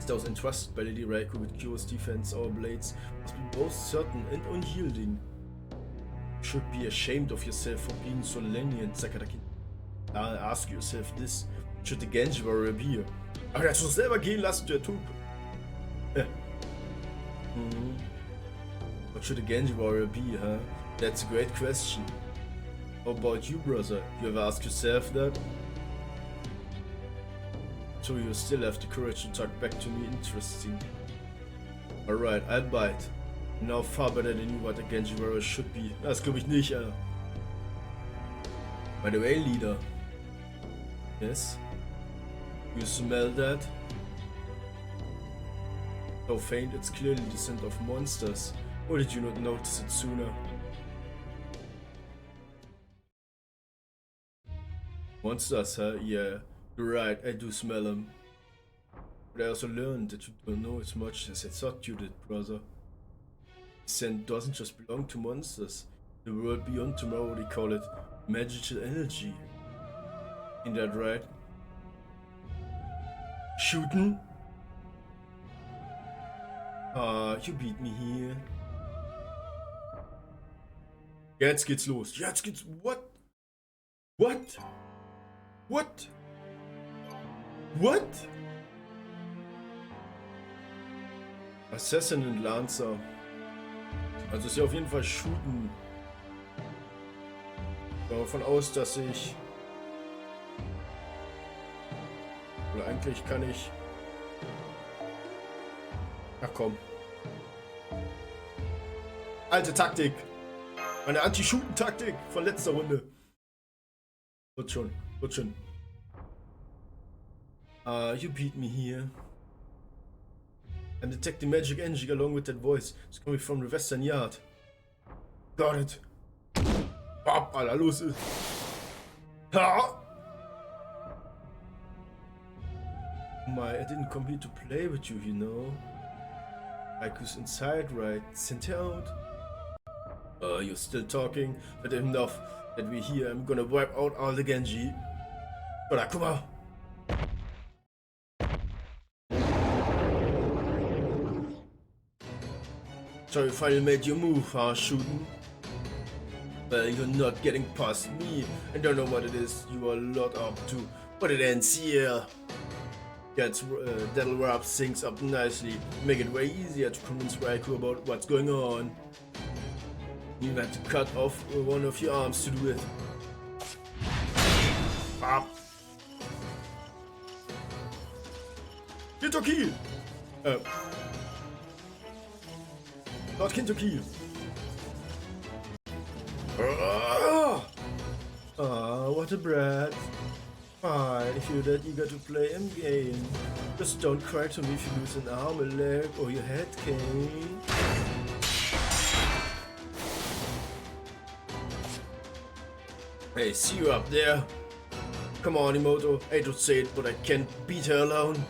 Speaker 1: Those entrusted by Lady Raiko with Kyo's defense, our blades must be both certain and unyielding. You should be ashamed of yourself for being so lenient, Sakataki. Ask yourself this, should the Genji warrior be here? Ach, er hat sich selber gehen lassen, der Typ. What should a Genji warrior be, huh? That's a great question. How about you, brother? You ever asked yourself that? So you still have the courage to talk back to me? Interesting. Alright, I'll bite. Now far better than you what a Genji warrior should be. Das glaube ich nicht, Alter. By the way, leader. Yes? You smell that? So faint, it's clearly the scent of monsters. Or did you not notice it sooner? Monsters, huh? Yeah. You're right, I do smell them. But I also learned that you don't know as much as I thought you did, brother. Scent doesn't just belong to monsters. The world beyond tomorrow, they call it magical energy. Ain't that right? Shooting? You beat me here. Jetzt geht's los. Jetzt geht's... What? What? What? What? Assassin und Lancer. Also ist ja auf jeden Fall Shooten. Ich gehe davon aus, dass ich... Oder eigentlich kann ich... Ach komm. Alte Taktik. Meine Anti-Shooten-Taktik von letzter Runde. Wird schon. Wird schon. You beat me here. I'm detecting magic energy along with that voice. It's coming from the western yard. Got it. Bam, Alter, los ist. Ha! My, I didn't come here to play with you, you know. Raiku's inside, right? Sent out. You're still talking. But enough that we're here. I'm gonna wipe out all the Genji. Oder, guck mal. So you finally made your move, huh, shooting? Well, you're not getting past me. I don't know what it is you are a lot up to, but it ends here. That'll wrap things up nicely. Make it way easier to convince Raikou about what's going on. You had to cut off one of your arms to do it. Ah. Kintoki! Not Kintoki! What a brat. Fine, if you're that eager to play a game. Just don't cry to me if you lose an arm, a leg, or your head cane. Hey, see you up there. Come on, Imoto. I hate to say it, but I can't beat her alone.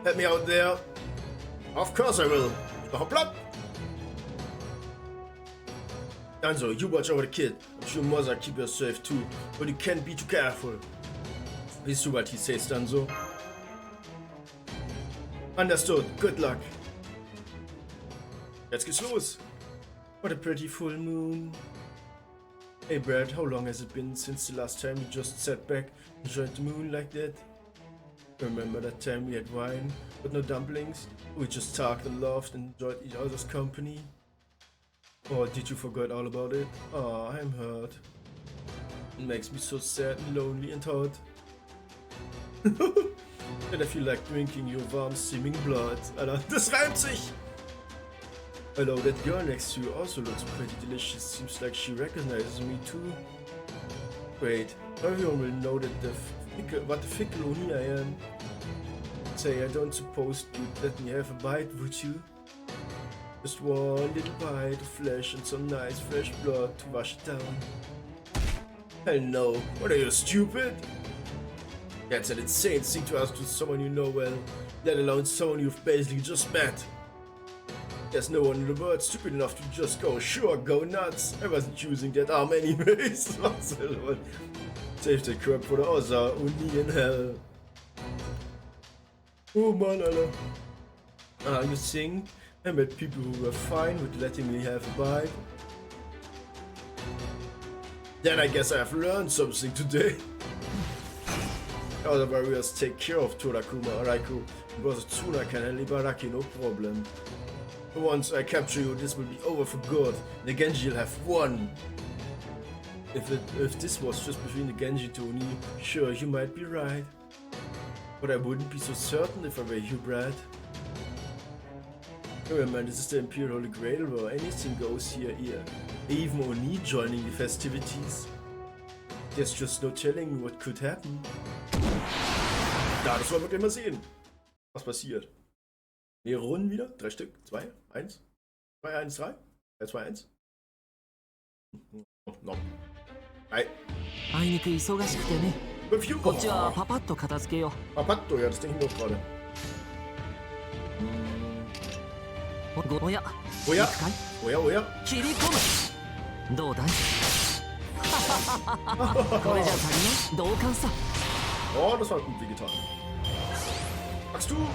Speaker 1: Help me out there. Of course I will. Hoppla! Danzo, you watch over the kid. I'm sure mother keep her safe too, but you can't be too careful. Please do what he says, Danzo. Understood. Good luck. Jetzt geht's los. What a pretty full moon. Hey Brad, how long has it been since the last time you just sat back and enjoyed the moon like that? Remember that time we had wine, but no dumplings? We just talked and laughed and enjoyed each other's company? Or did you forget all about it? Oh, I'm hurt. It makes me so sad and lonely and hot. And I feel like drinking your warm steaming blood. Alter, das reimt sich! Hello, that girl next to you also looks pretty delicious. Seems like she recognizes me too. Wait, everyone will know that what the fickle Oni I am. Say, I don't suppose you'd let me have a bite, would you? Just one little bite of flesh and some nice fresh blood to wash it down. Hell no, what are you, stupid? That's an insane thing to ask to someone you know well, let alone someone you've basically just met. There's no one in the world stupid enough to just go, sure, go nuts. I wasn't choosing that arm anyways. Save the crap for the other Uni in hell. Oh man, Alter. You think I met people who were fine with letting me have a bite? Then I guess I've learned something today. Other warriors take care of Torakuma Raikou, because Tsuna can handle Ibaraki, no problem. Once I capture you, this will be over for good. The Genji will have won. If this was just between the Genji to Oni, sure, you might be right. But I wouldn't be so certain if I were you, Brad. Oh man, this is the Imperial Holy Grail where anything goes here. Even Oni joining the festivities. There's just no telling what could happen. Ja, das wollen wir gleich mal sehen. Was passiert? Mehrere Runden wieder? 3 Stück? 2? 1? 2, 1, 3? 3, 2, 1? No. はい。
Speaker 2: あいにく忙しくてね。こっちはパパッと片付けよう。
Speaker 1: パパッとやるしていいのかね。
Speaker 2: おや。
Speaker 1: おや。おやおや。
Speaker 2: 切り込む。どうだい？これじゃ足りない？同感さ。
Speaker 1: Oh, das war gut wehgetan. Wachstum!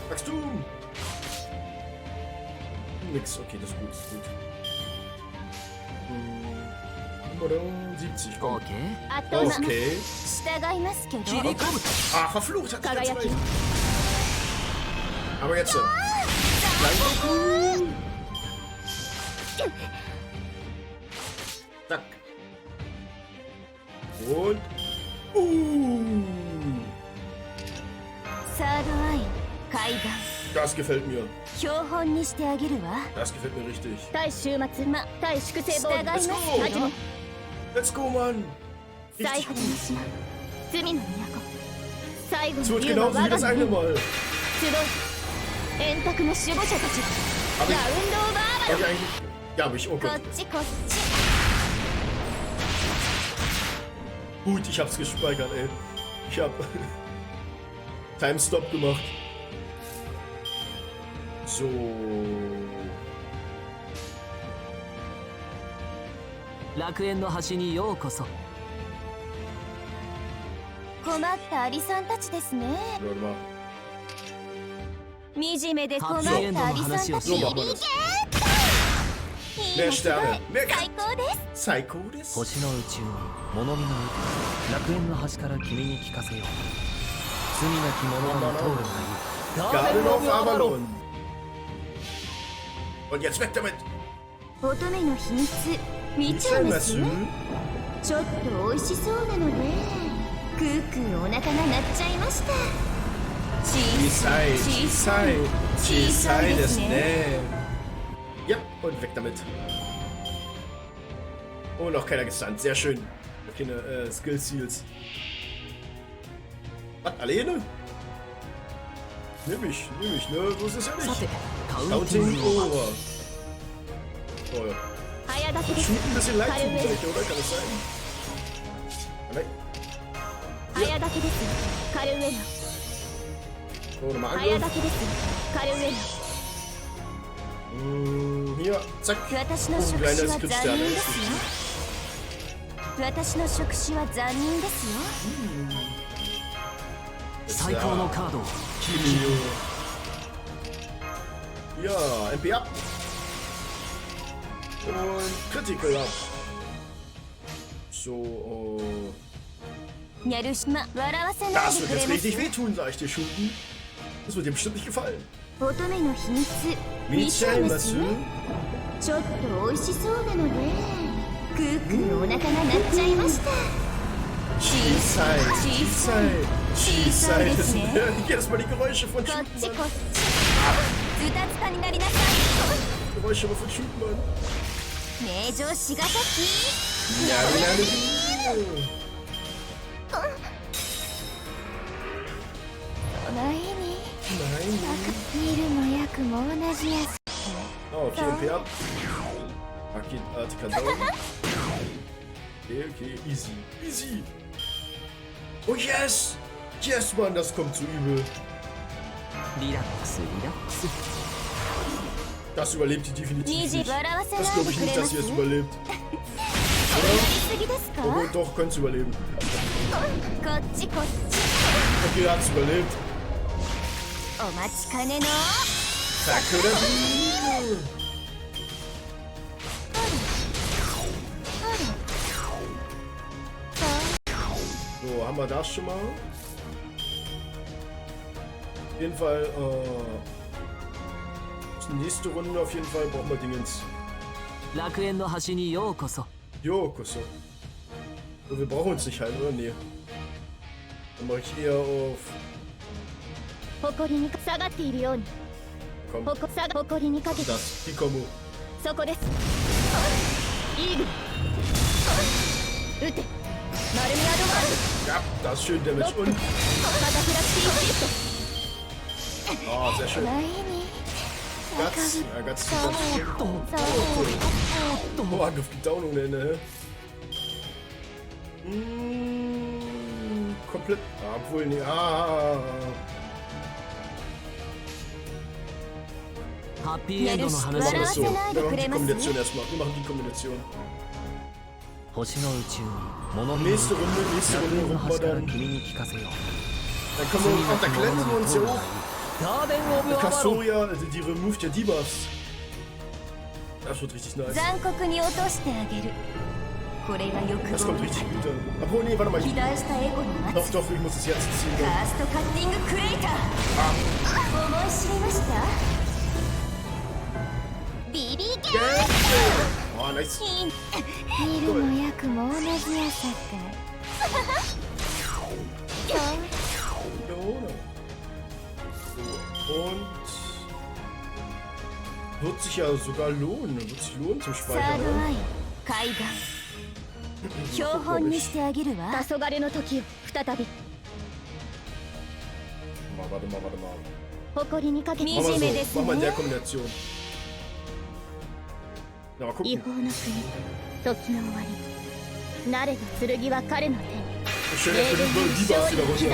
Speaker 1: Wachstum! Nix, okay, das ist gut, das ist gut. 70, komm. Okay. Ah, verflucht, hat die ganze Zeit. Aber jetzt. Zack. Und. Das gefällt mir. Das gefällt mir richtig. Let's go, Mann. Richtig gut. Es wird genauso wie das eine Mal. Hab ich eigentlich... Ja, hab ich. Oh Gott. Gut, ich hab's gespeichert, ey. Ich hab Time-Stop gemacht. So. Warte mal. Mehr Sterne. Mehr Psycho des. Garden of Avalon. Und jetzt weg damit. Ja, und weg damit. Oh, noch keiner gestunt. Sehr schön. Keine Skill Seals. Was? Alleine? Nimm mich, ne? So ist es ja nicht. Counting over. Oh ja. Das tut ein bisschen leid zu mir, oder? Kann das sein? Nein. So, nochmal Angriff. Hier, zack. Oh, ein kleines Crit-Sterne. Ja, MP ab. Und Critical ab. So, Das wird jetzt richtig wehtun, sag ich dir schon. Das wird dir bestimmt nicht gefallen. Wie zählst du? Jedes Mal die Geräusche von Shooten. Geräusche aber von Shooten, Mann. Ja, oh, okay, MP ab. Attika down. Okay, easy. Easy. Oh yes! Yes, Mann, das kommt zu übel. Das überlebt die definitiv nicht. Das glaube ich nicht, dass sie es überlebt. Oder? Oh, doch, könnte es überleben. Okay, hat es überlebt. So, haben wir das schon mal? Auf jeden Fall, nächste Runde auf jeden Fall brauchen wir Dingens. Yokoso. So, wir brauchen uns nicht heilen, oder? Nee. Dann mache ich eher auf... Komm. Das, die Kombo. Ja, das ist schön Damage und... Oh, sehr schön. Guts. Ja, Guts. Oh, Angriff geht down ohne Ende, hä? Komplett. Ah, obwohl, nee. Machen wir es so. Wir machen die Kombination erstmal. Wir machen die Kombination. Nächste Runde rufen wir dann. Dann kommen wir auf der Glänzen uns hier hoch. Kastoria, also die removed ja Debuffs. Das wird richtig nice. Das kommt richtig gut an. Obwohl, nee, warte mal. Doch, ich muss es jetzt ziehen. Oh, nice. Und wird sich ja sogar lohnen. Wird sich lohnen zum Speichern. Warte mal. Mach mal in der Kombination. Ja, mal gucken. Schön, dass wir die Debuffs wieder runter.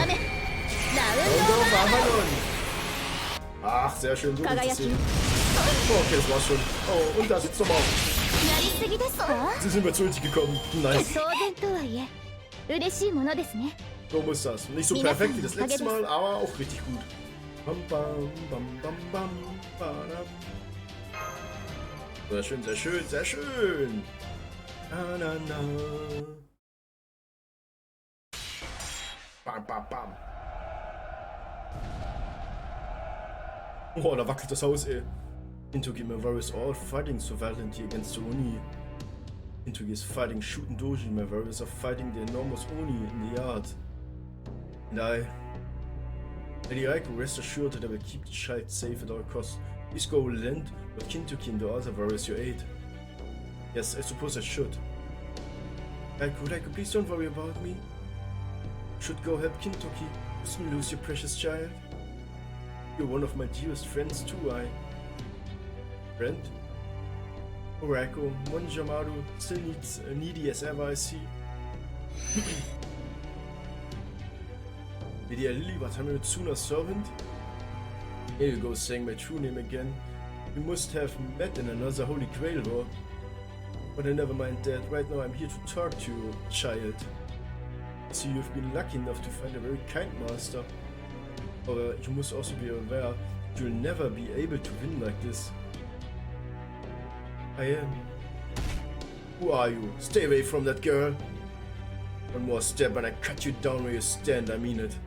Speaker 1: Ach, sehr schön. So ist es hier. Oh, okay, das war's schon. Oh, und da sitzt nochmal auf. Sie sind mir zu Ulti gekommen. Nice. So muss das. Nicht so perfekt wie das letzte Mal, aber auch richtig gut. Bam, bam, bam, bam, bam, badam. Sehr schön, sehr schön, sehr schön. Na, na, na. Bam, bam, bam. Oh, da wackelt das Haus, ey. Kintoki Mavari is all fighting so violently against the Oni. Kintoki is fighting shooting doji. Mavari is fighting the enormous Oni in the yard. And Lady Aiko, rest assured that I will keep the child safe at all costs. Please go lend what Kintoki and the other warriors your aid. Yes, I suppose I should. Aiko, please don't worry about me. Should go help Kintoki. You soon lose your precious child. You're one of my dearest friends too, Friend? Aiko, Monjamaru, still needy as ever, I see. Lady Lily, what am I Tsuna's servant? Here you go, saying my true name again. We must have met in another Holy Grail war. But I never mind that. Right now I'm here to talk to you, child. I see you've been lucky enough to find a very kind master. But you must also be aware you'll never be able to win like this. I am. Who are you? Stay away from that girl. One more step and I cut you down where you stand, I mean it.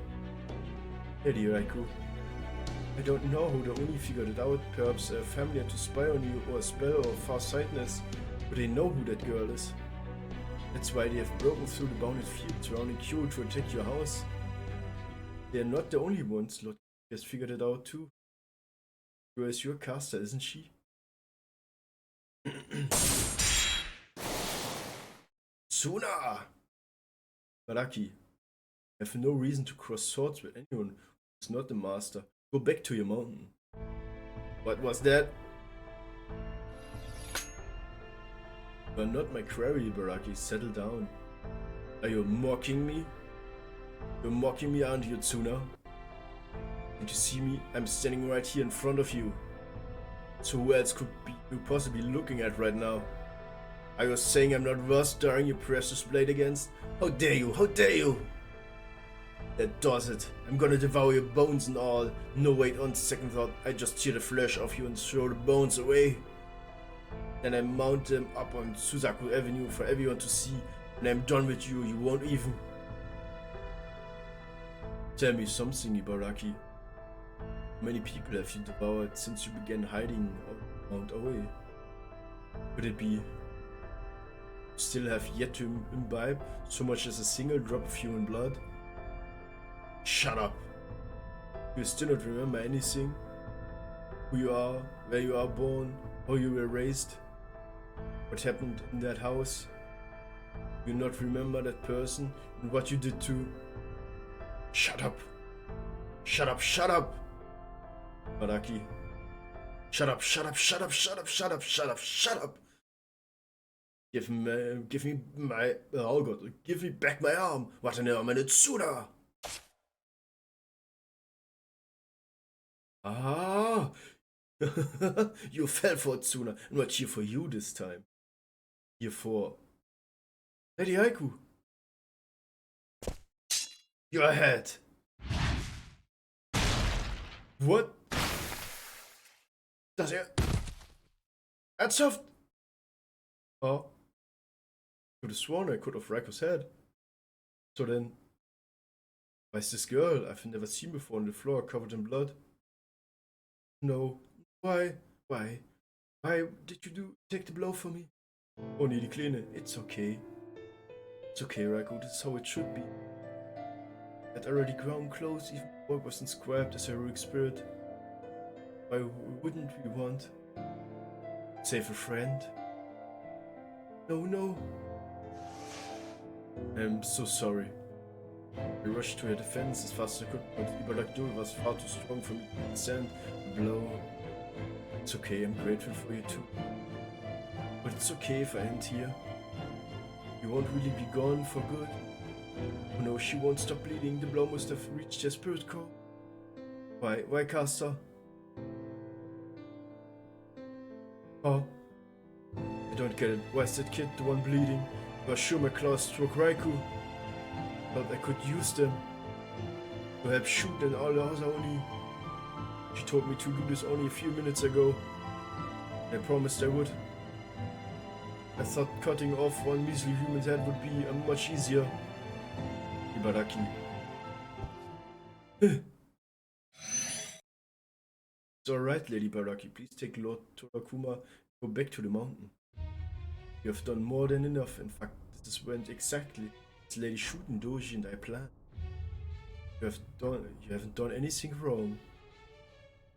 Speaker 1: Lady Raikou. I don't know who the Oni figured it out, perhaps a family had to spy on you or a spell or farsightedness, but they know who that girl is. That's why they have broken through the bounded field surrounding Kyo to attack your house. They're not the only ones, Lord has figured it out too. Kyo is your caster, isn't she? Tsuna! Baraki, I have no reason to cross swords with anyone who is not the master. Go back to your mountain. What was that? You are not my quarry, Baraki. Settle down. Are you mocking me? You're mocking me, aren't you, Tsuna? Did you see me? I'm standing right here in front of you. So who else could be you possibly looking at right now? Are you saying I'm not worth stirring your precious blade against? How dare you? How dare you? That does it. I'm gonna devour your bones and all. No, wait, on second thought, I just tear the flesh off you and throw the bones away. Then I mount them up on Suzaku Avenue for everyone to see. When I'm done with you, you won't even... Tell me something, Ibaraki. How many people have you devoured since you began hiding Mount Aoi? Could it be you still have yet to imbibe so much as a single drop of human blood? Shut up! Do you still not remember anything? Who you are, where you are born, how you were raised? What happened in that house? Do you not remember that person and what you did too? Shut up! Shut up! Shut up! Baraki. Shut up! Shut up! Shut up! Shut up! Shut up! Shut up! Shut up! Give me my... Oh God! Give me back my arm! What an arm and it's Tsuna! Ah! You fell for Tsuna. I'm not here for you this time. Here for... Lady Haiku. Your head. What? Does it? That's soft. Oh. Could have sworn I cut off Raiku's head. So then, why is this girl I've never seen before on the floor covered in blood? No. Why? Why? Why did you take the blow for me? Oh, nee, die Kleine. It's okay. It's okay, Raikou. This is how it should be. I'd already grown close even before I was inscribed as a heroic spirit. Why wouldn't we want? Save a friend? No, no. I'm so sorry. I rushed to her defense as fast as I could, but Ibaraki was far too strong for me to withstand the blow. It's okay, I'm grateful for you too. But it's okay if I end here. You won't really be gone for good. Oh no, she won't stop bleeding. The blow must have reached her spirit core. Why, Caster? Oh. I don't get it. Why is that kid the one bleeding? I was sure my claws struck Raikou. But I could use them to help shoot and all the other only. She told me to do this only a few minutes ago. I promised I would. I thought cutting off one measly human's head would be much easier. Ibaraki. It's alright, Lady Ibaraki. Please take Lord Torakuma and go back to the mountain. You have done more than enough. In fact, this went exactly as Lady Shuten Doji and I planned. You haven't done anything wrong.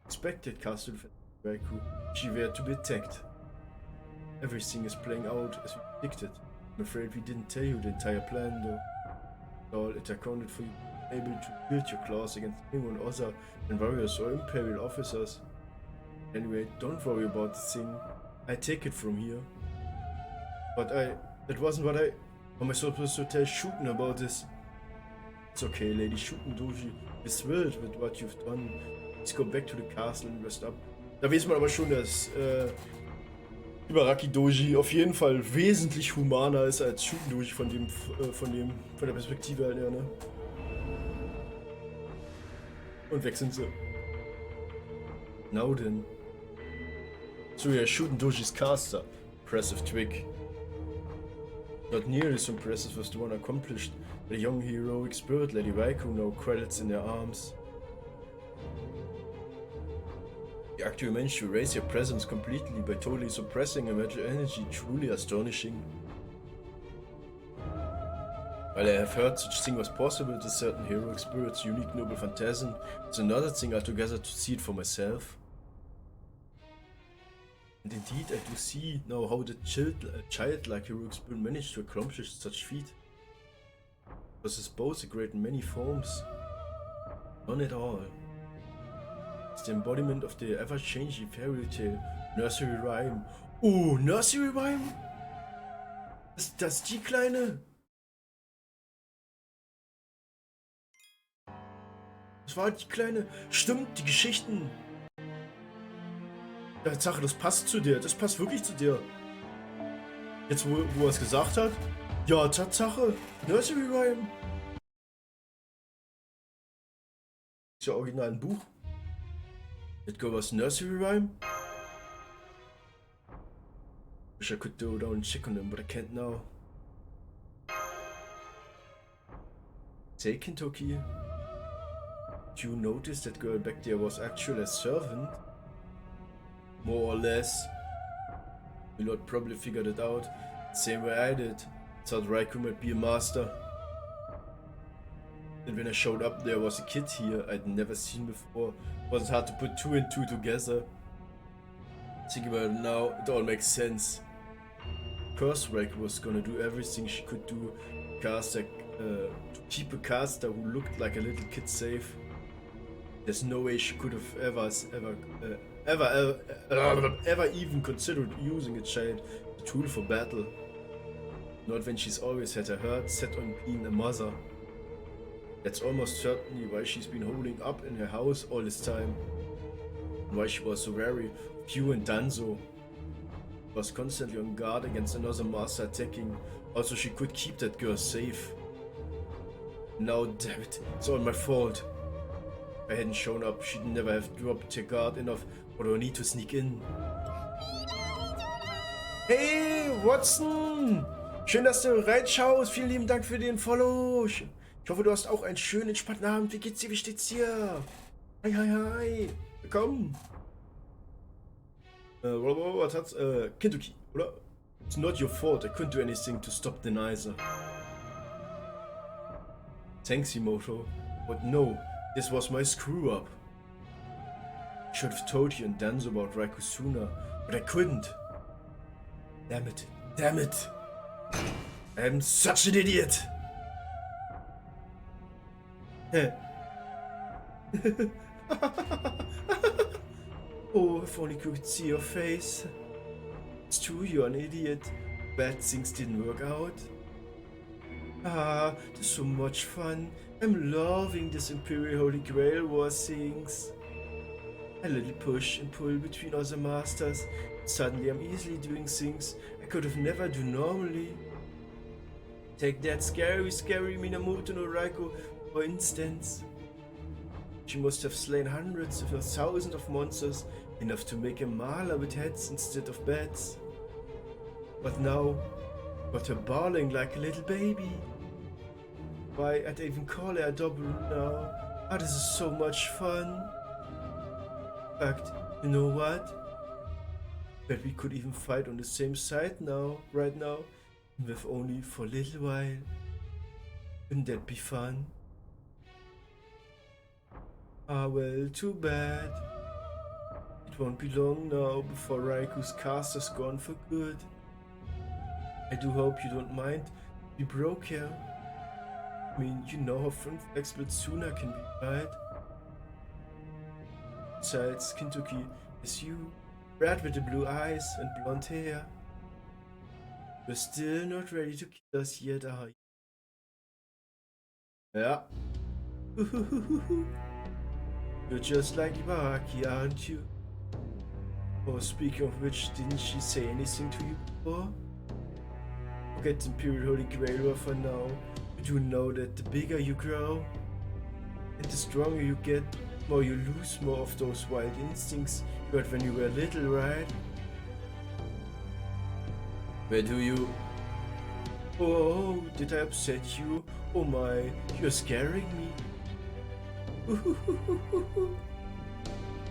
Speaker 1: Expected Castle Raikou. She were to be attacked. Everything is playing out as we predicted. I'm afraid we didn't tell you the entire plan though. All it accounted for you being able to wield your claws against anyone other than warriors or imperial officers. Anyway, don't worry about the thing. I take it from here. But that wasn't what how am I supposed to tell Shuten about this? It's okay, Lady Shuten Doji is thrilled with what you've done. Let's go back to the castle and rest up. Da weiß man aber schon, dass Ibaraki Doji auf jeden Fall wesentlich humaner ist als Shuten Doji von der Perspektive halt her, ne? Und weg sind sie. Now then. So yeah, Shuten Doji's caster. Impressive trick. Not nearly as impressive as the one accomplished by the young heroic spirit Lady Raikou now credits in their arms. You actually managed to raise your presence completely by totally suppressing a magical energy, truly astonishing. While I have heard such thing was possible to certain heroic spirits' unique noble phantasm, it's another thing altogether to see it for myself. And indeed, I do see now how the childlike heroic spirit managed to accomplish such feat. It possesses both a great many forms. None at all. It's the embodiment of the ever-changing fairy tale, nursery rhyme. Oh, nursery rhyme? Ist das die Kleine? Das war die Kleine. Stimmt, die Geschichten. Tatsache, das passt zu dir. Das passt wirklich zu dir. Jetzt, wo er es gesagt hat. Ja, Tatsache. Nursery Rhyme. Ist ja original ein Buch. That girl was Nursery Rhyme. Wish I could go down and check on him, but I can't now. Say, Kintoki. Did you notice that girl back there was actually a servant? More or less. Milord probably figured it out. Same way I did. Thought Raikou might be a master. And when I showed up, there was a kid here I'd never seen before. It wasn't hard to put 2 and 2 together. Thinking about it now, it all makes sense. Of course, Raikou was gonna do everything she could do to keep a caster who looked like a little kid safe. There's no way she could have ever even considered using a child as a tool for battle. Not when she's always had her heart set on being a mother. That's almost certainly why she's been holding up in her house all this time. And why she was so wary of you and Danzo. Was constantly on guard against another master attacking. Also, she could keep that girl safe. Now, damn it, it's all my fault. If I hadn't shown up, she'd never have dropped her guard enough for her need to sneak in. Hey, Watson! Schön, dass du reinschaust. Vielen lieben Dank für den Follow. Ich hoffe, du hast auch einen schönen, entspannten Abend. Wie geht's dir? Wie steht's dir? Hi, hi, hi. Willkommen. Was hat's? Kintoki, oder? It's not your fault. I couldn't do anything to stop the Nizer. Thanks, Emoto. But no, this was my screw up. I should have told you and Danzo about Raikou sooner, but I couldn't. Damn it. Damn it. I'm such an idiot. Oh, if only you could see your face. It's true, you're an idiot. Bad things didn't work out. Ah, there's so much fun. I'm loving this Imperial Holy Grail War things. A little push and pull between other masters. Suddenly I'm easily doing things I could have never do normally. Take that scary Minamoto no Raikou, for instance. She must have slain hundreds if not thousands of monsters, enough to make a mala with heads instead of beds. But now, got her bawling like a little baby. Why, I'd even call her a double now. Ah, this is so much fun. In fact, you know what? Bet we could even fight on the same side now, right now, if only for a little while. Wouldn't that be fun? Ah well, too bad. It won't be long now before Raikou's caster's gone for good. I do hope you don't mind we broke here. I mean, you know how flexible Tsuna can be, right? Besides, Kintoki is you, red with the blue eyes and blonde hair. You're still not ready to kill us yet, are you? Yeah. You're just like Ibaraki, aren't you? Oh, speaking of which, didn't she say anything to you before? Forget the Imperial Holy Grail War for now. You do know that the bigger you grow, and the stronger you get, more you lose more of those wild instincts you had when you were little, right? Where do you... Oh, did I upset you? Oh my, you're scaring me.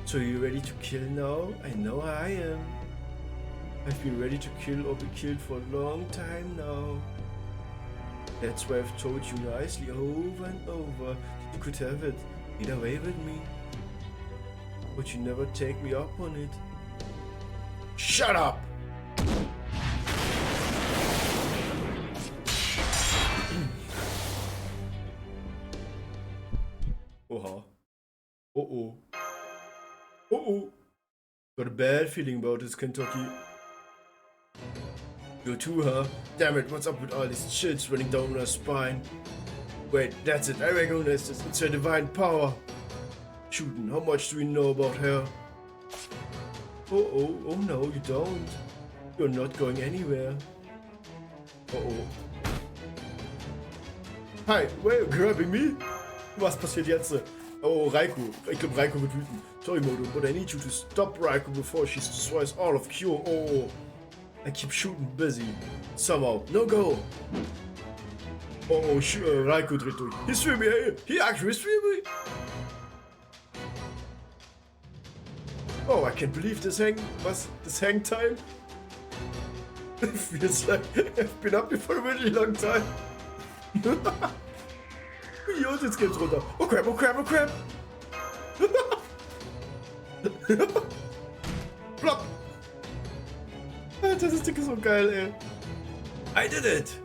Speaker 1: So you ready to kill now? I know I am. I've been ready to kill or be killed for a long time now. That's why I've told you nicely over and over that you could have it either way with me. But you never take me up on it. Shut up! Oha. Oh oh. Oh oh. Got a bad feeling about this, Kintoki. You too, huh? Damn it, what's up with all these shits running down my spine? Wait, that's it, I recognize this. It's her divine power. Shooting, how much do we know about her? Oh no, you don't. You're not going anywhere. Hi, why are you grabbing me? Was passiert jetzt? Oh, Raikou. Ich glaube, Raikou wird wütend. Sorry, Modo, but I need you to stop Raikou before she destroys all of Q. Oh, I keep shooting busy. Somehow. No go. Oh, Raikou dreht durch. He's threw me. He actually threw me. Oh, I can't believe this hang time. It feels like I've been up here for a really long time. Und jetzt geht's runter. Oh crap, oh crap, oh crap. Plop. Das ist so geil, ey. I did it.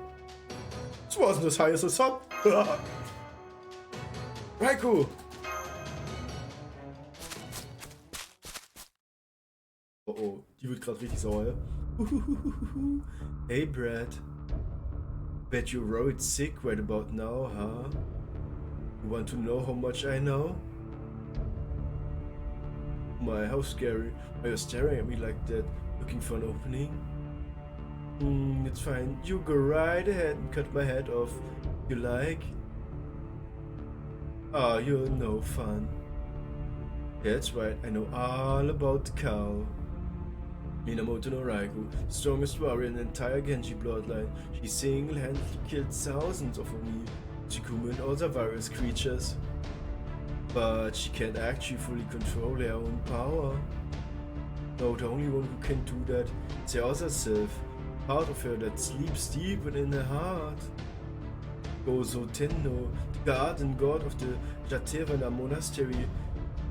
Speaker 1: This wasn't as high as I thought. Raikou. Oh, die wird gerade richtig sauer, ja? Hey, Brad. Bet you're worried sick right about now, huh? You want to know how much I know? My, how scary. Are you staring at me like that, looking for an opening? It's fine. You go right ahead and cut my head off. You like? Ah, you're no fun. That's right, I know all about the cow. Minamoto no Raikou, strongest warrior in the entire Genji bloodline. She single-handedly killed thousands of Oni, Chikumu and other various creatures. But she can't actually fully control her own power. No, the only one who can do that is her other self, part of her that sleeps deep within her heart. Gozo Tenno, the garden god of the Jatevana monastery,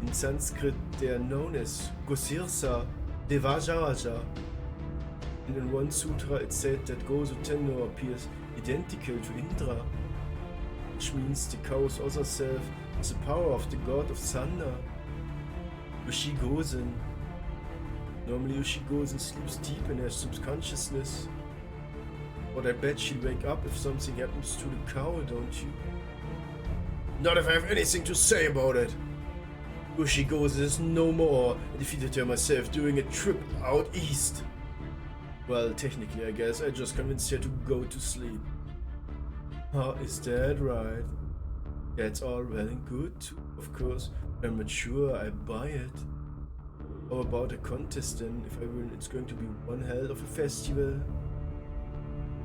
Speaker 1: in Sanskrit they are known as Gosirsa, Devajaraja. And in one sutra it said that Gozo Tenno appears identical to Indra, which means the cow's other self is the power of the god of thunder, Ushigozen. Normally Ushigozen sleeps deep in her subconsciousness, but I bet she'll wake up if something happens to the cow, don't you? Not if I have anything to say about it. Ushigozen is no more. I defeated her myself during a trip out east. Well, technically I guess I just convinced her to go to sleep. Huh, is that right? That's all well and good, of course. I'm not sure I buy it. How about a contest then? If I win, it's going to be one hell of a festival.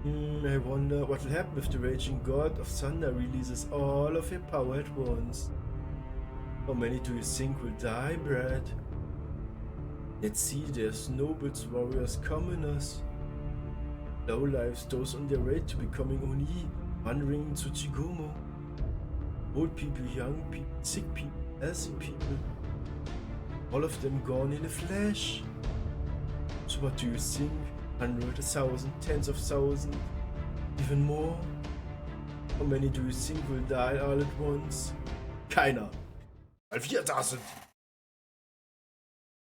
Speaker 1: I wonder what will happen if the raging god of thunder releases all of her power at once. How many do you think will die, Brad? Let's see, there's nobles, warriors, commoners. Lowlifes, those on their way to becoming Oni, wandering in Tsuchigumo. Old people, young people, sick people, healthy people. All of them gone in a flash. So what do you think? 100, 1,000, tens of thousands, even more? How many do you think will die all at once? Keiner. Weil wir da sind.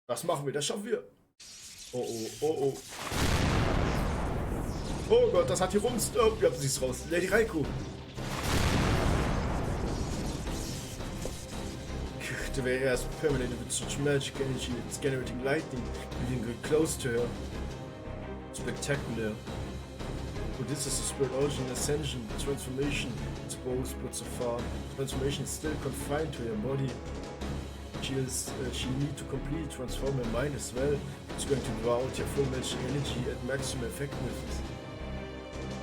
Speaker 1: Das machen wir, das schaffen wir. Oh oh, oh oh. Oh Gott, das hat hier rumst. Oh, ja, sie ist raus. Lady Raikou. The way has permeated with such magic energy, it's generating lightning, leading very close to her. Spectacular. So this is the spirit origin ascension, transformation, it's both, but so far, transformation is still confined to her body. She need to completely transform her mind as well. It's going to draw out her full magic energy at maximum effectiveness.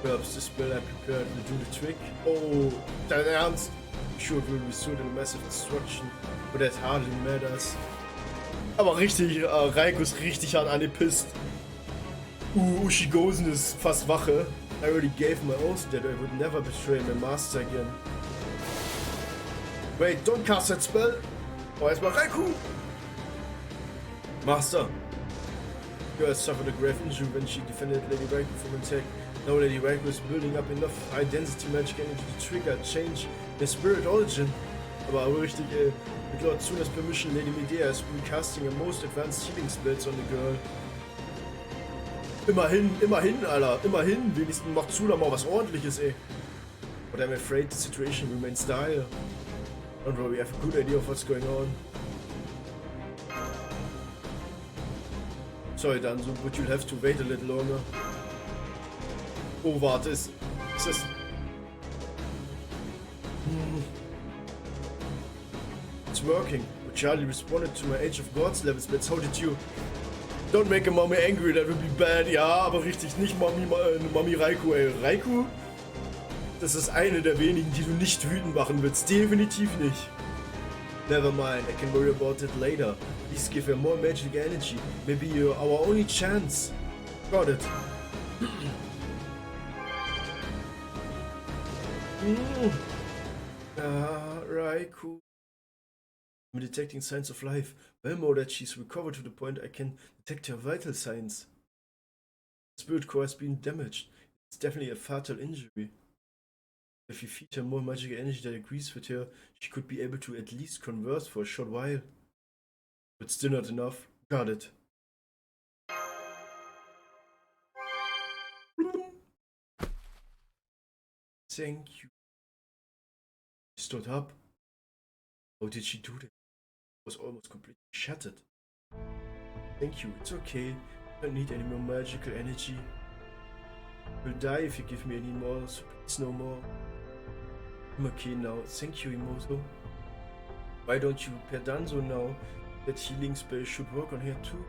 Speaker 1: Perhaps the spell I prepared will do the trick. Oh, dein Ernst? Sure, it will result in a massive destruction, but that hardly matters. Aber richtig, Raikou ist richtig hart angepisst. Ushigozen ist fast Wache. I already gave my oath that I would never betray my master again. Wait, don't cast that spell. Oh, erstmal Raikou. Master. Girl suffered a grave injury when she defended Lady Raikou from attack. Now Lady Raikou is building up enough high-density magic energy to trigger change in spirit origin. Aber richtig, ey. With Lord Tsuna's permission, Lady Medea has been casting a most advanced healing spells on the girl. Immerhin, Alter. Immerhin. Wenigstens macht Tsuna mal was Ordentliches, ey. But I'm afraid the situation remains dire. Don't worry, I have a good idea of what's going on. Sorry, Danzo, but you'll have to wait a little longer. Oh, warte, ist das... It's working. But Charlie responded to my Age of Gods level spells. How did you... Don't make a mommy angry, that would be bad. Ja, aber richtig, nicht Mami Raikou, ey. Raikou? Das ist eine der wenigen, die du nicht wütend machen willst. Definitiv nicht. Never mind, I can worry about it later. Please give her more magic energy. Maybe you're our only chance. Got it. Raikou. I'm detecting signs of life. Well, more that she's recovered to the point I can detect her vital signs. The spirit core has been damaged. It's definitely a fatal injury. If you feed her more magic energy that agrees with her, she could be able to at least converse for a short while. But still not enough. Got it. Thank you. She stood up. How did she do that? Was almost completely shattered. Thank you, it's okay. I don't need any more magical energy. I will die if you give me any more, so please no more. I'm okay now, thank you, Imoto. Why don't you repair Danzo now? That healing spell should work on her too.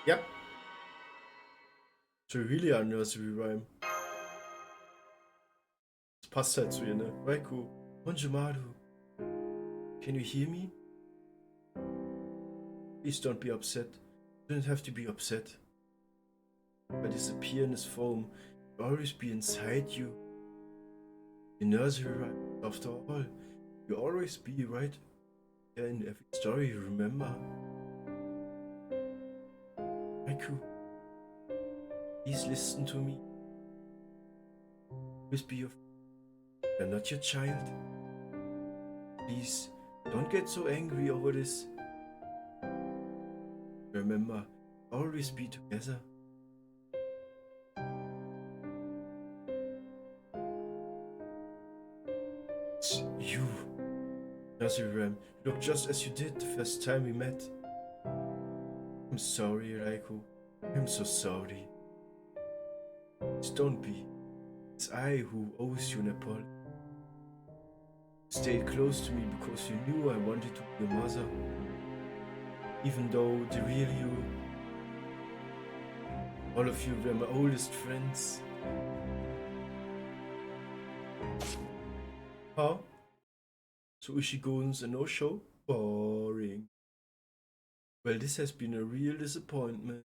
Speaker 1: Yep. So really a nursery rhyme. Das passt halt zu ihr, ne? Raikou, Honjimaru, can you hear me? Please don't be upset. You don't have to be upset. If I disappear in this foam, I'll always be inside you. The nursery rhyme, after all, you'll always be right there in every story you remember. Raikou, please listen to me. Always be your friend. You're not your child. Please, don't get so angry over this. Remember, always be together. It's you, Nursery Rhyme. You look just as you did the first time we met. I'm sorry, Raikou. I'm so sorry. Please don't be. It's I who owes you an apology. You stayed close to me because you knew I wanted to be your mother. Even though the real you, all of you were my oldest friends. Huh? So Ushigon's a no-show? Boring. Well, this has been a real disappointment.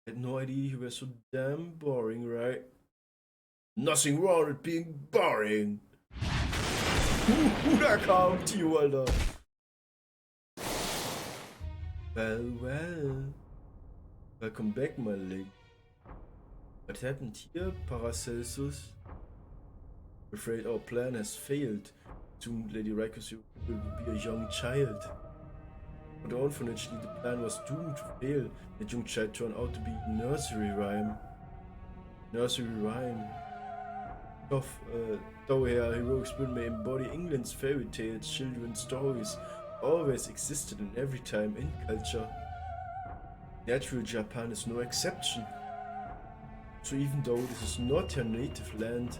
Speaker 1: I had no idea you were so damn boring, right? Nothing wrong with being boring. Da kam Tio, Alter. Well. Welcome back, my leg. What happened here, Paracelsus? I'm afraid our plan has failed. Soon Lady Raikou will be a young child. But unfortunately, the plan was doomed to fail. The young child turned out to be a nursery rhyme. Nursery rhyme. Though her heroic spirit may embody England's fairy tales, children's stories always existed in every time and culture. Natural Japan is no exception. So even though this is not her native land,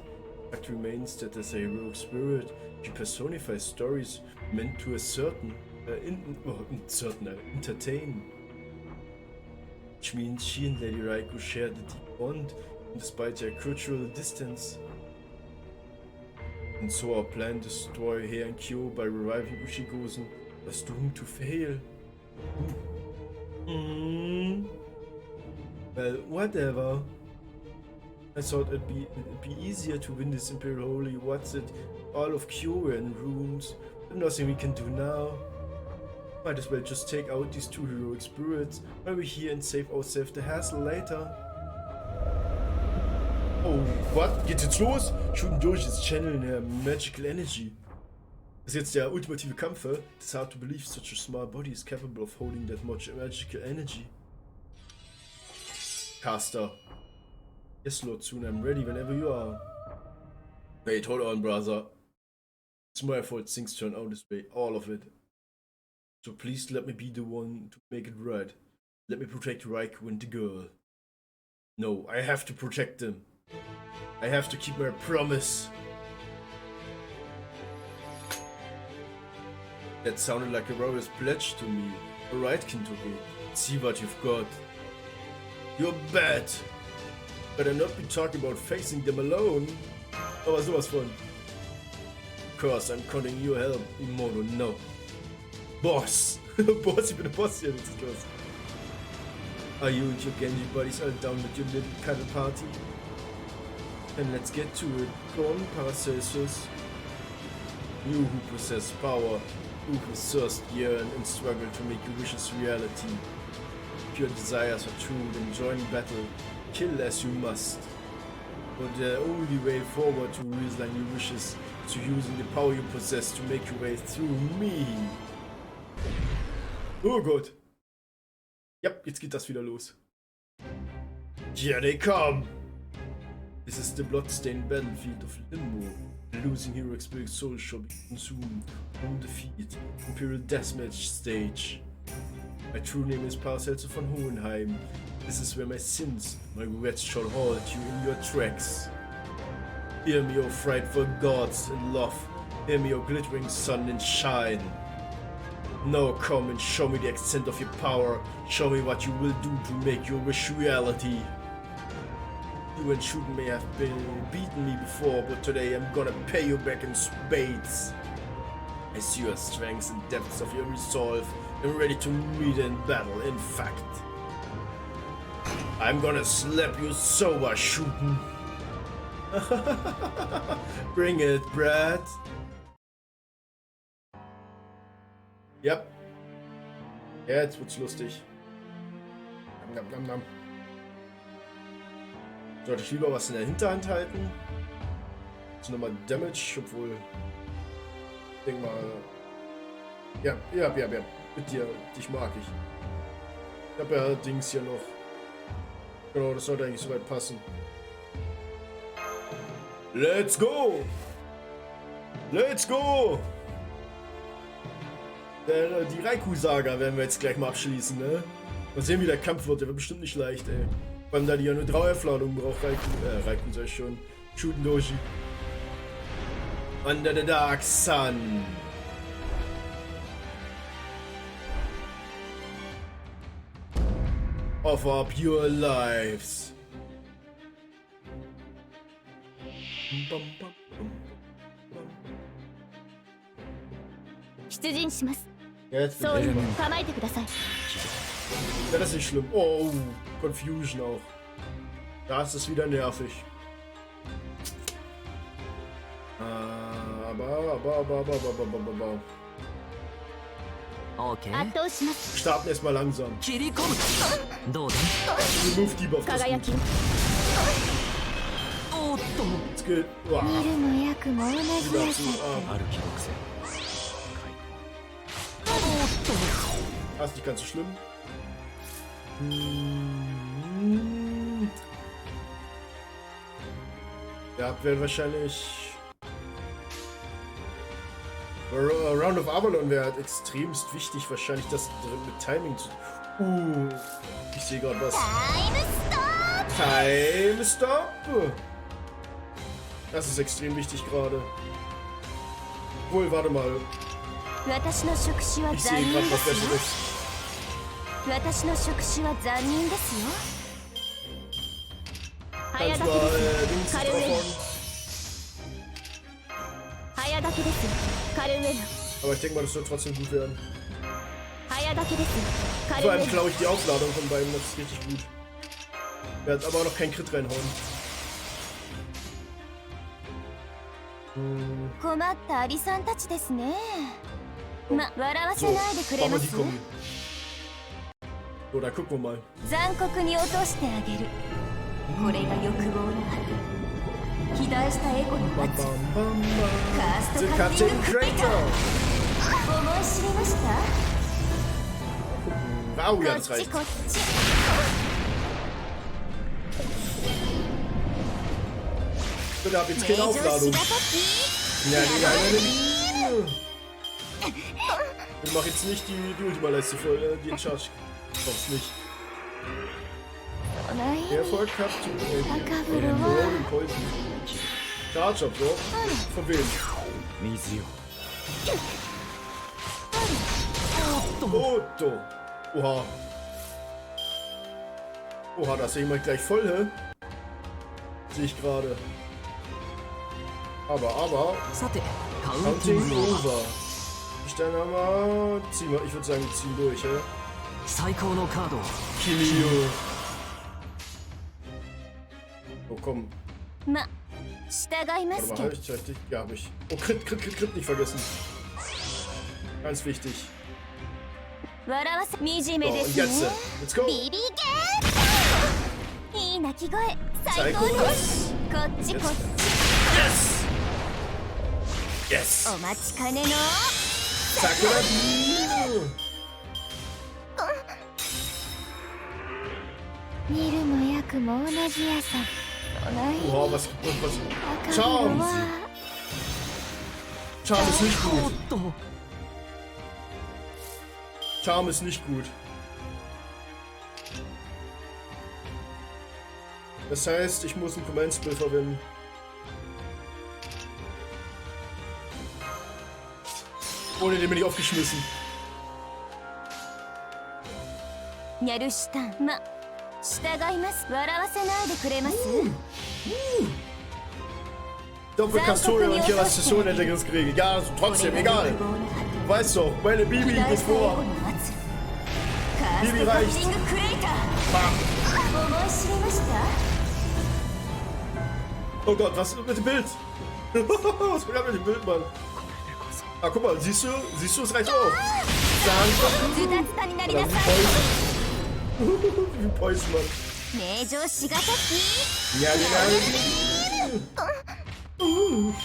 Speaker 1: the fact remains that as a heroic spirit, she personifies stories meant to entertain. Which means she and Lady Raikou shared a deep bond, despite their cultural distance. And so our plan to destroy Hei and Kyo by reviving Ushigosen was doomed to fail. Well, whatever. I thought it'd be easier to win this Imperial Holy. What's it? All of Kyo were in rooms, Nothing we can do now. Might as well just take out these two heroic spirits while we're here and save ourselves the hassle later. Oh, what? Geht's jetzt los? Shooten durch its channel in magical energy. Das ist jetzt der ultimative Kampf. It's hard to believe such a small body is capable of holding that much magical energy. Caster. Yes, Lord, soon I'm ready whenever you are. Wait, hold on, brother. It's my fault things turn out this way. All of it. So please let me be the one to make it right. Let me protect Raikou and the girl. No, I have to protect them. I have to keep my promise. That sounded like a warrior's pledge to me. Alright, Kintoki. See what you've got. You're bad. Better not be talking about facing them alone. Aber sowas von. Of course, I'm calling you help, Imoto. No. Boss! Boss, ich bin der Boss hier, was ist los? Are you and your Genji buddies all down with your little cuddle party? And let's get to it. Go on, Paracelsus. You who possess power, who thirst, yearn, and struggle to make your wishes reality. If your desires are true, then join battle. Kill as you must. But the only way forward to realize your wishes is to using the power you possess to make your way through me. Oh Gott. Ja, jetzt geht das wieder los. Here they come. This is the bloodstained battlefield of Limbo. The losing heroic spirit soul shall be consumed on defeat. Imperial Deathmatch stage. My true name is Paracelsus von Hohenheim. This is where my sins, my regrets shall halt you in your tracks. Hear me, O frightful gods and love. Hear me, O glittering sun and shine. Now come and show me the extent of your power. Show me what you will do to make your wish reality. You and Shooten may have beaten me before, but today I'm gonna pay you back in spades. I see your strengths and depths of your resolve. I'm ready to meet in battle, in fact. I'm gonna slap you sober, Shooten. Bring it, Brad. Yep. Ja, jetzt wird's lustig. Nam, nam, nam. Sollte ich lieber was in der Hinterhand halten? Jetzt nochmal Damage, obwohl. Ich denk mal. Ja. Mit dir, dich mag ich. Ich hab ja Dings hier noch. Genau, das sollte eigentlich soweit passen. Let's go! Let's go! Die Raikou-Saga werden wir jetzt gleich mal abschließen, ne? Mal sehen, wie der Kampf wird. Der wird bestimmt nicht leicht, ey. Vor allem, da die ja nur 3 Aufladungen braucht, Raikou sag ich schon. Shooten Doji. Under the Dark Sun. Offer up your lives.
Speaker 3: 出陣します。
Speaker 1: Ja, jetzt bin
Speaker 3: そう
Speaker 1: ich
Speaker 3: 構えてください。
Speaker 1: Ja, das ist nicht schlimm. Oh, Confusion auch. Da ist es wieder nervig. Aber.
Speaker 2: Okay.
Speaker 3: 圧倒します。
Speaker 1: Wir starten erstmal langsam.
Speaker 2: 切り込む。どうだ？
Speaker 1: Remove Dieb auf das
Speaker 3: 輝
Speaker 1: Gut.
Speaker 3: き。
Speaker 2: おっと。
Speaker 1: Skill. Wow.
Speaker 3: 見るも役も同じやさ。
Speaker 2: ある記録性。
Speaker 1: Das ist nicht ganz so schlimm. Ja, wäre wahrscheinlich. Round of Avalon wäre halt extremst wichtig, wahrscheinlich das mit Timing zu. Ich sehe gerade was. Time Stop! Das ist extrem wichtig gerade. Obwohl, warte mal.
Speaker 3: 私の触手は
Speaker 1: Ich
Speaker 3: 残
Speaker 1: sehe
Speaker 3: 忍
Speaker 1: gerade
Speaker 3: で
Speaker 1: was
Speaker 3: すよ。
Speaker 1: Besseres.
Speaker 3: 私の触手は残忍ですよ。 早
Speaker 1: Kannst
Speaker 3: 炊
Speaker 1: mal
Speaker 3: きです。
Speaker 1: Dings
Speaker 3: カルウェナ。
Speaker 1: draufhauen.
Speaker 3: 早炊きです。カルウェナ。
Speaker 1: Aber ich denke mal, das wird trotzdem gut werden.
Speaker 3: 早炊きです。カル
Speaker 1: Vor
Speaker 3: ウェ
Speaker 1: allem
Speaker 3: ナ。
Speaker 1: klaue ich die Aufladung von beiden, das ist richtig gut. Ich werde aber noch kein Crit reinhauen.
Speaker 3: 困ったアリさんたちですね。ま、笑わせないでくれます？
Speaker 1: Oder gucken wir mal.
Speaker 3: 残酷に落としてあげる。これが欲望の果て。肥大したエゴの末。カーストカッティングクレーター。思い知りました？
Speaker 1: Oh ja, das reicht. Bitte hab jetzt keine Aufladung. Nein. Ich mach jetzt nicht die Ultima-Leiste voll, die in Charge. Brauch's nicht. Der Erfolg hat den Poison. Charge up, so. Von wem? Otto. Oha. Oha, da ist ja jemand gleich voll, hä? Sehe ich gerade. Aber. Counting over. Dann haben wir. Ich würde sagen, wir ziehen durch, hä? Kilio. Oh, komm. Warte mal, hab ich richtig? Ja, hab ich. Oh, Crit nicht vergessen. Ganz wichtig. So, und jetzt. Let's go. Psychos. Yes. Sakura. Wow, was? Charm. Charm ist nicht gut. Charm ist nicht gut. Das heißt, ich muss ein Command-Spell verwenden. Ohne den bin ich aufgeschmissen. Doppelkastoria und Kirastation hätte das geregelt. Ja, also trotzdem, egal. Du weißt doch, meine Bibi geht vor. Bibi reicht. Bam. Oh Gott, was ist mit dem Bild? Was will mit dem Bild, Mann? Ah, guck mal, siehst du, es reicht auch. Wie Poison, Mann.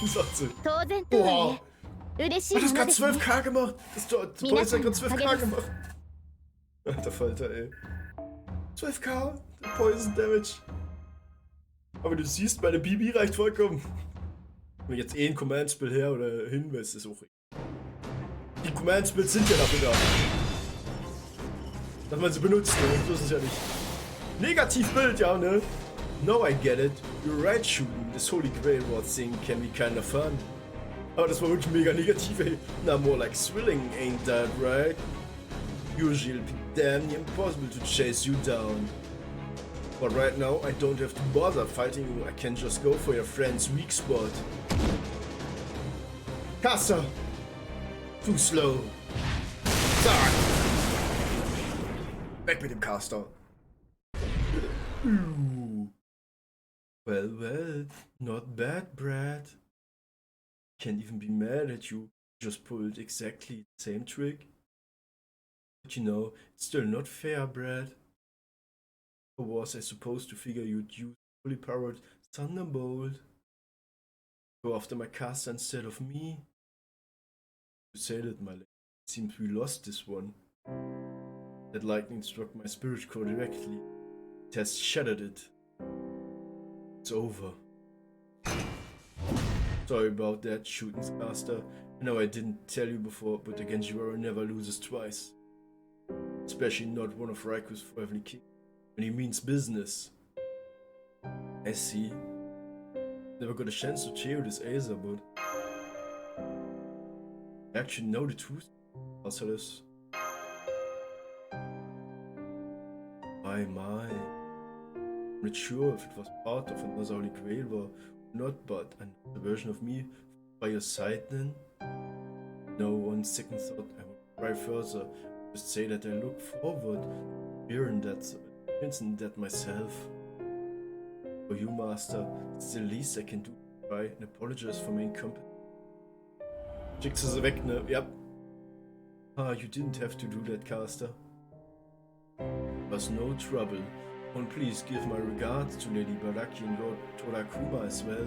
Speaker 1: Sagt sie. Boah. Hat das gerade 12k gemacht? Das Poison hat gerade 12k gemacht. Alter Falter, ey. 12k Poison Damage. Aber du siehst, meine BB reicht vollkommen. Wenn jetzt ein Command-Spell her oder hin, ist es auch. Die Command-Spells sind ja dafür da. Dass man sie benutzt, ne? So ist es ja nicht. Negativbild, ja, ne? No, I get it. You're right, shooting. This Holy Grail War thing can be kinda fun. Aber das war wirklich mega negativ, ey. Nah, more like thrilling, ain't that right? Usually it'll be damn impossible to chase you down. But right now, I don't have to bother fighting you. I can just go for your friend's weak spot. Caster! Too slow. Zack! Weg mit dem Caster. Well, not bad, Brad. Can't even be mad at you. Just pulled exactly the same trick. But you know, it's still not fair, Brad. Or was I supposed to figure you'd use fully powered Thunderbolt? Go after my caster instead of me? You said it, my lady. It seems we lost this one. That lightning struck my spirit core directly. It has shattered it. It's over. Sorry about that, shooting caster. I know I didn't tell you before, but the Genjiwara never loses twice. Especially not one of Raiku's 4 heavenly kings. When he means business. I see. Never got a chance to cheer this Acer, but I actually know the truth. Also this. My. I'm not sure if it was part of another Holy Grail or not, but another version of me by your side then. No, on second thought, I would try further. Just say that I look forward to hearing that myself. For you, Master, it's the least I can do to try and apologize for main company. Schickt sie weg, ne? Ja. Ah, you didn't have to do that, Caster. Was no trouble. And please give my regards to Lady Baraki and Lord Torakuma as well.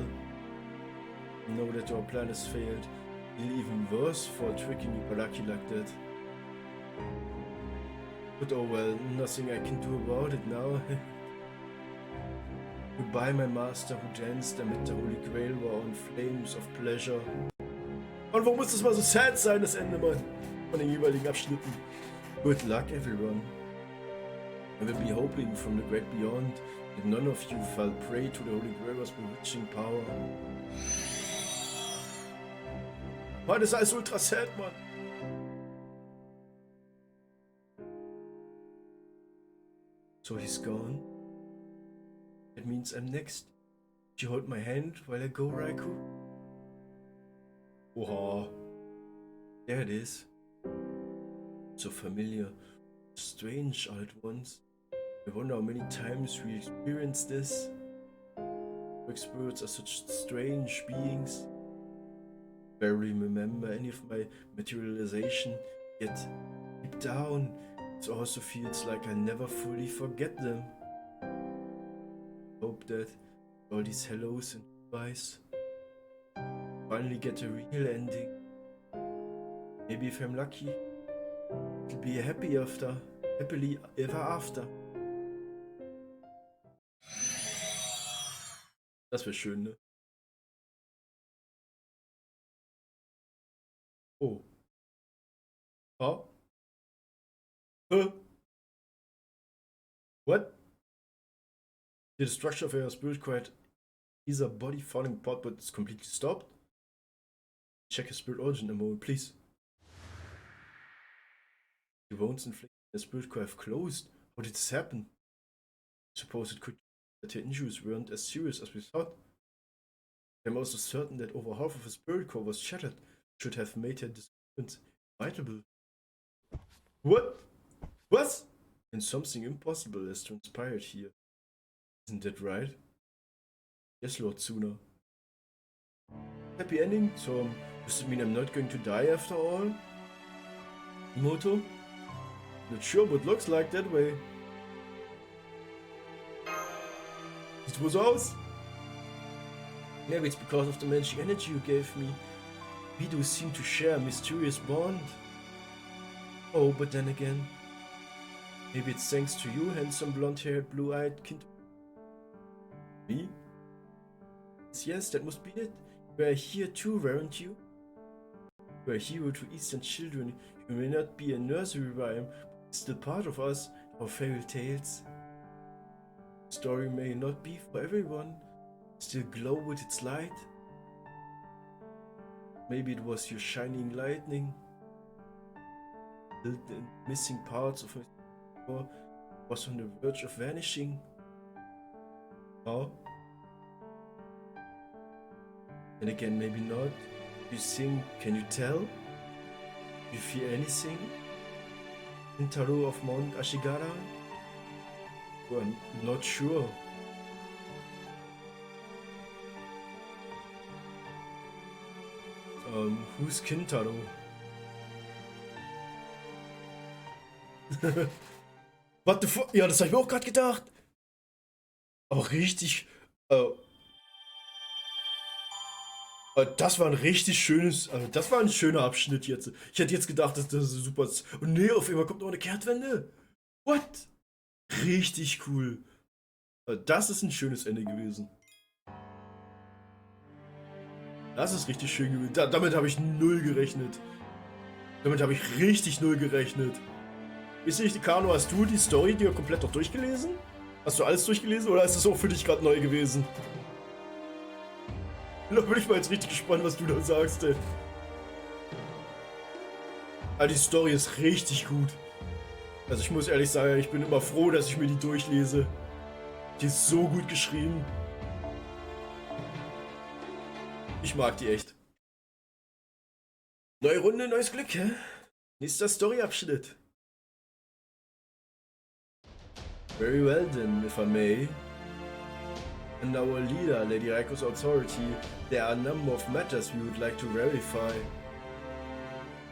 Speaker 1: Know that our plan has failed. It'll even worse for tricking you Baraki like that. But oh well, nothing I can do about it now. Goodbye, my master who danced amid the Holy Grail war on flames of pleasure. Und warum muss das mal so sad sein, das Ende, Mann? Von den jeweiligen Abschnitten. Good luck, everyone. I will be hoping from the great beyond that none of you fell prey to the Holy Grail's bewitching power. Mann, das ist alles ultra sad, Mann. So he's gone. That means I'm next. Did you hold my hand while I go, Raikou? Oha. There it is. So familiar. Strange all at once. I wonder how many times we experienced this. Experts are such strange beings. Barely remember any of my materialization, yet deep down it also feels like I never fully forget them. Hope that all these hellos and goodbyes finally get a real ending. Maybe if I'm lucky, it'll be a happily ever after. Das wäre schön, ne? Oh. Oh. What? The structure of your spirit quite is a body falling apart, but it's completely stopped. Check his spirit origin a moment, please. The wounds inflicted in the spirit core have closed. How did this happen? Suppose it could be that her injuries weren't as serious as we thought. I'm also certain that over half of his spirit core was shattered, should have made her disappearance inevitable. What? What? And something impossible has transpired here. Isn't that right? Yes, Lord Tsuna. Happy ending? So, does it mean I'm not going to die after all? Imoto? Not sure, but looks like that way. It was aus. Maybe it's because of the magic energy you gave me. We do seem to share a mysterious bond. Oh, but then again, maybe it's thanks to you, handsome blonde-haired, blue-eyed Kintoki. Me? Yes, that must be it. You were here too, weren't you? You are a hero to Eastern children. You may not be a nursery rhyme, but still part of us, our fairy tales. The story may not be for everyone, still glow with its light. Maybe it was your shining lightning. The missing parts of my core was on the verge of vanishing. Oh? And again, maybe not. You sing, can you tell? Do you feel anything? Intaro of Mount Ashigara? Well, I'm not sure. Who's Kintaro? What the fuck? Ja, das habe ich mir auch gerade gedacht. Aber richtig. Das war ein richtig schönes. Das war ein schöner Abschnitt jetzt. Ich hätte jetzt gedacht, dass das super ist. Und nee, auf einmal kommt noch eine Kehrtwende. What? Richtig cool. Das ist ein schönes Ende gewesen. Das ist richtig schön gewesen. Damit habe ich null gerechnet. Damit habe ich richtig null gerechnet. Ist nicht, Kano, hast du die Story dir komplett noch durchgelesen? Hast du alles durchgelesen oder ist das auch für dich gerade neu gewesen? Da bin ich mal jetzt richtig gespannt, was du da sagst, ey. Aber die Story ist richtig gut. Also ich muss ehrlich sagen, ich bin immer froh, dass ich mir die durchlese. Die ist so gut geschrieben. Ich mag die echt. Neue Runde, neues Glück, hä? Nächster Story-Abschnitt. Very well then, if I may. And our leader, Lady Raiko's authority, there are a number of matters we would like to verify.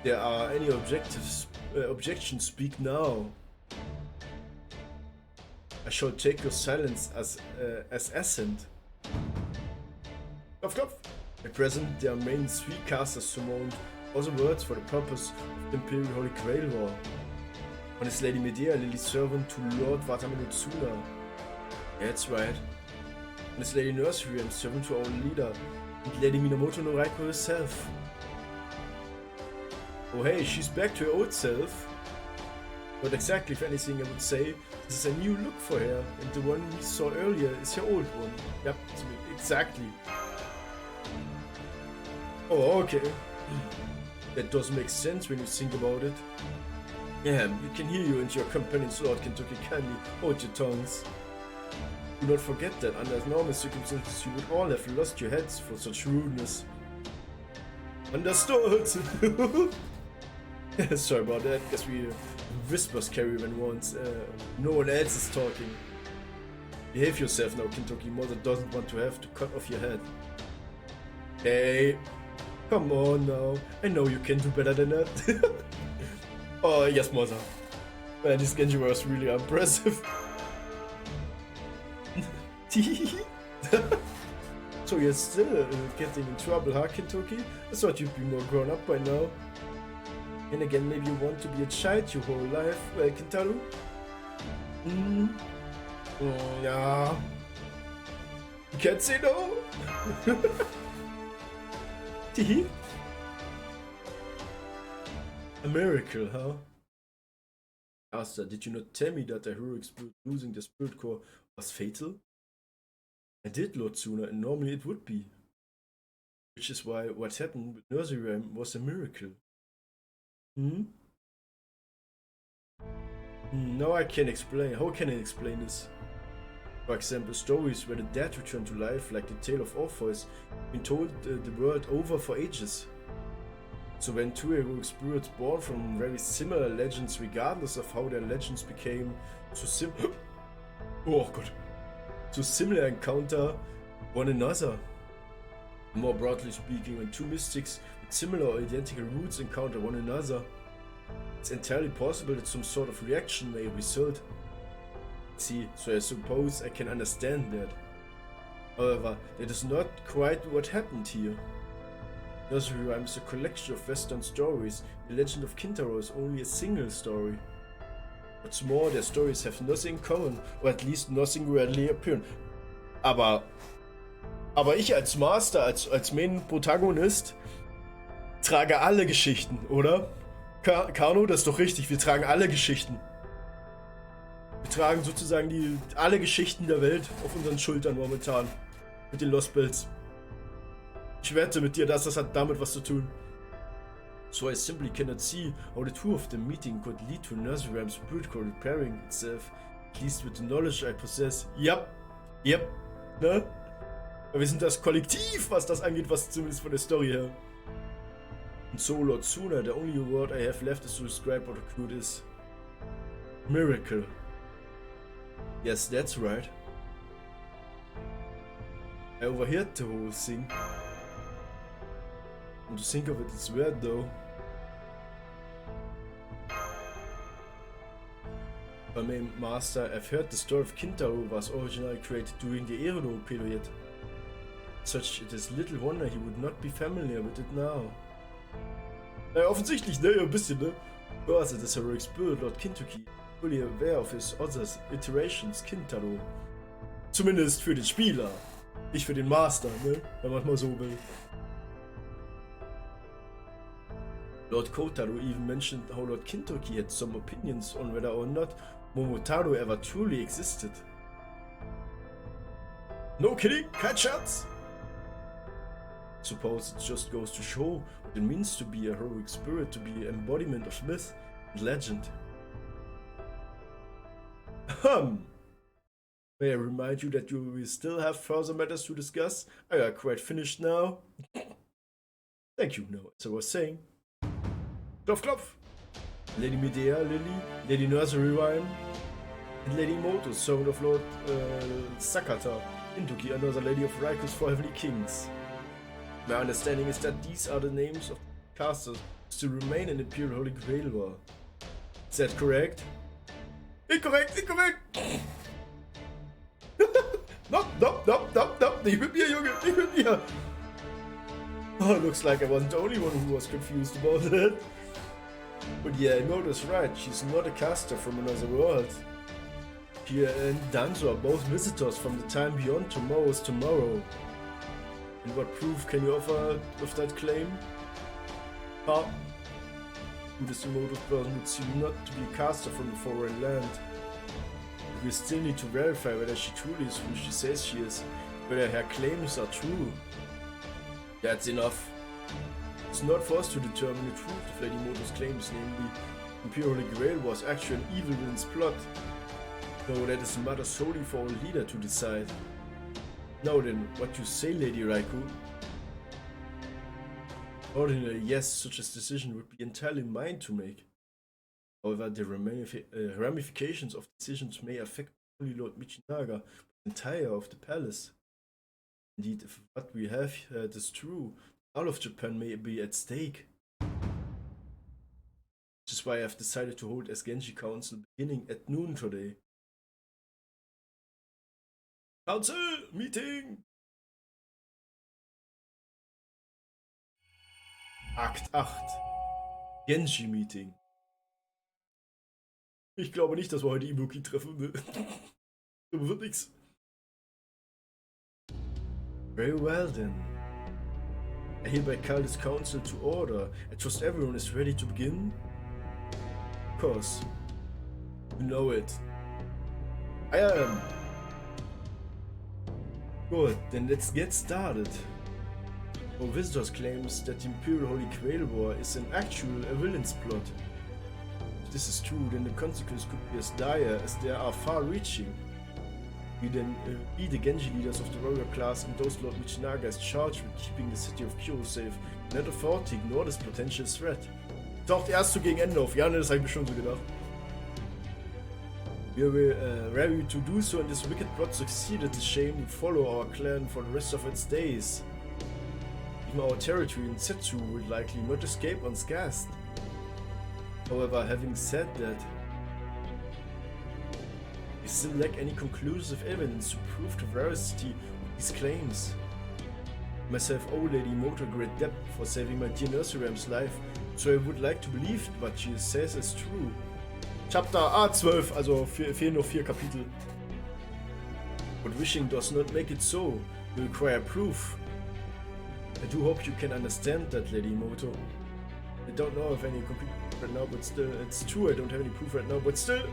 Speaker 1: There are any objections, speak now. I shall take your silence as assent. Klopf, klopf. At present, their main three casters summoned other words for the purpose of the Imperial Holy Grail War. One is Lady Medea, Lily's servant to Lord Wataminozuna. That's right. One is Lady Nursery, and servant to our leader, and Lady Minamoto no Raiko herself. Oh hey, she's back to her old self. But exactly, if anything, I would say this is a new look for her, and the one we saw earlier is her old one. Yep, exactly. Oh, okay. That does make sense when you think about it. Yeah, we can hear you and your companions, Lord Kintoki. Kindly hold your tongues. Do not forget that under normal circumstances you would all have lost your heads for such rudeness. Understood! Sorry about that, guess we whispers carry when once no one else is talking. Behave yourself now, Kintoki. Mother doesn't want to have to cut off your head. Hey, come on now. I know you can do better than that. Oh, yes, Mother. Man, this Genji was really impressive. So you're still getting in trouble, huh, Kintoki? I thought you'd be more grown up by now. And again, maybe you want to be a child your whole life, Kintaro? Yeah. You can't say no? A miracle, huh? Asta, did you not tell me that the heroic spirit losing the spirit core was fatal? I did, Lord Tsuna, and normally it would be. Which is why what happened with Nursery Rhyme was a miracle. Now I can explain. How can I explain this? For example, stories where the dead return to life, like the tale of Orpheus, been told the world over for ages. So when two heroic spirits born from very similar legends, regardless of how their legends became so similar, encounter one another. More broadly speaking, when two mystics with similar or identical roots encounter one another, it's entirely possible that some sort of reaction may result. See, so I suppose I can understand that. However, that is not quite what happened here. Nursery Rhyme is a collection of Western stories. The Legend of Kintaro is only a single story. What's more, their stories have nothing in common, or at least nothing readily apparent. Aber ich als Master, als Main Protagonist, trage alle Geschichten, oder? Kano, das ist doch richtig, wir tragen alle Geschichten. Wir tragen sozusagen alle Geschichten der Welt auf unseren Schultern momentan. Mit den Lost Bells. Ich wette mit dir, dass das hat damit was zu tun. So I simply cannot see how the two of them meeting could lead to Nursery Rhyme's spirit core repairing itself, at least with the knowledge I possess. Yep, ne? Wir sind das Kollektiv, was das angeht, was zumindest von der Story her. And so, Lord Tsuna, the only word I have left is to describe what occurred is miracle. Yes, that's right. I overheard the whole thing. And to think of it, it's weird though. By my master, I've heard the story of Kintaro was originally created during the Erono period. Such it is little wonder he would not be familiar with it now. Offensichtlich, ne? Ein bisschen, ne? Also, this heroic spirit, Lord Kintoki, fully aware of his other iterations, Kintaro. Zumindest für den Spieler. Nicht für den Master, ne? Wenn man es mal so will. Lord Kotaro even mentioned how Lord Kintoki had some opinions on whether or not Momotaro ever truly existed. No kidding, kein Scherz! Suppose it just goes to show what it means to be a heroic spirit, to be embodiment of myth and legend. May I remind you that we still have further matters to discuss? I are quite finished now. Thank you. Now, as I was saying. Klopf, klopf! Lady Medea, Lily, Lady Nursery Rhyme, and Lady Moto, son of Lord Sakata. Kintoki, another lady of Raiku's 4 heavenly kings. My understanding is that these are the names of the casters who still remain in the Imperial Holy Grail War. Is that correct? Inkorrekt, inkorrekt! Nope. Nicht mit mir, Junge, nicht mit mir! Oh, looks like I wasn't the only one who was confused about that. But yeah, I know that's right, she's not a caster from another world. She and Danzo are both visitors from the time beyond tomorrow's tomorrow. And what proof can you offer of that claim? Huh? Who this emotive person would seem not to be a caster from a foreign land. We still need to verify whether she truly is who she says she is, whether her claims are true. That's enough. It's not for us to determine the truth of Lady Moto's claims, namely, Imperial Holy Grail was actually an evil villain's plot. No, that is a matter solely for our leader to decide. Now then, what you say, Lady Raikou? Ordinarily, yes, such a decision would be entirely mine to make. However, the ramifications of decisions may affect only Lord Michinaga, but the entire of the palace. Indeed, if what we have heard is true, all of Japan may be at stake. Which is why I have decided to hold a Genji Council beginning at noon today. Council Meeting! Akt 8. Genji Meeting. Ich glaube nicht, dass wir heute Ibuki treffen. Ne? Das wird nix. Very well then. I hereby call this council to order. I trust everyone is ready to begin. Of course. You know it. I am. Good, then let's get started. Our visitors claims that the Imperial Holy Grail War is a villain's plot. If this is true, then the consequences could be as dire as they are far-reaching. We the Genji leaders of the warrior class and those Lord Michinaga is charged with keeping the city of Kyoto safe, not afford to ignore this potential threat. Taucht erst so gegen Ende auf. Ja, ne, das habe ich mir schon so gedacht. We were ready to do so, and this wicked plot succeeded. The shame would follow our clan for the rest of its days. Even our territory in Setsu would likely not escape unscathed. However, having said that, we still lack any conclusive evidence to prove the veracity of these claims. Myself owe Lady Moto great debt for saving my dear nursery ram's life, so I would like to believe what she says is true. Chapter 12, also fehlen noch 4 Kapitel. But wishing does not make it so. You require proof. I do hope you can understand that, Lady Moto. I don't know of any complete proof right now, but still, it's true I don't have any proof right now, but still.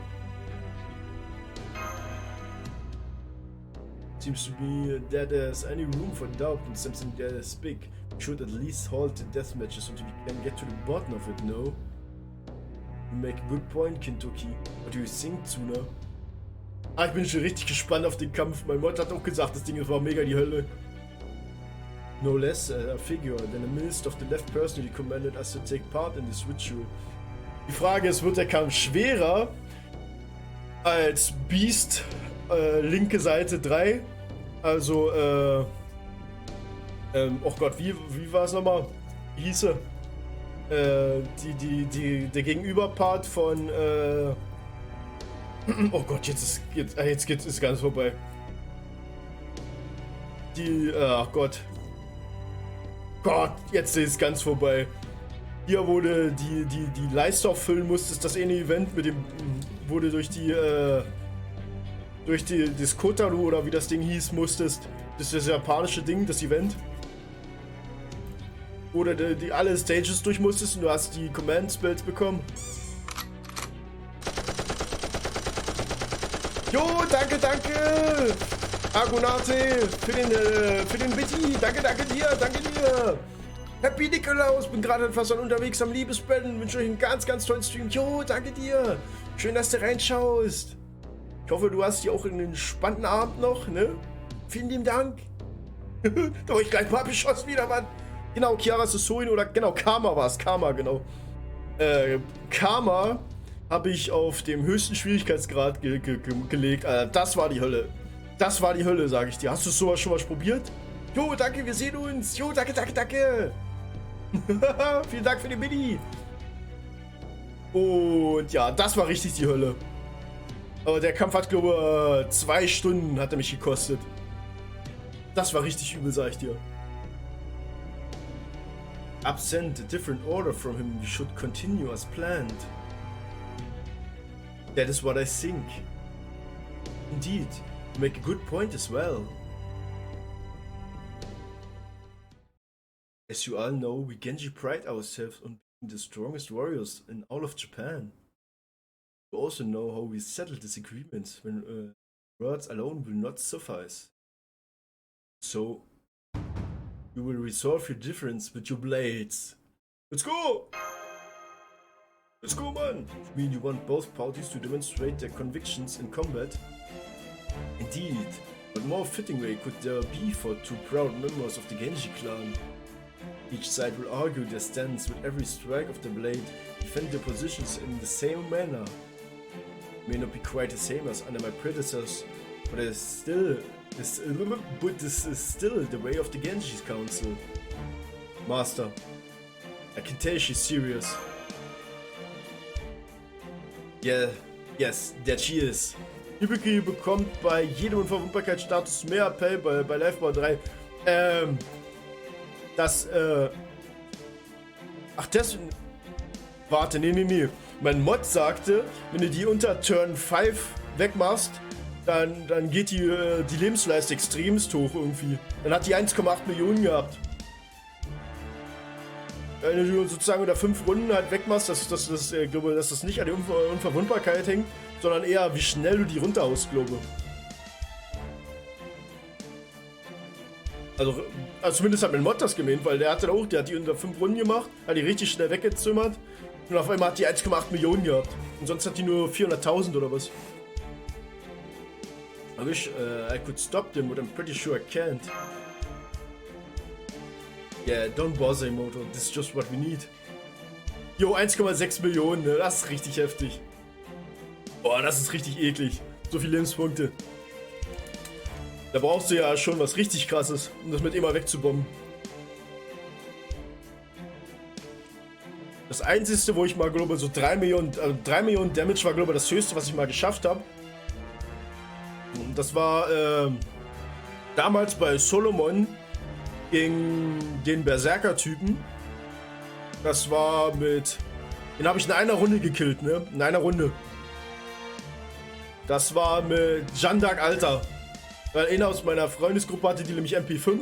Speaker 1: Seems to be that there's any room for doubt in something that is big. We should at least halt the death matches until we can get to the bottom of it, no? You make a good point, Kintoki. What do you think, Tsuna? Ah, ich bin schon richtig gespannt auf den Kampf. Mein Mod hat auch gesagt, das Ding war mega die Hölle. No less a figure than a minister of the left personally commanded us to take part in this ritual. Die Frage ist, wird der Kampf schwerer als Beast, linke Seite 3? Also, oh Gott, wie war es nochmal? Wie hieß er? Der Gegenüberpart von, oh Gott, jetzt ist ganz vorbei. Ach Gott. Gott, jetzt ist es ganz vorbei. Hier wurde die Leiste auffüllen musstest, das eine Event mit dem, wurde durch das Kotaru oder wie das Ding hieß, musstest, das ist das japanische Ding, das Event. Oder die alle Stages durch musstest und du hast die Command Spells bekommen. Jo, danke! Agunate für den Bitty, danke dir! Happy Nikolaus, bin gerade etwas unterwegs am Liebesbellen, wünsche euch einen ganz tollen Stream. Jo, danke dir! Schön, dass du reinschaust. Ich hoffe, du hast hier auch einen entspannten Abend noch, ne? Vielen lieben Dank. Da war ich gleich mal beschossen wieder, Mann. Genau, Chiara Susoin oder genau, Karma war es. Karma, genau. Karma habe ich auf dem höchsten Schwierigkeitsgrad gelegt. Alter, das war die Hölle. Das war die Hölle, sage ich dir. Hast du sowas schon mal probiert? Jo, danke, wir sehen uns. Jo, danke, danke, danke. Vielen Dank für den Mini. Und ja, das war richtig die Hölle. Aber der Kampf hat, glaube ich, 2 Stunden hat er mich gekostet. Das war richtig übel, sag ich dir. Absent a different order from him. We should continue as planned. That is what I think. Indeed, you make a good point as well. As you all know, we Genji pride ourselves on being the strongest warriors in all of Japan. You also know how we settle disagreements when words alone will not suffice. So, you will resolve your difference with your blades. Let's go! Let's go, man! You mean you want both parties to demonstrate their convictions in combat? Indeed, what more fitting way could there be for 2 proud members of the Genji clan? Each side will argue their stance with every strike of the blade, defend their positions in the same manner. It may not be quite the same as under my predecessors, but this is still the way of the Genji's council. Master, I can tell she's serious. Yeah, yes, that she is. Hibiki bekommt bei jedem Unverwundbarkeitsstatus mehr Appell bei Livebau 3. Ach, das... Warte, nee. Mein Mod sagte, wenn du die unter Turn 5 wegmachst, dann geht die Lebensleiste extremst hoch irgendwie. Dann hat die 1,8 Millionen gehabt. Wenn du sozusagen unter 5 Runden halt wegmachst, ich glaube, dass das nicht an der Unverwundbarkeit hängt, sondern eher, wie schnell du die runterhaust, glaube ich. Also zumindest hat mein Mod das gemeint, weil der hat die unter 5 Runden gemacht, hat die richtig schnell weggezimmert und auf einmal hat die 1,8 Millionen gehabt. Und sonst hat die nur 400.000 oder was. I wish I could stop them, but I'm pretty sure I can't. Yeah, don't bother, Emoto, this is just what we need. Jo, 1,6 Millionen, ne? Das ist richtig heftig. Boah, das ist richtig eklig. So viele Lebenspunkte. Da brauchst du ja schon was richtig krasses, um das mit immer wegzubomben. Das einzige, wo ich mal, glaube ich, so 3 Millionen Damage war, glaube ich, das höchste, was ich mal geschafft habe. Das war damals bei Solomon gegen den Berserker-Typen. Das war mit... Den habe ich in einer Runde gekillt, ne? In einer Runde. Das war mit Jandak Alter. Weil einer aus meiner Freundesgruppe hatte die nämlich MP5.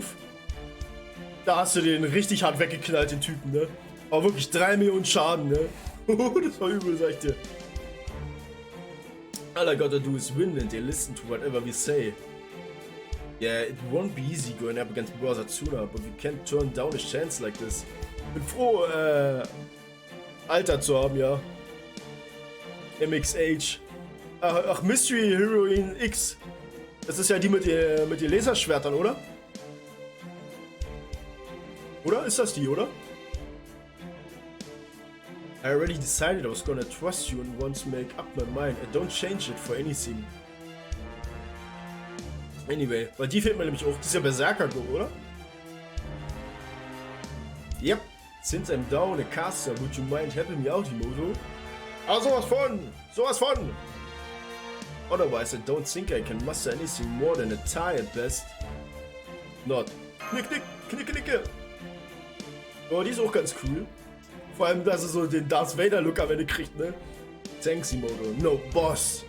Speaker 1: Da hast du den richtig hart weggeknallt, den Typen, ne? Aber wirklich 3 Millionen Schaden, ne? Das war übel, sag ich dir. All I gotta do is win and they listen to whatever we say. Yeah, it won't be easy going up against Brother Tsuna, but we can't turn down a chance like this. Bin froh, Alter zu haben, ja. MXH. Ach, Mystery Heroine X. Das ist ja die mit den Laserschwertern, oder? Oder? Ist das die, oder? I already decided I was gonna trust you and once make up my mind. I don't change it for anything. Anyway, weil die fehlt mir nämlich auch. Die ist ja Berserker, oder? Yep. Since I'm down a caster, would you mind helping me out, Emoto? Ah, sowas von! Sowas von! Otherwise, I don't think I can muster anything more than a tie at best. Not. Knicke. Oh, die ist auch ganz cool. Vor allem, dass er so den Darth Vader-Look am Ende kriegt, ne? Thanks, Emoto. No, boss.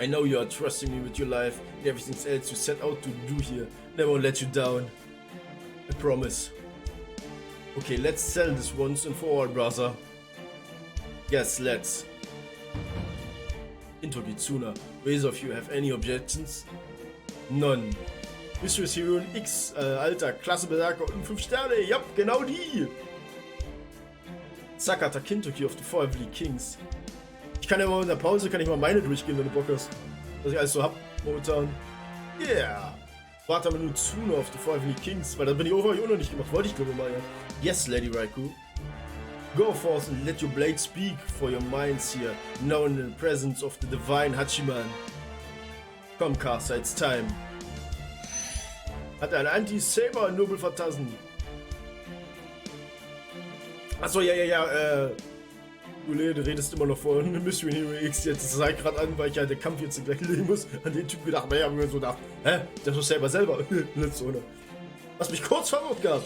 Speaker 1: I know you are trusting me with your life and everything else you set out to do here. And I won't let you down. I promise. Okay, let's sell this once and for all, brother. Yes, let's. Kintoki Tsuna, either of you have any objections? None. Mystery Heroine X, Alter, Klasse Berserker und 5 Sterne. Ja, genau die. Sakata Kintoki of the Four Heavenly Kings. Ich kann ja mal in der Pause, meine durchgehen, wenn du Bock hast. Was ich alles so hab, momentan. Yeah! Warte mal nur Tsuna of the Four Heavenly Kings, weil da bin ich auch noch nicht gemacht. Wollte ich glaube mal, ja. Yes, Lady Raikou. Go forth and let your blade speak for your minds here, now in the presence of the divine Hachiman. Komm, Caster, it's time. Hat ein Anti-Saber-Nobel vertassen. Achso, ja. Du redest immer noch von Mission Hero X. Jetzt zeigt gerade an, weil ich halt den Kampf jetzt gleich legen muss. An den Typ gedacht, aber ich habe mir so gedacht, hä? Der ist doch selber. Nicht so, ne? Was mich kurz verwirrt gab.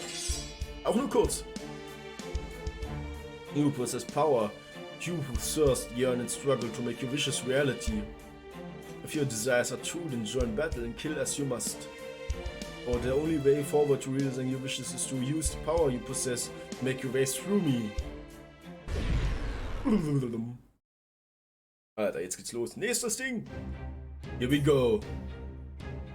Speaker 1: Auch nur kurz. You possess power. You who thirst, yearn and struggle to make your wishes reality. If your desires are true, then join battle and kill as you must. Or the only way forward to realizing your wishes is to use the power you possess to make your way through me. Alter, jetzt geht's los. Nächstes Ding. Here we go.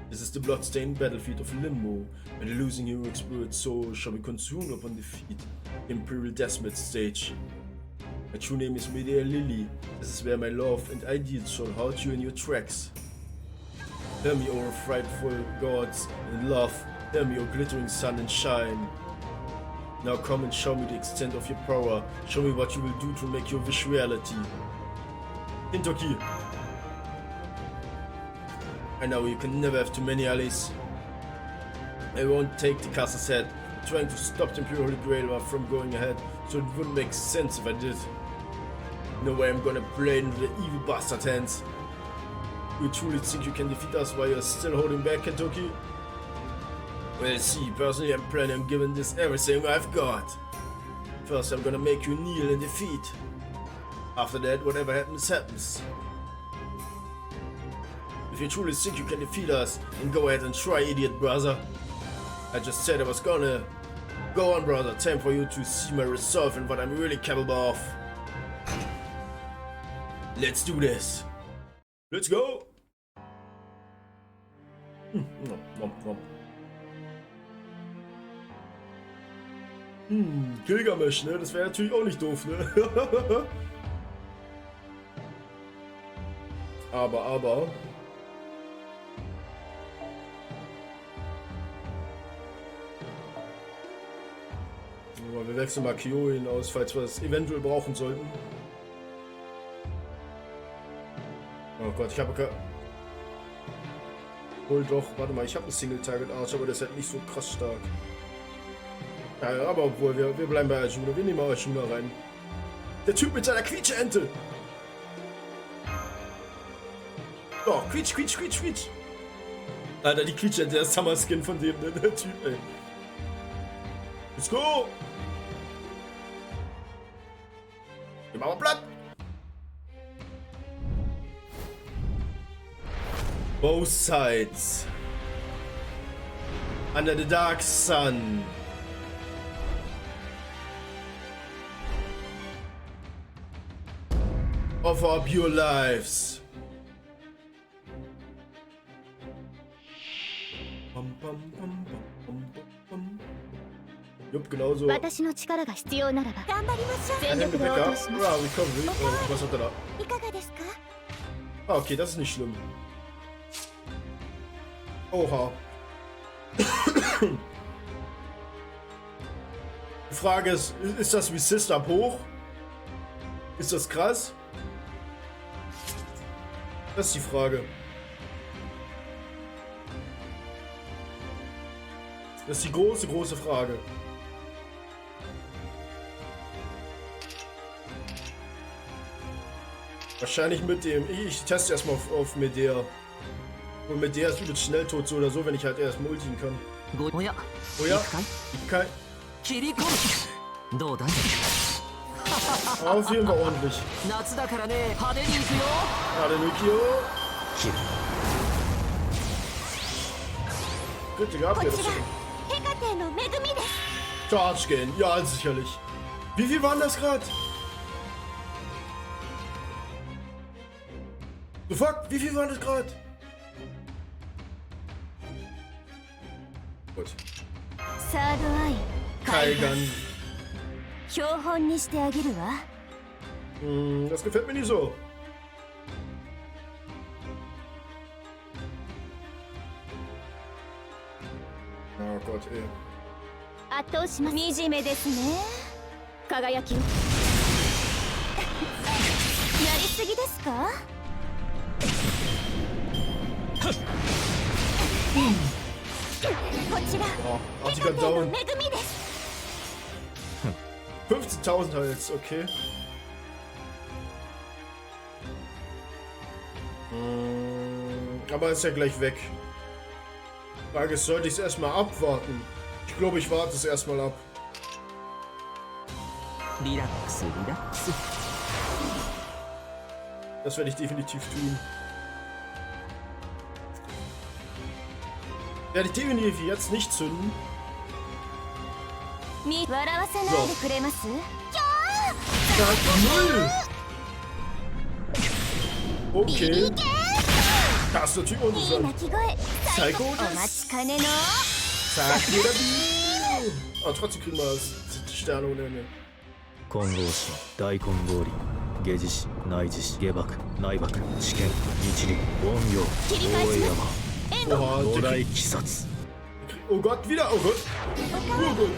Speaker 1: This is the bloodstained battlefield of Limbo, where the losing heroic spirit soul shall be consumed upon defeat. Imperial Deathmatch stage. My true name is Medea Lily. This is where my love and ideals shall halt you in your tracks. Hear me, O frightful gods in love. Hear me, O glittering sun and shine. Now come and show me the extent of your power. Show me what you will do to make your wish reality. Kintoki. I know you can never have too many allies. I won't take the castle's head. I'm trying to stop the Imperial Grail from going ahead, so it wouldn't make sense if I did. No way I'm gonna play into the evil bastard hands. You truly think you can defeat us while you're still holding back, Kintoki? Well, see, personally I'm planning on giving this everything I've got. First I'm gonna make you kneel in defeat. After that, whatever happens, happens. If you truly think you can defeat us, then go ahead and try, idiot brother. I just said I was gonna. Go on, brother, time for you to see my resolve and what I'm really capable of. Let's do this. Let's go! Gilgamesh, ne? Das wäre natürlich auch nicht doof, ne? aber... Wir wechseln mal Kyoin aus, falls wir es eventuell brauchen sollten. Oh Gott, ich habe kein... Wohl doch, warte mal, ich habe einen Single-Target-Arch, aber der ist halt nicht so krass stark. Ja, aber obwohl, wir bleiben bei Arjuna, wir nehmen Arjuna rein. Der Typ mit seiner Quietscheente! Oh, quietsch! Alter, die Quietscheente, der Summer-Skin von dem, der Typ, ey. Let's go! Den machen wir platt! Both sides. Under the dark sun. Offer up your lives. Jupp, genau so. Was hat er da? Ah, okay, das ist nicht schlimm. Oha. Die Frage ist das wie Sister hoch? Ist das krass? Das ist die Frage. Das ist die große Frage. Wahrscheinlich mit dem... Ich teste erstmal auf Medea. Und mit der ist übelst schnell tot, so oder so, wenn ich halt erst multigen kann. Oh ja? Kein. Auf jeden Fall ordentlich. Bitte gehabt, ja, das Charge gehen, ja, sicherlich. Wie viel waren das gerade? The fuck? Wie viel waren das gerade? Gut. Kaigan. Das gefällt mir nicht so. Oh Gott, ey. Oh, die kann down. 15.000 halt, okay. Aber ist ja gleich weg. Frage ist, sollte ich es erstmal abwarten? Ich glaube, ich warte es erstmal ab. Das werde ich definitiv tun. Werde ich definitiv jetzt nicht zünden. So. Tag 0. Okay. Das ist natürlich interessant. Psycho das. Sag jeder wie. Aber trotzdem kriegen wir das Sterne ohne Ende.
Speaker 4: 混合子、大混合輪、下磁子、内磁子、下爆、内爆、試験、一輪、音量、大山、五大鬼殺。
Speaker 1: Oh Gott, wieder! Oh Gott! Oh Gott!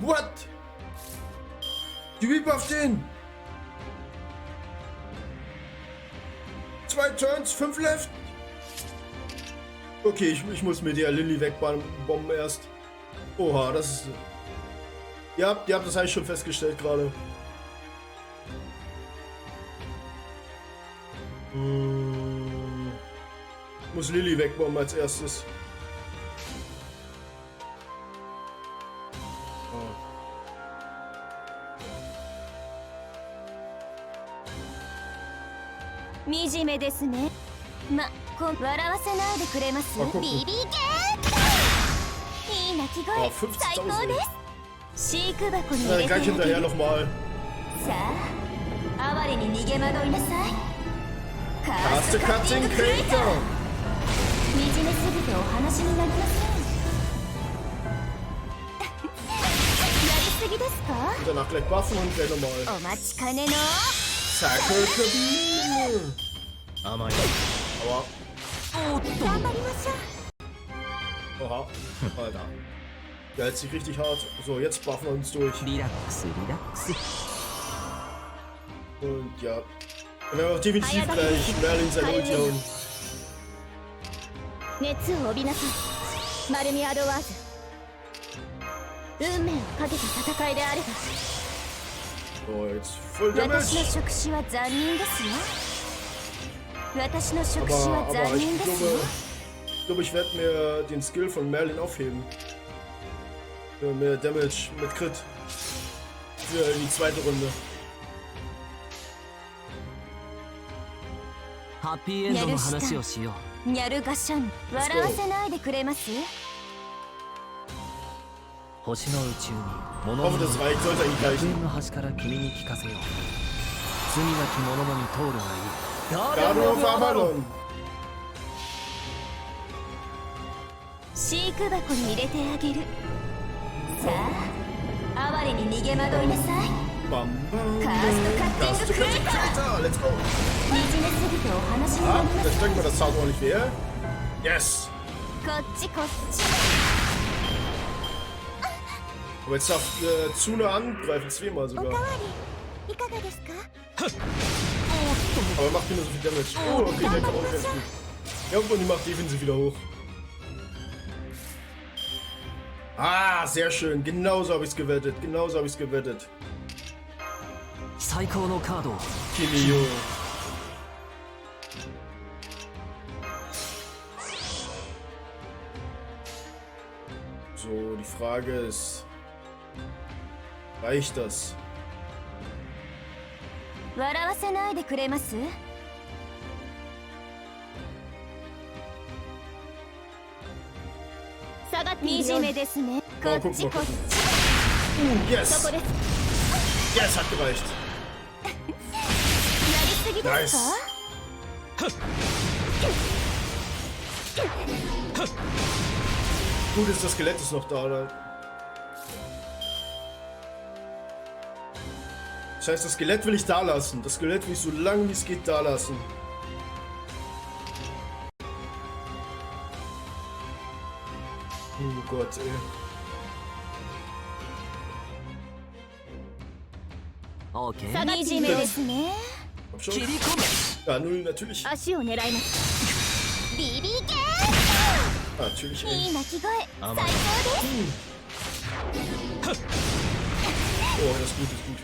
Speaker 1: What? Die rebuff den! 2 Turns, 5 left! Okay, ich muss mir die Lilly wegbomben erst. Oha, das ist... Ja, ihr habt das eigentlich schon festgestellt gerade. Muss Lilly wegbomben als erstes. Oh, 50.000. Dann gleich hinterher nochmal. Cast a Cutting Creator. Und danach gleich buffen und gleich nochmal. Circle Kabine. Aber... Oha. Alter. Der hält sich richtig hart. So, jetzt buffen wir uns durch. Und ja. Dann werden wir auch definitiv gleich Merlin sein Ulti hauen. So, jetzt voll Damage. Aber ich glaube, ich werde mir den Skill von Merlin aufheben. Für mehr Damage mit Crit. Für die zweite Runde. Ich hoffe, das reicht, sollte eigentlich reichen. Garden of Avalon. Bam, bam. Cast a Cutting Creator. Let's go. Ah, jetzt denken wir, das tat ordentlich weh. Yes. Aber jetzt darf Tsuna angreifen, zweimal sogar. Aber macht mir nur so viel Damage. Oh, okay, der kann auch ganz gut. Ja, und die macht defensiv wieder hoch. Ah, sehr schön. Genauso habe ich es gewettet. Genauso habe ich es gewettet. Kimiyo. So, die Frage ist... Reicht das? Oh, guck mal. Yes! Yes, hat gereicht. Nice. Gut ist, das Skelett ist noch da, oder? Das heißt, das Skelett will ich da lassen. Das Skelett will ich so lange wie es geht da lassen. Oh Gott, ey. Komm schon. Ja, 0 natürlich.
Speaker 3: 足を狙います BB 系
Speaker 1: Natürlich.
Speaker 3: いい鳴き声最高です
Speaker 1: Oh, das ist gut, das ist gut.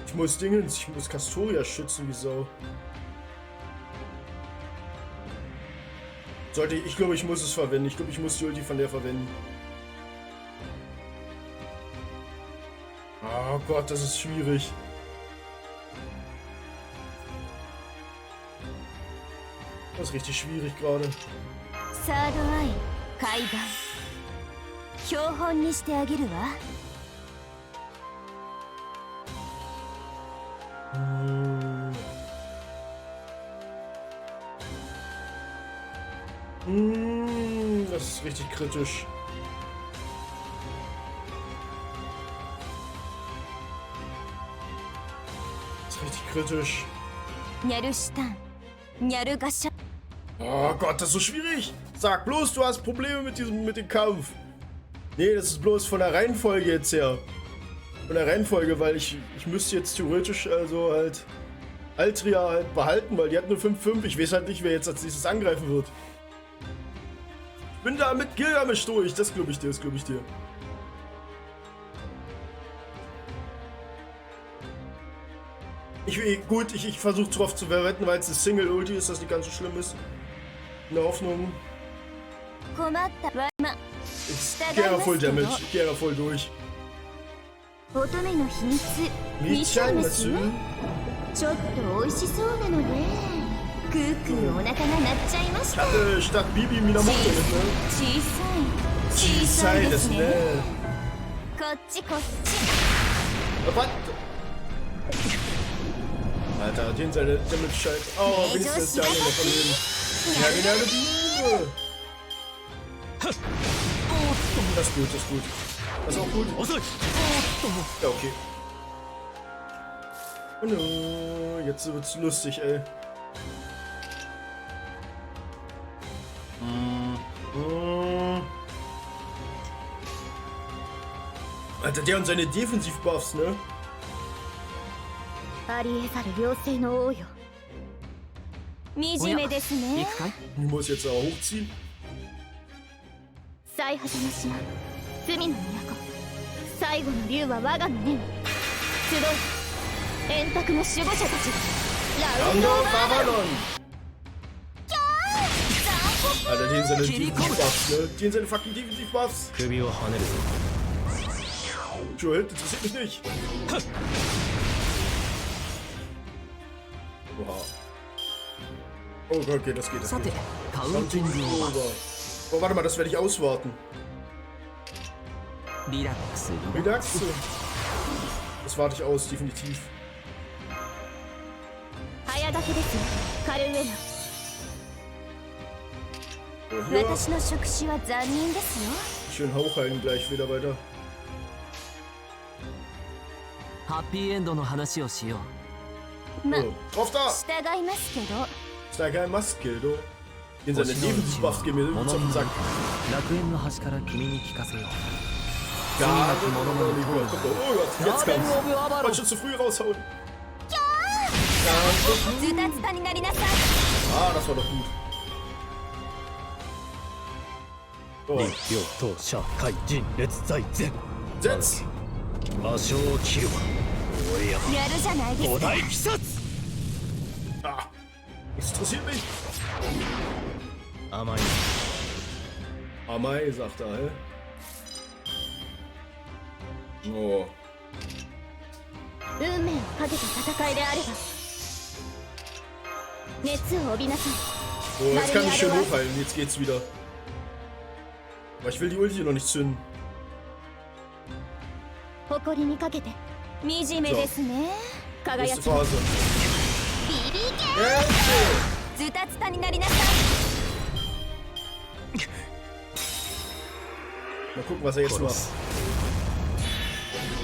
Speaker 1: Ich muss Dingens, ich muss Castoria schützen wie Sau. Ich glaube, ich muss es verwenden. Ich glaube, ich muss die Ulti von der verwenden. Oh Gott, das ist schwierig. Das ist richtig schwierig gerade.
Speaker 3: サードアイ海岸標本にしてあげるわ
Speaker 1: Das ist richtig kritisch. Das ist richtig kritisch.
Speaker 3: ニャルシュタンニャルガシャ
Speaker 1: Oh Gott, das ist so schwierig. Sag bloß, du hast Probleme mit dem Kampf. Nee, das ist bloß von der Reihenfolge jetzt her. Von der Reihenfolge, weil ich müsste jetzt theoretisch also halt Altria halt behalten, weil die hat nur 5-5. Ich weiß halt nicht, wer jetzt als nächstes angreifen wird. Ich bin da mit Gilgamesh durch. Das glaube ich dir, das glaube ich dir. Ich versuche drauf zu verwetten, weil es eine Single-Ulti ist, dass die ganz so schlimm ist. In der Hoffnung. Ich gehe voll Damage, ich gehe voll durch.
Speaker 3: 乙女の秘密見ちゃいますちょっと美味しそうなのでクークーお腹が鳴っちゃいました
Speaker 1: Statt Bibi Minamoto mit, ne? 小さいですね
Speaker 3: こっちこっち
Speaker 1: Was? Alter, den seine Damage scheint. Oh, wenigstens ist der andere noch von denen. Ja, geniale Biene! Das ist gut, das ist gut. Das ist auch gut. Ja, okay. Oh no, jetzt wird's lustig, ey. Alter, der und seine Defensiv-Buffs, ne?
Speaker 3: ありえざる妖精の王よ惨めですね
Speaker 1: Ich muss jetzt auch hochziehen.
Speaker 3: 最果ての島罪の都最後の竜は我が胸に集い円卓の守護者たちラウンドバーバロン
Speaker 1: Alter, den seine Defensiv-Buffs, ne? Den seine fucking Defensiv-Buffs. Joel, interessiert mich nicht. Wow. Oh Gott, okay, das geht. Something over. Oh, warte mal, das werde ich auswarten. Relax. Das warte ich aus, definitiv. Oh, hier. Schön hochhalten gleich wieder weiter.
Speaker 2: ハッピーエンドの話をしよう
Speaker 1: Oh, drauf da!
Speaker 3: 従いますけど
Speaker 1: Steiger Maskeldo. In seine Lebensbuffs gehen mir auf den Sack. Ja, oh Gott, jetzt kommt's. Wollte schon zu früh raushauen. Ah, das war doch gut. Oh. Setz! Ah, das interessiert mich. Amai, sagt er, hä? Oh. So, jetzt kann ich schön hochheilen. Jetzt geht's wieder. Aber ich will die Ulti noch nicht zünden. So. Nächste Phase. Mal gucken, was er jetzt macht.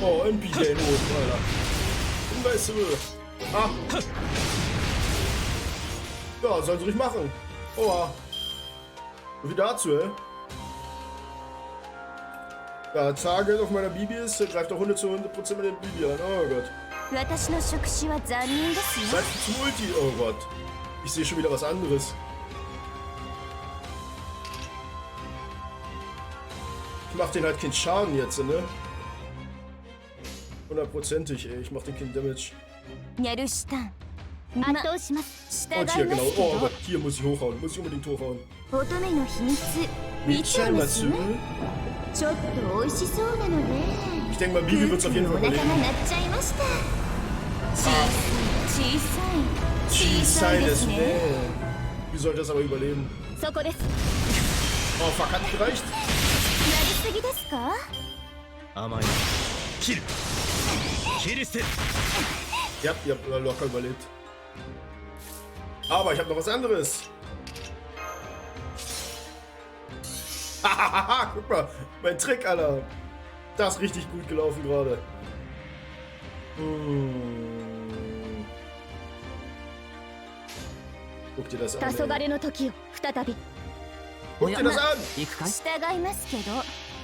Speaker 1: Oh, ein PJ in Not, Alter. In weiße Höhe. Ah. Ja, sollen sie nicht machen. Oha. So viel dazu, ey. Da Target auf meiner Bibi ist, greift auch 100% mit den Bibi an. Oh Gott.
Speaker 3: 私の触手は残忍ですよ。
Speaker 1: Seid zum Ulti. Oh Gott. Ich sehe schon wieder was anderes. Ich mach den halt keinen Schaden jetzt, ne? 100%ig, ey. Ich mach den keinen Damage.
Speaker 3: ニャルシュタン。圧倒します。従い
Speaker 1: Und
Speaker 3: ます
Speaker 1: hier,
Speaker 3: け
Speaker 1: genau.
Speaker 3: ど。
Speaker 1: Oh Gott, hier muss ich hochhauen. Muss ich unbedingt hochhauen.
Speaker 3: 乙女の秘密。見ちゃいますね。ちょっと美味しそうなので。
Speaker 1: Ich denke mal, Bibi wird's auf jeden Fall
Speaker 3: お腹が
Speaker 1: überleben.
Speaker 3: 鳴っちゃいました。小さいですね。
Speaker 1: Wie soll das aber überleben?
Speaker 3: そこです。
Speaker 1: Oh, fuck, hat nicht gereicht.
Speaker 3: やりすぎですか？
Speaker 4: 甘いキル切り捨てる
Speaker 1: Ja, ihr habt locker überlebt. Aber ich habe noch was anderes. Hahaha, guck mal, mein Trick, Alter. Das ist richtig gut gelaufen gerade. Guck dir das an.
Speaker 3: 黄昏の時を再び。
Speaker 1: Guck dir das an.
Speaker 2: 行くかい？
Speaker 3: 従いますけど。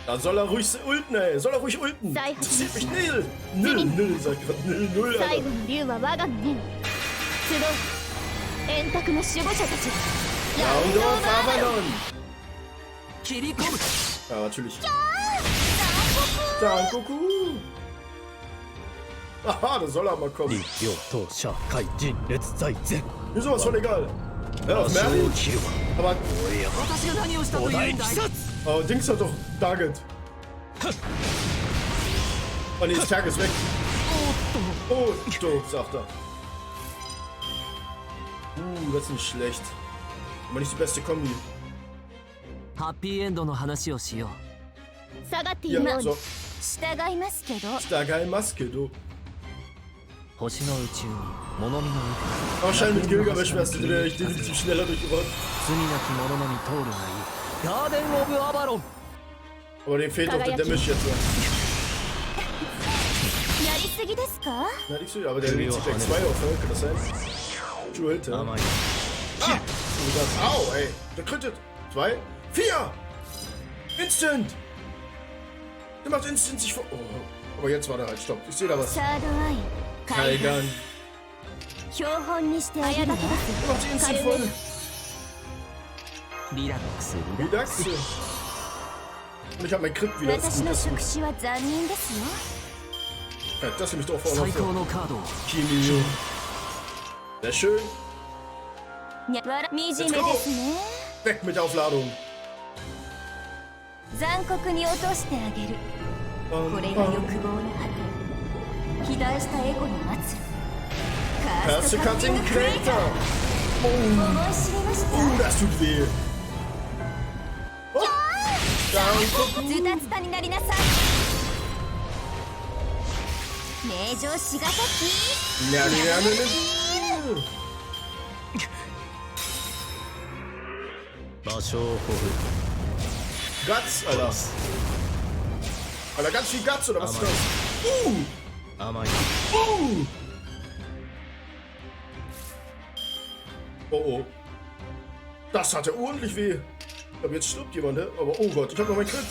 Speaker 1: Da soll er ruhig ulten, ey. Soll er ruhig ulten. Interessiert mich null. Null, sag ich grad. Null,
Speaker 3: 最
Speaker 1: Alter.
Speaker 3: 後の竜は我が胸に。集う。円卓の守護者たち。
Speaker 1: Round of Avalon.
Speaker 2: 切り込む。
Speaker 1: Ja, natürlich. Dankoku. Aha, da soll er mal
Speaker 4: 李
Speaker 1: kommen.
Speaker 4: 両党者怪人列在前
Speaker 1: Mir ist sowas voll egal. Ja,
Speaker 4: 場
Speaker 1: auf
Speaker 4: 所
Speaker 1: Merlin.
Speaker 4: を切るわ
Speaker 1: Aber
Speaker 2: 私が何をしたと
Speaker 4: お
Speaker 2: いうんだい？
Speaker 4: 題鬼殺
Speaker 1: oh, Dings hat doch Target. Oh nee, das Tag ist weg. Oh, doof, sagt er. Das ist nicht schlecht. Aber nicht die beste Kombi.
Speaker 2: ハッピーエンドの話をしよ
Speaker 3: 下がってい
Speaker 1: Ja,
Speaker 3: るように
Speaker 1: so.
Speaker 3: 従いますけど。
Speaker 1: Stargeil Maske, du.
Speaker 2: う。星の宇宙に物見の海。
Speaker 1: Wahrscheinlich mit Gilgamesh wärst du definitiv schneller durchgebracht.
Speaker 2: 罪なき者のみ通るがいい。ガーデン・オブ・アバロン。
Speaker 1: Aber dem fehlt doch der Damage jetzt.
Speaker 3: やりすぎですか？
Speaker 1: Na, nicht so, aber der zieht gleich 2 auf, ne? Kann das sein? True Hit, ja.
Speaker 4: 甘い
Speaker 1: Ah! Du sagst, au, ey. Der crittet. 2, 4! Instant! Der macht instant sich vor. Oh. Aber jetzt war der halt. Stopp. Ich sehe da was.
Speaker 3: シャードアイ。
Speaker 1: Kaigan.
Speaker 3: 標本にしてあげるわ。
Speaker 1: Der macht sie instant voll.
Speaker 2: リラックス、リラックス。
Speaker 1: Wie sagst du? Und ich hab mein Crit wieder. Das
Speaker 3: 私
Speaker 1: ist gut,
Speaker 3: の
Speaker 1: das ist
Speaker 3: 触
Speaker 1: gut.
Speaker 3: 手は残忍ですよ。
Speaker 1: Ja, das nehme ich doch vorne
Speaker 2: 最高
Speaker 1: auf.
Speaker 2: のカードを。
Speaker 1: Kimi. Sehr schön.
Speaker 3: にゃ惨めですね。
Speaker 1: Weg mit der Aufladung.
Speaker 3: 残酷に落としてあげる。これが欲望の果て。肥大したエゴの末路。カーストカッティングクレーター。思い知りました。
Speaker 1: Das tut weh. Oh. Danke.
Speaker 3: ズタズタになりなさい。名城しがたき。
Speaker 1: Ja, ja, ja.
Speaker 4: 場所を保護
Speaker 1: Guts, Alter. Alter, ganz viel Guts, oder was ist das?
Speaker 4: 甘い
Speaker 1: Oh, oh. Das hat ja ordentlich weh. Ich glaube, jetzt stirbt jemand, ne? Aber oh Gott, ich habe noch mein Crit.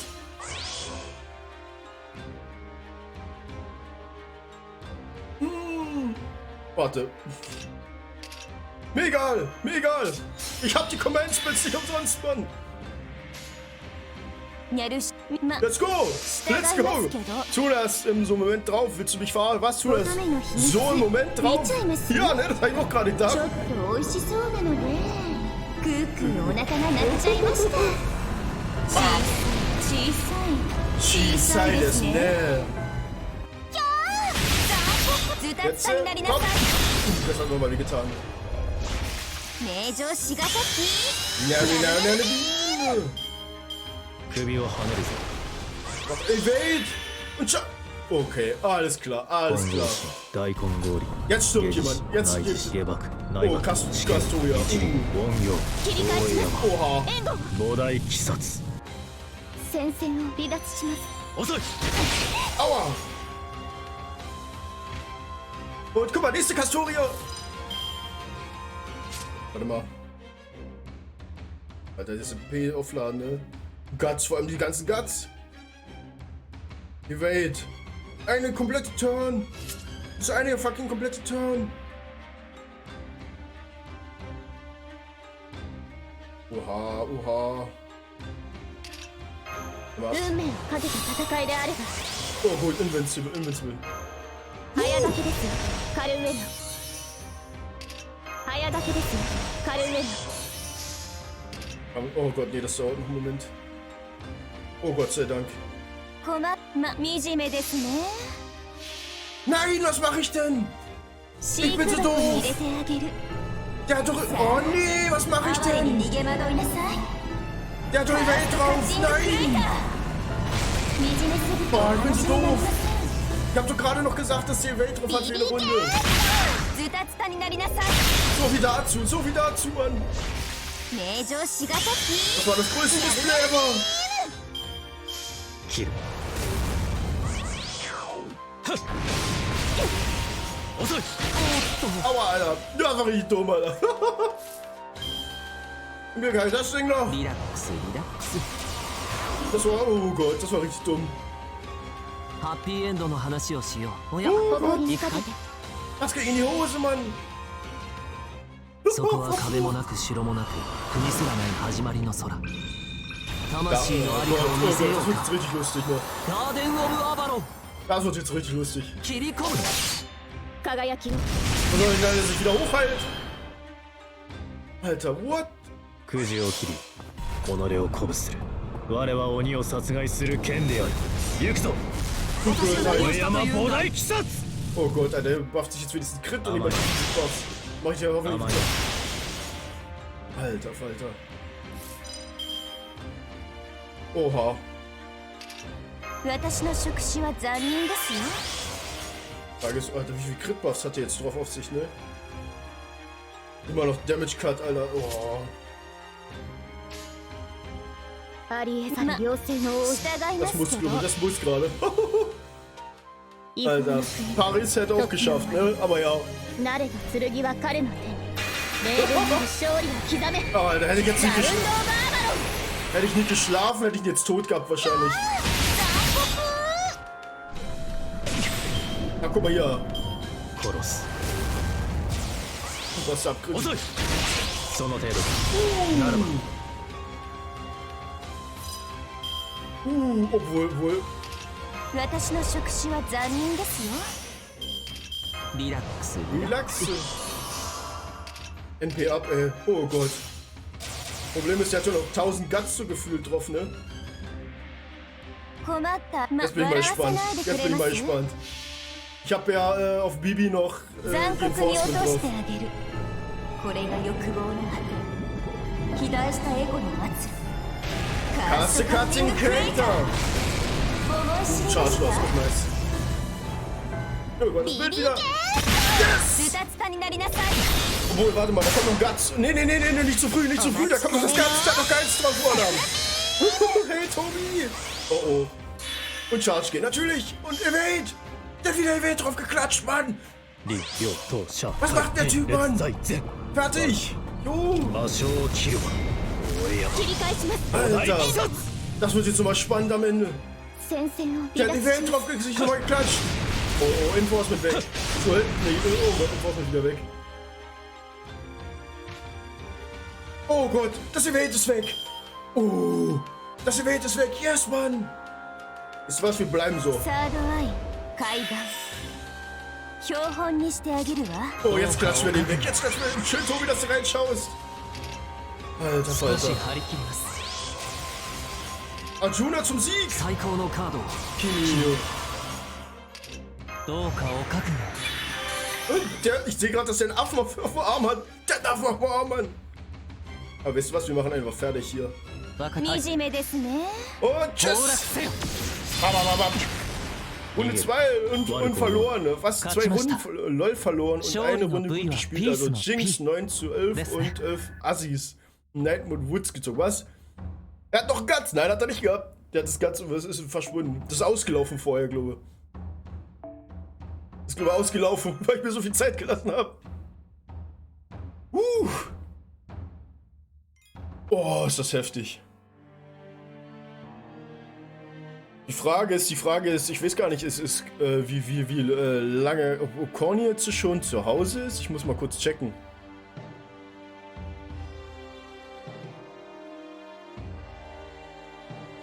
Speaker 1: Warte. Mir egal, mir egal. Ich hab die Command-Spells nicht umsonst, Mann.
Speaker 3: にゃるし、ま、
Speaker 1: Let's go! Let's go! Tu das in so einem Moment drauf. Willst du mich fahren? Was? Tu das so im Moment drauf? Ja, ne? Das hab ich auch gerade
Speaker 3: ちょっ
Speaker 1: gedacht.
Speaker 3: と美味しそうなので、クークーお腹が鳴っちゃいました。小さいですね。
Speaker 1: Schießei,
Speaker 3: ズタ
Speaker 1: Jetzt,
Speaker 3: ズタになりな
Speaker 1: komm.
Speaker 3: さい。
Speaker 1: Das hat nochmal getan.
Speaker 3: 名城しがたき。
Speaker 1: Ja, ja, ja, ja.
Speaker 4: 首をはねるぞ
Speaker 1: Mach Evade! Und schau! Okay, alles klar, alles
Speaker 4: 混
Speaker 1: klar.
Speaker 4: 合し大根氷
Speaker 1: Jetzt stirbt
Speaker 4: 下
Speaker 1: jemand. Jetzt
Speaker 4: 内
Speaker 1: geht's.
Speaker 4: 下爆内
Speaker 1: Oh,
Speaker 4: 爆
Speaker 1: Kastoria.
Speaker 4: 一輪音量
Speaker 3: 切り返します
Speaker 1: Oha.
Speaker 3: 援護。
Speaker 4: 膨大鬼殺
Speaker 3: 戦線を離脱します。
Speaker 4: 遅い
Speaker 1: Aua! Und guck mal, nächste Kastoria! Warte mal. Alter, das ist P aufladen, ne? Guts, vor allem die ganzen Guts. Evade. Eine komplette Turn. Das ist eine fucking komplette Turn. Oha, oha. Was? Oh gut, Invincible, Invincible. Oh Gott, nee, das dauert noch einen Moment. Oh Gott sei Dank. Nein, was mache ich denn? Ich bin so doof. Der hat doch... Oh nee, was mache ich denn? Der hat doch die Welt drauf. Nein. Oh, ich bin so doof. Ich hab doch gerade noch gesagt, dass die Welt drauf hat für eine Runde. So viel dazu, so viel dazu, Mann. Das war das größte Display ever.
Speaker 4: Kill.
Speaker 1: Aua, Alter. Das war richtig dumm, Alter. Mir geil, das Ding noch. Das war, oh Gott, das war richtig dumm. Oh Gott. Das geht in die Hose, Mann.
Speaker 2: そこは壁もなく城もなく国すらない始まりの空魂のありかを見せよう
Speaker 1: Das wird jetzt richtig lustig, ne?
Speaker 2: ガーデン・オブ・アバロン
Speaker 1: Das wird jetzt richtig lustig.
Speaker 2: 切り込む
Speaker 3: 輝きを
Speaker 1: Was soll ich denn, dass er sich wieder hochheilt? Alter, what?
Speaker 4: くじを切り己を鼓舞する我は鬼を殺害する剣である行くぞ大山菩提鬼殺
Speaker 1: Oh Gott, Alter, der bufft sich jetzt für diesen Crit und jemand buff. Mach ich ja hoffentlich. Alter Falter. Oha. Frage ist, Alter, wie viel Crit-Buffs hat der jetzt drauf auf sich, ne? Immer noch Damage Cut, Alter. Oh. Das muss, glaube ich, das muss gerade. Alter, Paris hätte auch geschafft, ne? Aber ja. Alter, hätte ich jetzt nicht geschlafen. Hätte ich nicht geschlafen, hätte ich ihn jetzt tot gehabt wahrscheinlich. Na, guck mal hier. Was abkriegt. Obwohl.
Speaker 3: 私の触手は残忍ですよ。
Speaker 2: リラックス
Speaker 1: Relax. NP ab, ey. Oh Gott. Problem ist, der hat schon noch 1000 Guts so gefühlt drauf, ne? Jetzt bin ich mal gespannt. Jetzt bin ich mal gespannt. Ich habe ja auf Bibi noch die Enforcement drauf. Kasse Cutting Creator. Charge Loss, auch nice. Irgendwann das Bild wieder. Yes! Obwohl, warte mal, da kommt noch Guts. Nee, nicht zu früh, nicht zu früh. Da kommt noch das Guts. Da hat noch keins drauf vorne. Hey, Tobi. Oh oh. Und Charge gehen, natürlich. Und Evade. Der hat wieder Evade drauf geklatscht, Mann. Was macht der Typ, Mann? Fertig. Jo. Alter. Das wird jetzt nochmal spannend am Ende. Der hat die Welt drauf sich nochmal geklatscht. Oh, oh, Enforcement weg. So, nee, oh Gott, Enforcement wieder weg. Oh Gott, das Evade ist weg. Oh, das Evade ist weg. Yes, Mann. Ist was, wir bleiben so. Oh, jetzt klatschen wir den weg. Jetzt klatschen wir den. Schön, Tobi, dass du reinschaust. Alter Falter. Arjuna zum Sieg! Kinyo. Und der, ich sehe gerade, dass der einen Affen auf dem Arm hat. Der hat einen Affen auf dem Arm, Mann. Aber wisst ihr was, wir machen einfach fertig hier. Und tschüss! Runde 2 und verloren. Fast 2 Runden LOL verloren und eine Runde gut gespielt. Also Jinx 9:11 und 11 Assis. Nightmare Woods gezogen. Was? Er hat noch Guts. Nein, hat er nicht gehabt. Der hat das Guts und es ist verschwunden. Das ist ausgelaufen vorher, glaube ich. Das ist, glaube ich, ausgelaufen, weil ich mir so viel Zeit gelassen habe. Oh, ist das heftig. Die Frage ist, ich weiß gar nicht, wie lange Corny jetzt schon zu Hause ist. Ich muss mal kurz checken.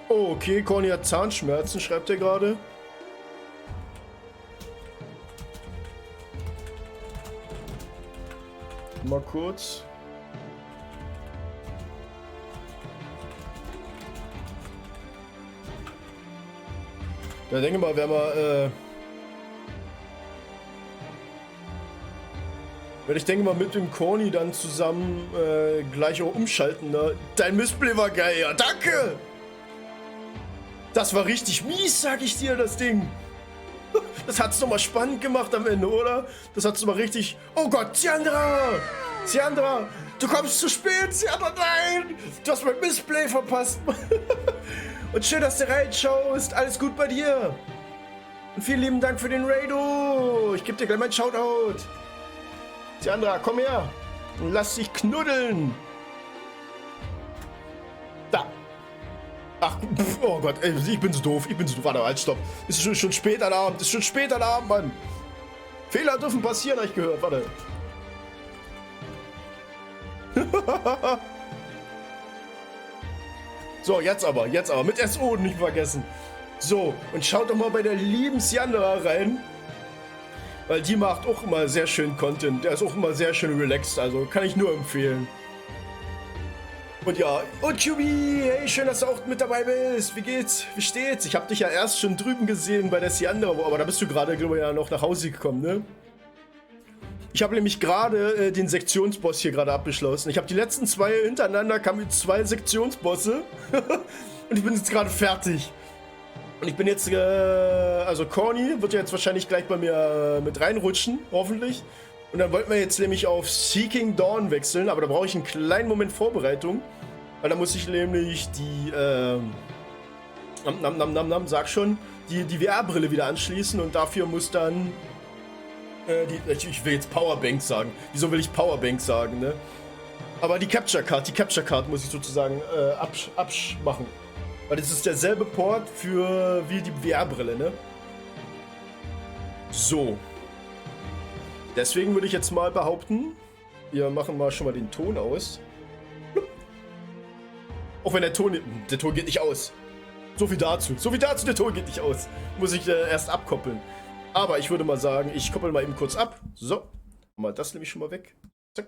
Speaker 1: Oh, okay, Corny hat Zahnschmerzen, schreibt er gerade. Mal kurz. Ja, denke mal, werde ich denke mal mit dem Corny dann zusammen gleich auch umschalten, ne? Dein Missplay war geil, ja, danke! Das war richtig mies, sag ich dir, das Ding. Das hat's nochmal spannend gemacht am Ende, oder? Das hat's nochmal richtig... Oh Gott, Siandra! Siandra, du kommst zu spät, Siandra, nein! Du hast mein Missplay verpasst. Und schön, dass du reinschaust. Alles gut bei dir. Und vielen lieben Dank für den Raido. Ich gebe dir gleich meinen Shoutout. Siandra, komm her. Und lass dich knuddeln. Da. Ach, oh Gott, ey, ich bin so doof. Warte, halt, stopp. Ist schon spät am Abend. Mann. Fehler dürfen passieren, habe ich gehört. Warte. So, jetzt aber, mit SO nicht vergessen. So, und schaut doch mal bei der lieben Siandra rein. Weil die macht auch immer sehr schön Content. Der ist auch immer sehr schön relaxed, also kann ich nur empfehlen. Und ja, und QB, hey, schön, dass du auch mit dabei bist. Wie geht's? Wie steht's? Ich hab dich ja erst schon drüben gesehen bei der Siandra, aber da bist du gerade, glaube ich, ja noch nach Hause gekommen, ne? Ich habe nämlich gerade den Sektionsboss hier gerade abgeschlossen. Ich habe die letzten 2 hintereinander, kamen 2 Sektionsbosse. Und ich bin jetzt gerade fertig. Und ich bin jetzt, also Corny wird ja jetzt wahrscheinlich gleich bei mir mit reinrutschen, hoffentlich. Und dann wollten wir jetzt nämlich auf Seeking Dawn wechseln, aber da brauche ich einen kleinen Moment Vorbereitung. Weil da muss ich nämlich die, sag schon, die VR-Brille wieder anschließen und dafür muss dann... ich will jetzt Powerbank sagen. Wieso will ich Powerbank sagen, ne? Aber die Capture Card muss ich sozusagen abmachen. Weil das ist derselbe Port für wie die VR-Brille, ne? So. Deswegen würde ich jetzt mal behaupten, wir machen mal schon mal den Ton aus. Auch wenn der Ton geht nicht aus. So viel dazu, der Ton geht nicht aus. Muss ich erst abkoppeln. Aber ich würde mal sagen, ich koppel mal eben kurz ab. So, mal das nämlich schon mal weg. Zack.